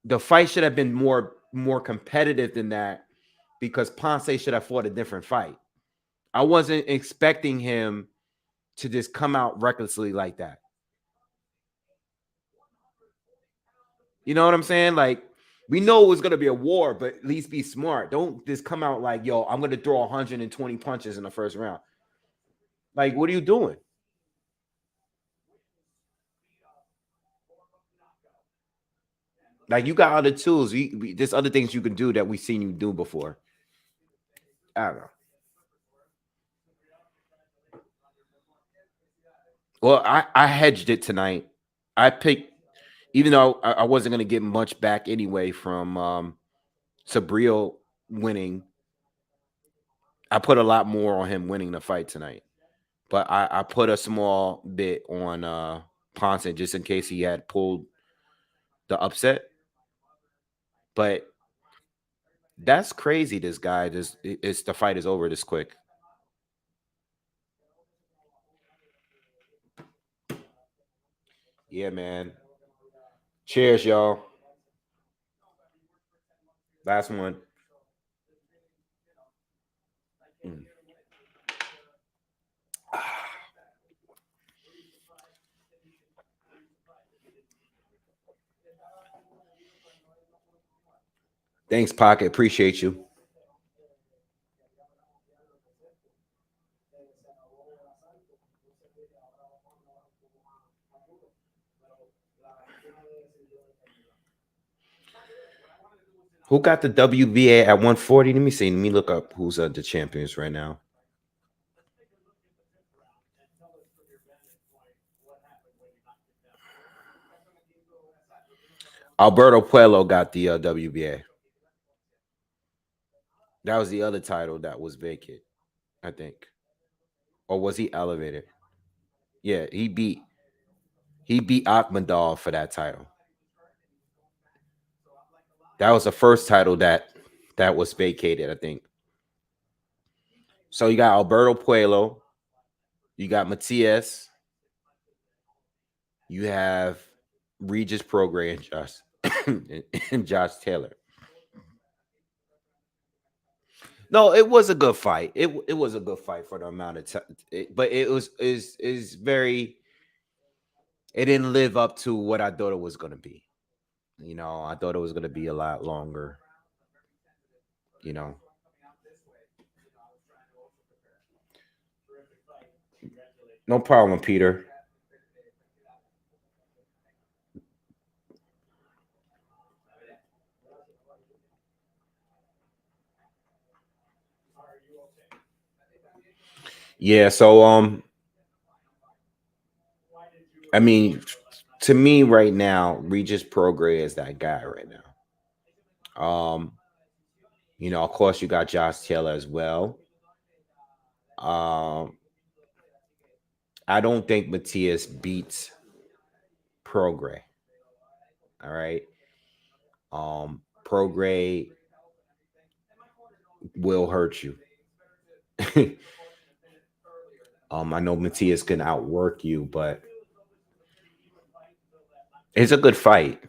the fight should have been more competitive than that because Ponce should have fought a different fight. I wasn't expecting him to just come out recklessly like that. You know what I'm saying? Like, we know it was going to be a war, but at least be smart. Don't just come out like, yo, I'm going to throw 120 punches in the first round. Like, what are you doing? Like, you got other tools. There's other things you can do that we've seen you do before. I don't know. Well, I hedged it tonight. I picked, even though I wasn't going to get much back anyway from Sabriel winning. I put a lot more on him winning the fight tonight. But I put a small bit on Ponce just in case he had pulled the upset. But that's crazy. This guy it's the fight is over this quick. Yeah, man. Cheers, y'all. Last one. Mm. Thanks, Pocket. Appreciate you. Who got the WBA at 140? Let me see. Let me look up who's the champions right now. Alberto Puello got the WBA. That was the other title that was vacant, I think. Or was he elevated? Yeah, he beat Akmadov for that title. That was the first title that was vacated, I think. So you got Alberto Puello, you got Matias, you have Regis Prograis and and Josh Taylor. No, it was a good fight. It was a good fight for the amount of time, but it was is very. It didn't live up to what I thought it was going to be. I thought it was going to be a lot longer. You know, no problem, Peter. Yeah. So I mean, to me right now, Regis Prograis is that guy right now. Of course, you got Josh Taylor as well. Um, I don't think Matthias beats Prograis. All right. Prograis will hurt you. I know Matthias can outwork you, but it's a good fight,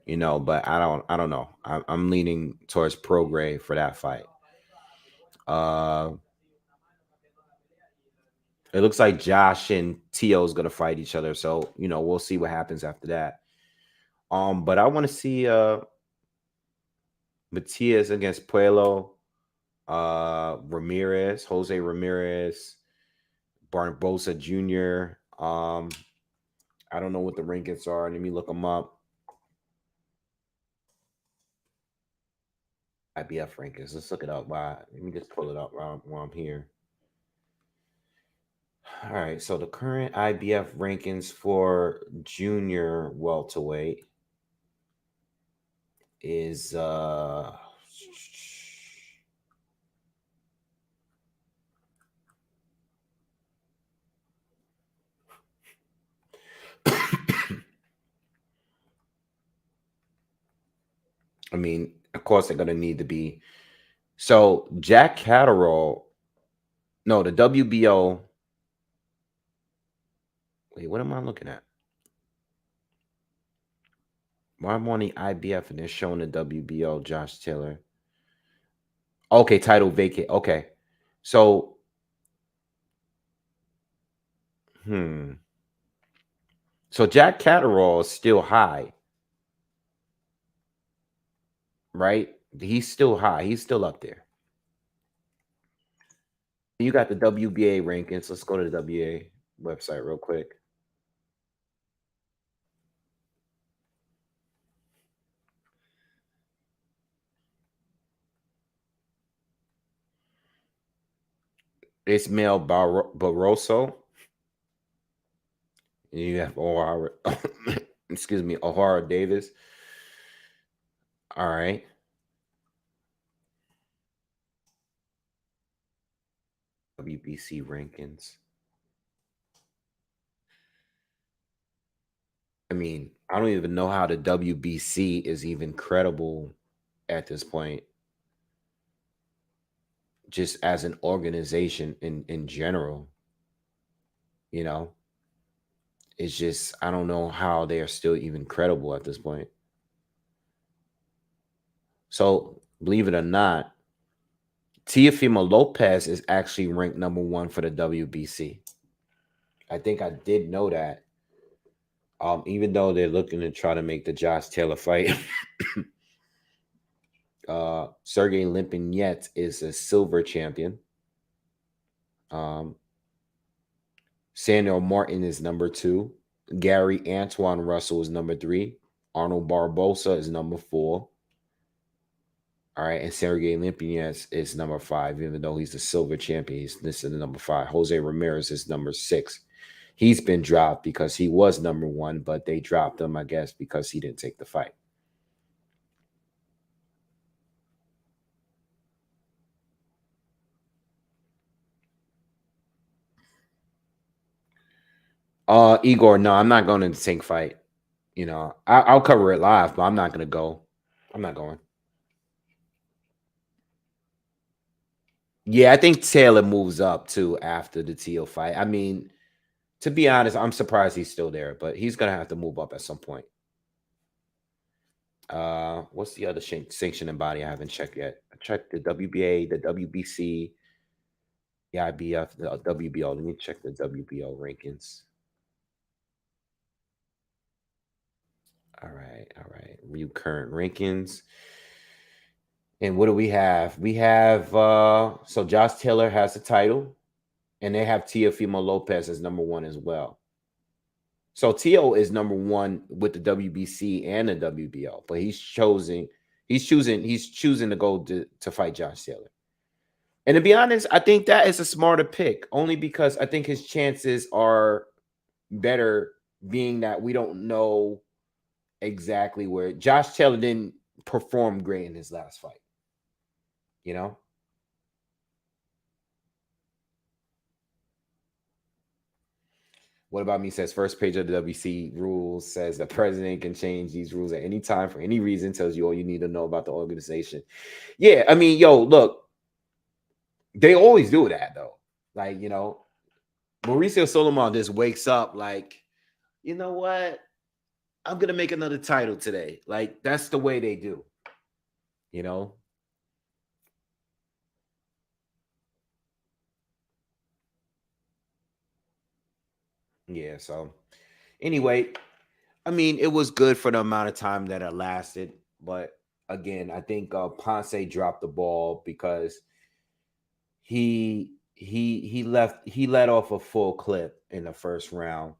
but I don't know. I'm leaning towards Prograis for that fight. Uh, it looks like Josh and Tio is gonna fight each other, so we'll see what happens after that. But I want to see Matias against Puello, Ramirez, Jose Ramirez, Barbosa Jr. I don't know what the rankings are. Let me look them up. IBF rankings. Let's look it up. Let me just pull it up while I'm here. All right. So the current IBF rankings for junior welterweight is I mean, of course they're gonna need to be. So Jack Catterall, no, the WBO. Wait, what am I looking at? Why I'm on the IBF and they're showing the WBO Josh Taylor. Okay, title vacate. Okay. So hmm. So Jack Catterall is still high, right? He's still high. He's still up there. You got the WBA rankings. Let's go to the WBA website real quick. Ismael Barroso. You have O'Hara. Excuse me, O'Hara Davis. All right. WBC rankings. I mean, I don't even know how the WBC is even credible at this point, just as an organization in general. You know, it's just I don't know how they are still even credible at this point. So believe it or not, Teofimo Lopez is actually ranked number one for the WBC. I think I did know that. Even though they're looking to try to make the Josh Taylor fight, Sergey Limpinets is a silver champion. Um, Samuel Martin is number two. Gary Antoine Russell is number three. Arnold Barbosa is number four. All right, and Sergey Limpinets is number five, even though he's the silver champion. He's listed at number five. Jose Ramirez is number six. He's been dropped because he was number one, but they dropped him, I guess, because he didn't take the fight. Igor, no, I'm not going to the Tank fight. You know, I'll cover it live, but I'm not gonna go. I'm not going. Yeah, I think Taylor moves up too after the Teal fight. I mean, to be honest, I'm surprised he's still there, but he's gonna have to move up at some point. What's the other sanctioning body I haven't checked yet? I checked the WBA, the WBC, the IBF, the WBO. Let me check the WBO rankings. All right. View current rankings. And what do we have? We have so Josh Taylor has the title, and they have Teofimo Lopez as number one as well. So Tio is number one with the WBC and the WBO, but he's choosing to go to fight Josh Taylor. And to be honest, I think that is a smarter pick, only because I think his chances are better, being that we don't know exactly where Josh Taylor didn't perform great in his last fight. You know? What about me says first page of the WC rules says the president can change these rules at any time for any reason, tells you all you need to know about the organization. Yeah, I mean, yo, look, they always do that though. Like, Mauricio Solomon just wakes up like, you know what? I'm gonna make another title today. Like, that's the way they do, you know. Yeah, so anyway, I mean, it was good for the amount of time that it lasted, but again, I think Ponce dropped the ball because he let off a full clip in the first round.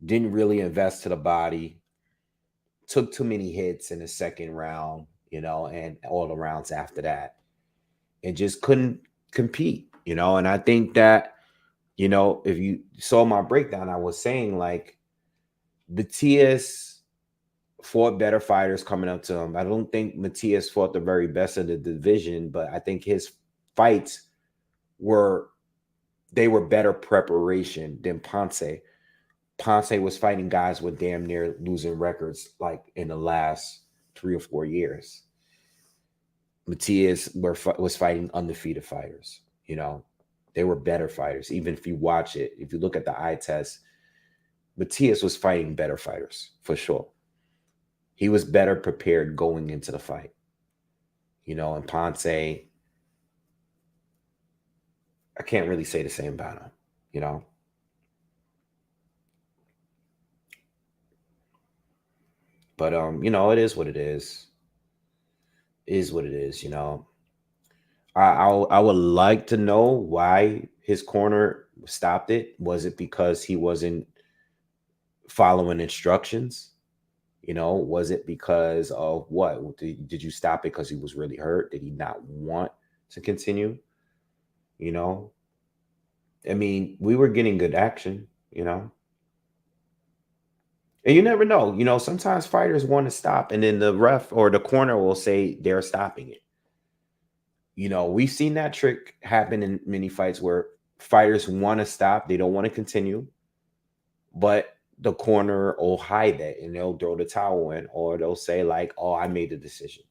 Didn't really invest to the body. Took too many hits in the second round, and all the rounds after that, and just couldn't compete. And I think that if you saw my breakdown, I was saying like Matthias fought better fighters coming up to him. I don't think Matthias fought the very best of the division, but I think his fights were they were better preparation than Ponce. Ponce was fighting guys with damn near losing records like in the last 3 or 4 years. Matias was fighting undefeated fighters. They were better fighters. Even if you watch it, if you look at the eye test, Matias was fighting better fighters for sure. He was better prepared going into the fight. And Ponce, I can't really say the same about him. But it is what it is. It is what it is. I would like to know why his corner stopped it. Was it because he wasn't following instructions? Was it because of what? Did you stop it because he was really hurt? Did he not want to continue? You know, I mean, we were getting good action, and you never know. Sometimes fighters want to stop, and then the ref or the corner will say they're stopping it. We've seen that trick happen in many fights where fighters want to stop, they don't want to continue, but the corner will hide that and they'll throw the towel in, or they'll say like, "Oh, I made the decision,"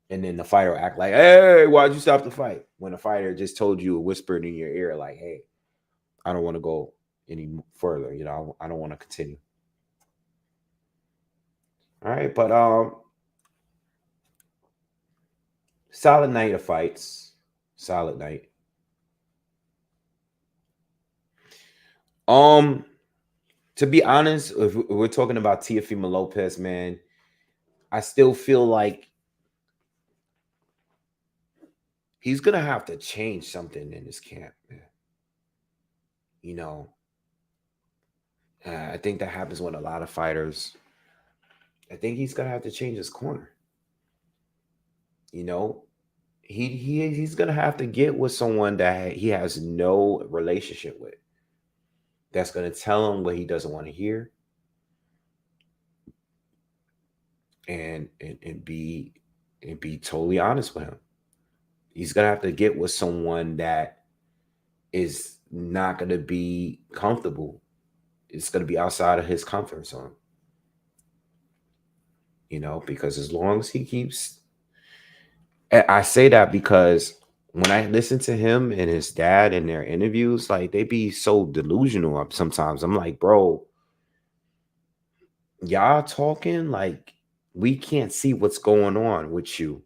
and then the fighter will act like, "Hey, why'd you stop the fight?" When the fighter just told you, whispered in your ear, like, "Hey, I don't want to go any further. I don't want to continue." All right, but solid night of fights. Solid night. Um, to be honest, if we're talking about Teofimo Lopez, man, I still feel like he's gonna have to change something in his camp, man. You know, I think that happens with a lot of fighters. I think he's gonna have to change his corner. You know, he's gonna have to get with someone that he has no relationship with. That's gonna tell him what he doesn't want to hear, and be totally honest with him. He's gonna have to get with someone that is not gonna be comfortable. it's going to be outside of his comfort zone, because as long as he keeps, I say that because when I listen to him and his dad in their interviews, like they be so delusional sometimes. I'm like, bro, y'all talking like we can't see what's going on with you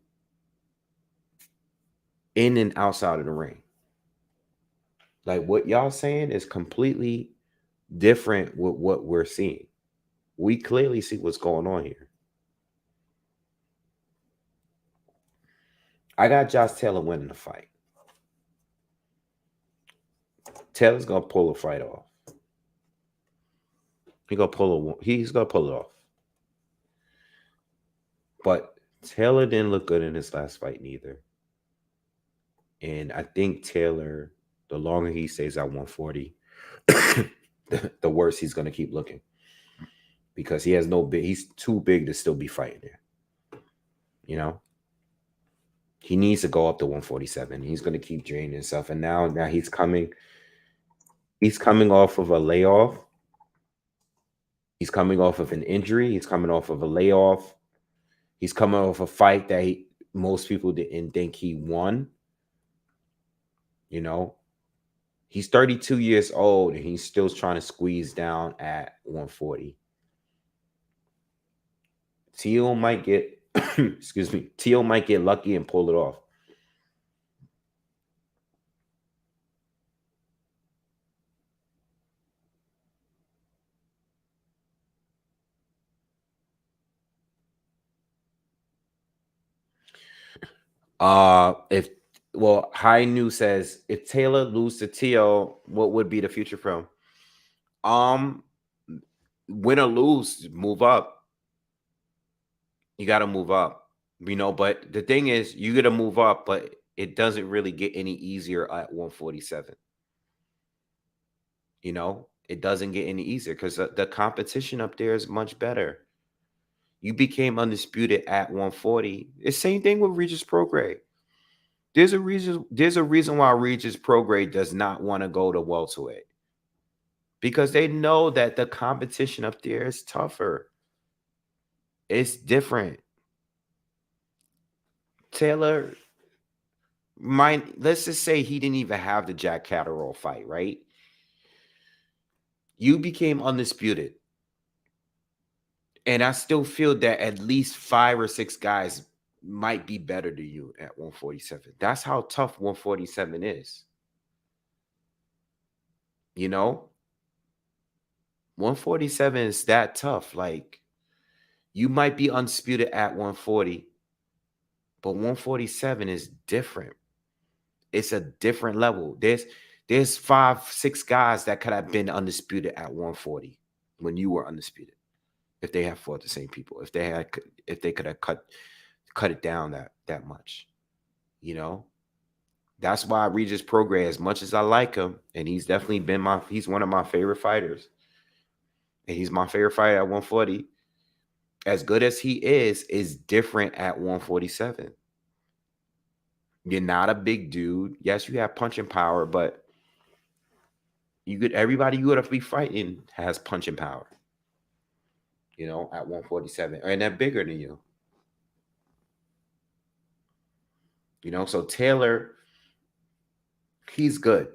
in and outside of the ring. Like what y'all saying is completely different with what we're seeing. We clearly see what's going on here. I got Josh Taylor winning the fight. Taylor's gonna pull a fight off. He's gonna pull it off. But Taylor didn't look good in his last fight neither. And I think Taylor, the longer he stays at 140, the worse he's gonna keep looking. Because he has no big, he's too big to still be fighting there. He needs to go up to 147. He's gonna keep draining himself. And now he's coming off of a layoff. He's coming off of an injury. He's coming off of a layoff. He's coming off a fight that most people didn't think he won. He's 32 years old and he's still trying to squeeze down at 140. Teal might get, excuse me, Teal might get lucky and pull it off. High News says if Taylor loses to Teal, what would be the future for him? Win or lose, move up. You got to move up, but the thing is, you got to move up, but it doesn't really get any easier at 147. It doesn't get any easier because the competition up there is much better. You became undisputed at 140. The same thing with Regis Prograis. There's a reason why Regis Prograis does not want to go to welterweight. Because they know that the competition up there is tougher. It's different. Taylor, let's just say he didn't even have the Jack Catterall fight, right? You became undisputed. And I still feel that at least 5 or 6 guys might be better than you at 147. That's how tough 147 is. 147 is that tough. Like, you might be undisputed at 140, but 147 is different. It's a different level. There's 5, 6 guys that could have been undisputed at 140 when you were undisputed. If they have fought the same people, if they could have cut it down that much, That's why Regis Prograis, as much as I like him, and he's definitely he's one of my favorite fighters, and he's my favorite fighter at 140. As good as he is different at 147. You're not a big dude. Yes, you have punching power, but everybody you gotta be fighting has punching power. At 147, and they're bigger than you. So Taylor, he's good.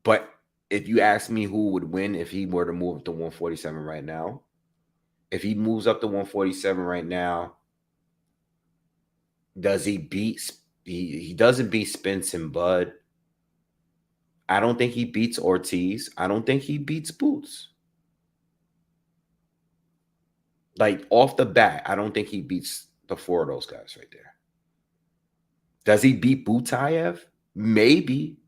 But if you ask me who would win if he were to move up to 147 right now, if he moves up to 147 right now, does he beat? He doesn't beat Spence and Bud. I don't think he beats Ortiz. I don't think he beats Boots. Like off the bat, I don't think he beats the 4 of those guys right there. Does he beat Butayev? Maybe.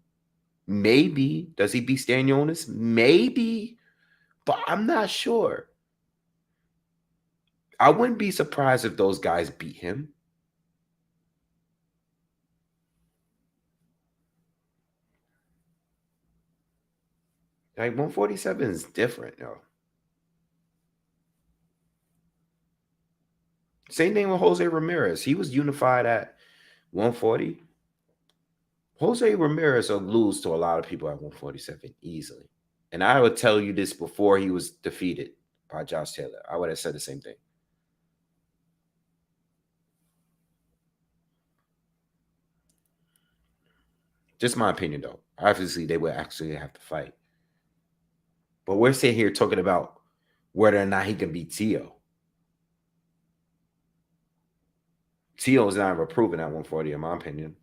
Maybe. Does he beat Stanionis? Maybe. But I'm not sure. I wouldn't be surprised if those guys beat him. Like 147 is different, though. Same thing with Jose Ramirez. He was unified at 140. Jose Ramirez will lose to a lot of people at 147 easily. And I would tell you this before he was defeated by Josh Taylor. I would have said the same thing. Just my opinion, though. Obviously, they would actually have to fight. But we're sitting here talking about whether or not he can beat Tio. Tio is not ever proven at 140, in my opinion.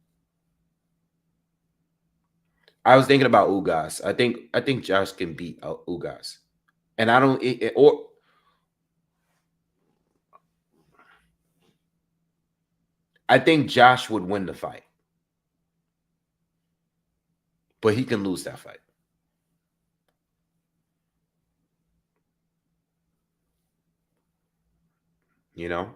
I was thinking about Ugas. I think Josh can beat Ugas, and I don't or I think Josh would win the fight, but he can lose that fight. You know,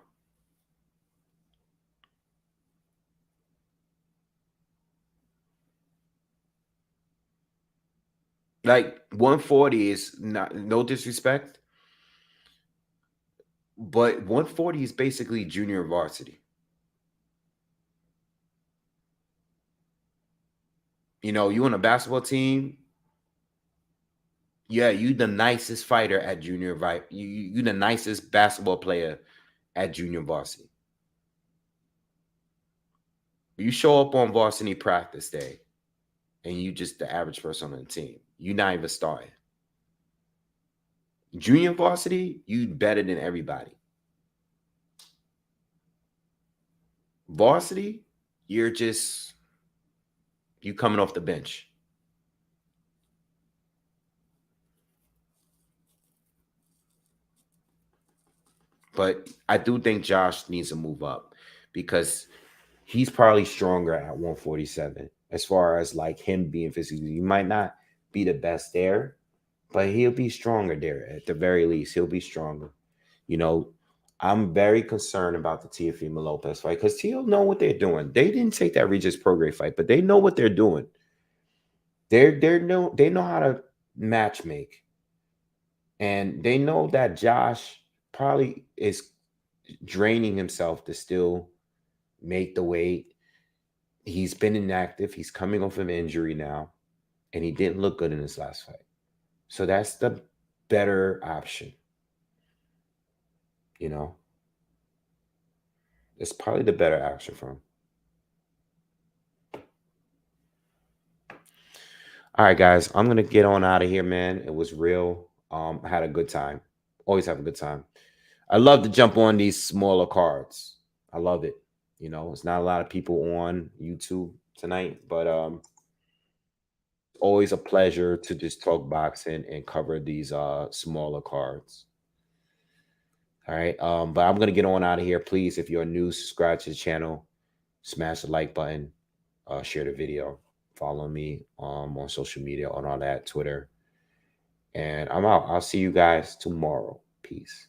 like 140 is not, no disrespect, but 140 is basically junior varsity. You know, you on a basketball team, yeah, you the nicest fighter at junior, right? You the nicest basketball player at junior varsity. You show up on varsity practice day, and you just the average person on the team. You're not even starting. Junior varsity, you better than everybody. Varsity, you're just you coming off the bench. But I do think Josh needs to move up because he's probably stronger at 147 as far as like him being physically. He might not be the best there, but he'll be stronger there at the very least. He'll be stronger. You know, I'm very concerned about the Teofimo Lopez fight because Teo know what they're doing. They didn't take that Regis Prograis fight, but they know what they're doing. They know how to match make, and they know that Josh probably is draining himself to still make the weight. He's been inactive. He's coming off of injury now, and he didn't look good in his last fight. So that's the better option. You know, it's probably the better option for him. All right, guys, I'm gonna get on out of here, man. It was real. I had a good time. Always have a good time. I love to jump on these smaller cards. I love it. You know, it's not a lot of people on YouTube tonight, but always a pleasure to just talk boxing and cover these smaller cards. All right. But I'm gonna get on out of here. Please, if you're new, subscribe to the channel, smash the like button, share the video, follow me on social media, on all that, Twitter. And I'm out. I'll see you guys tomorrow. Peace.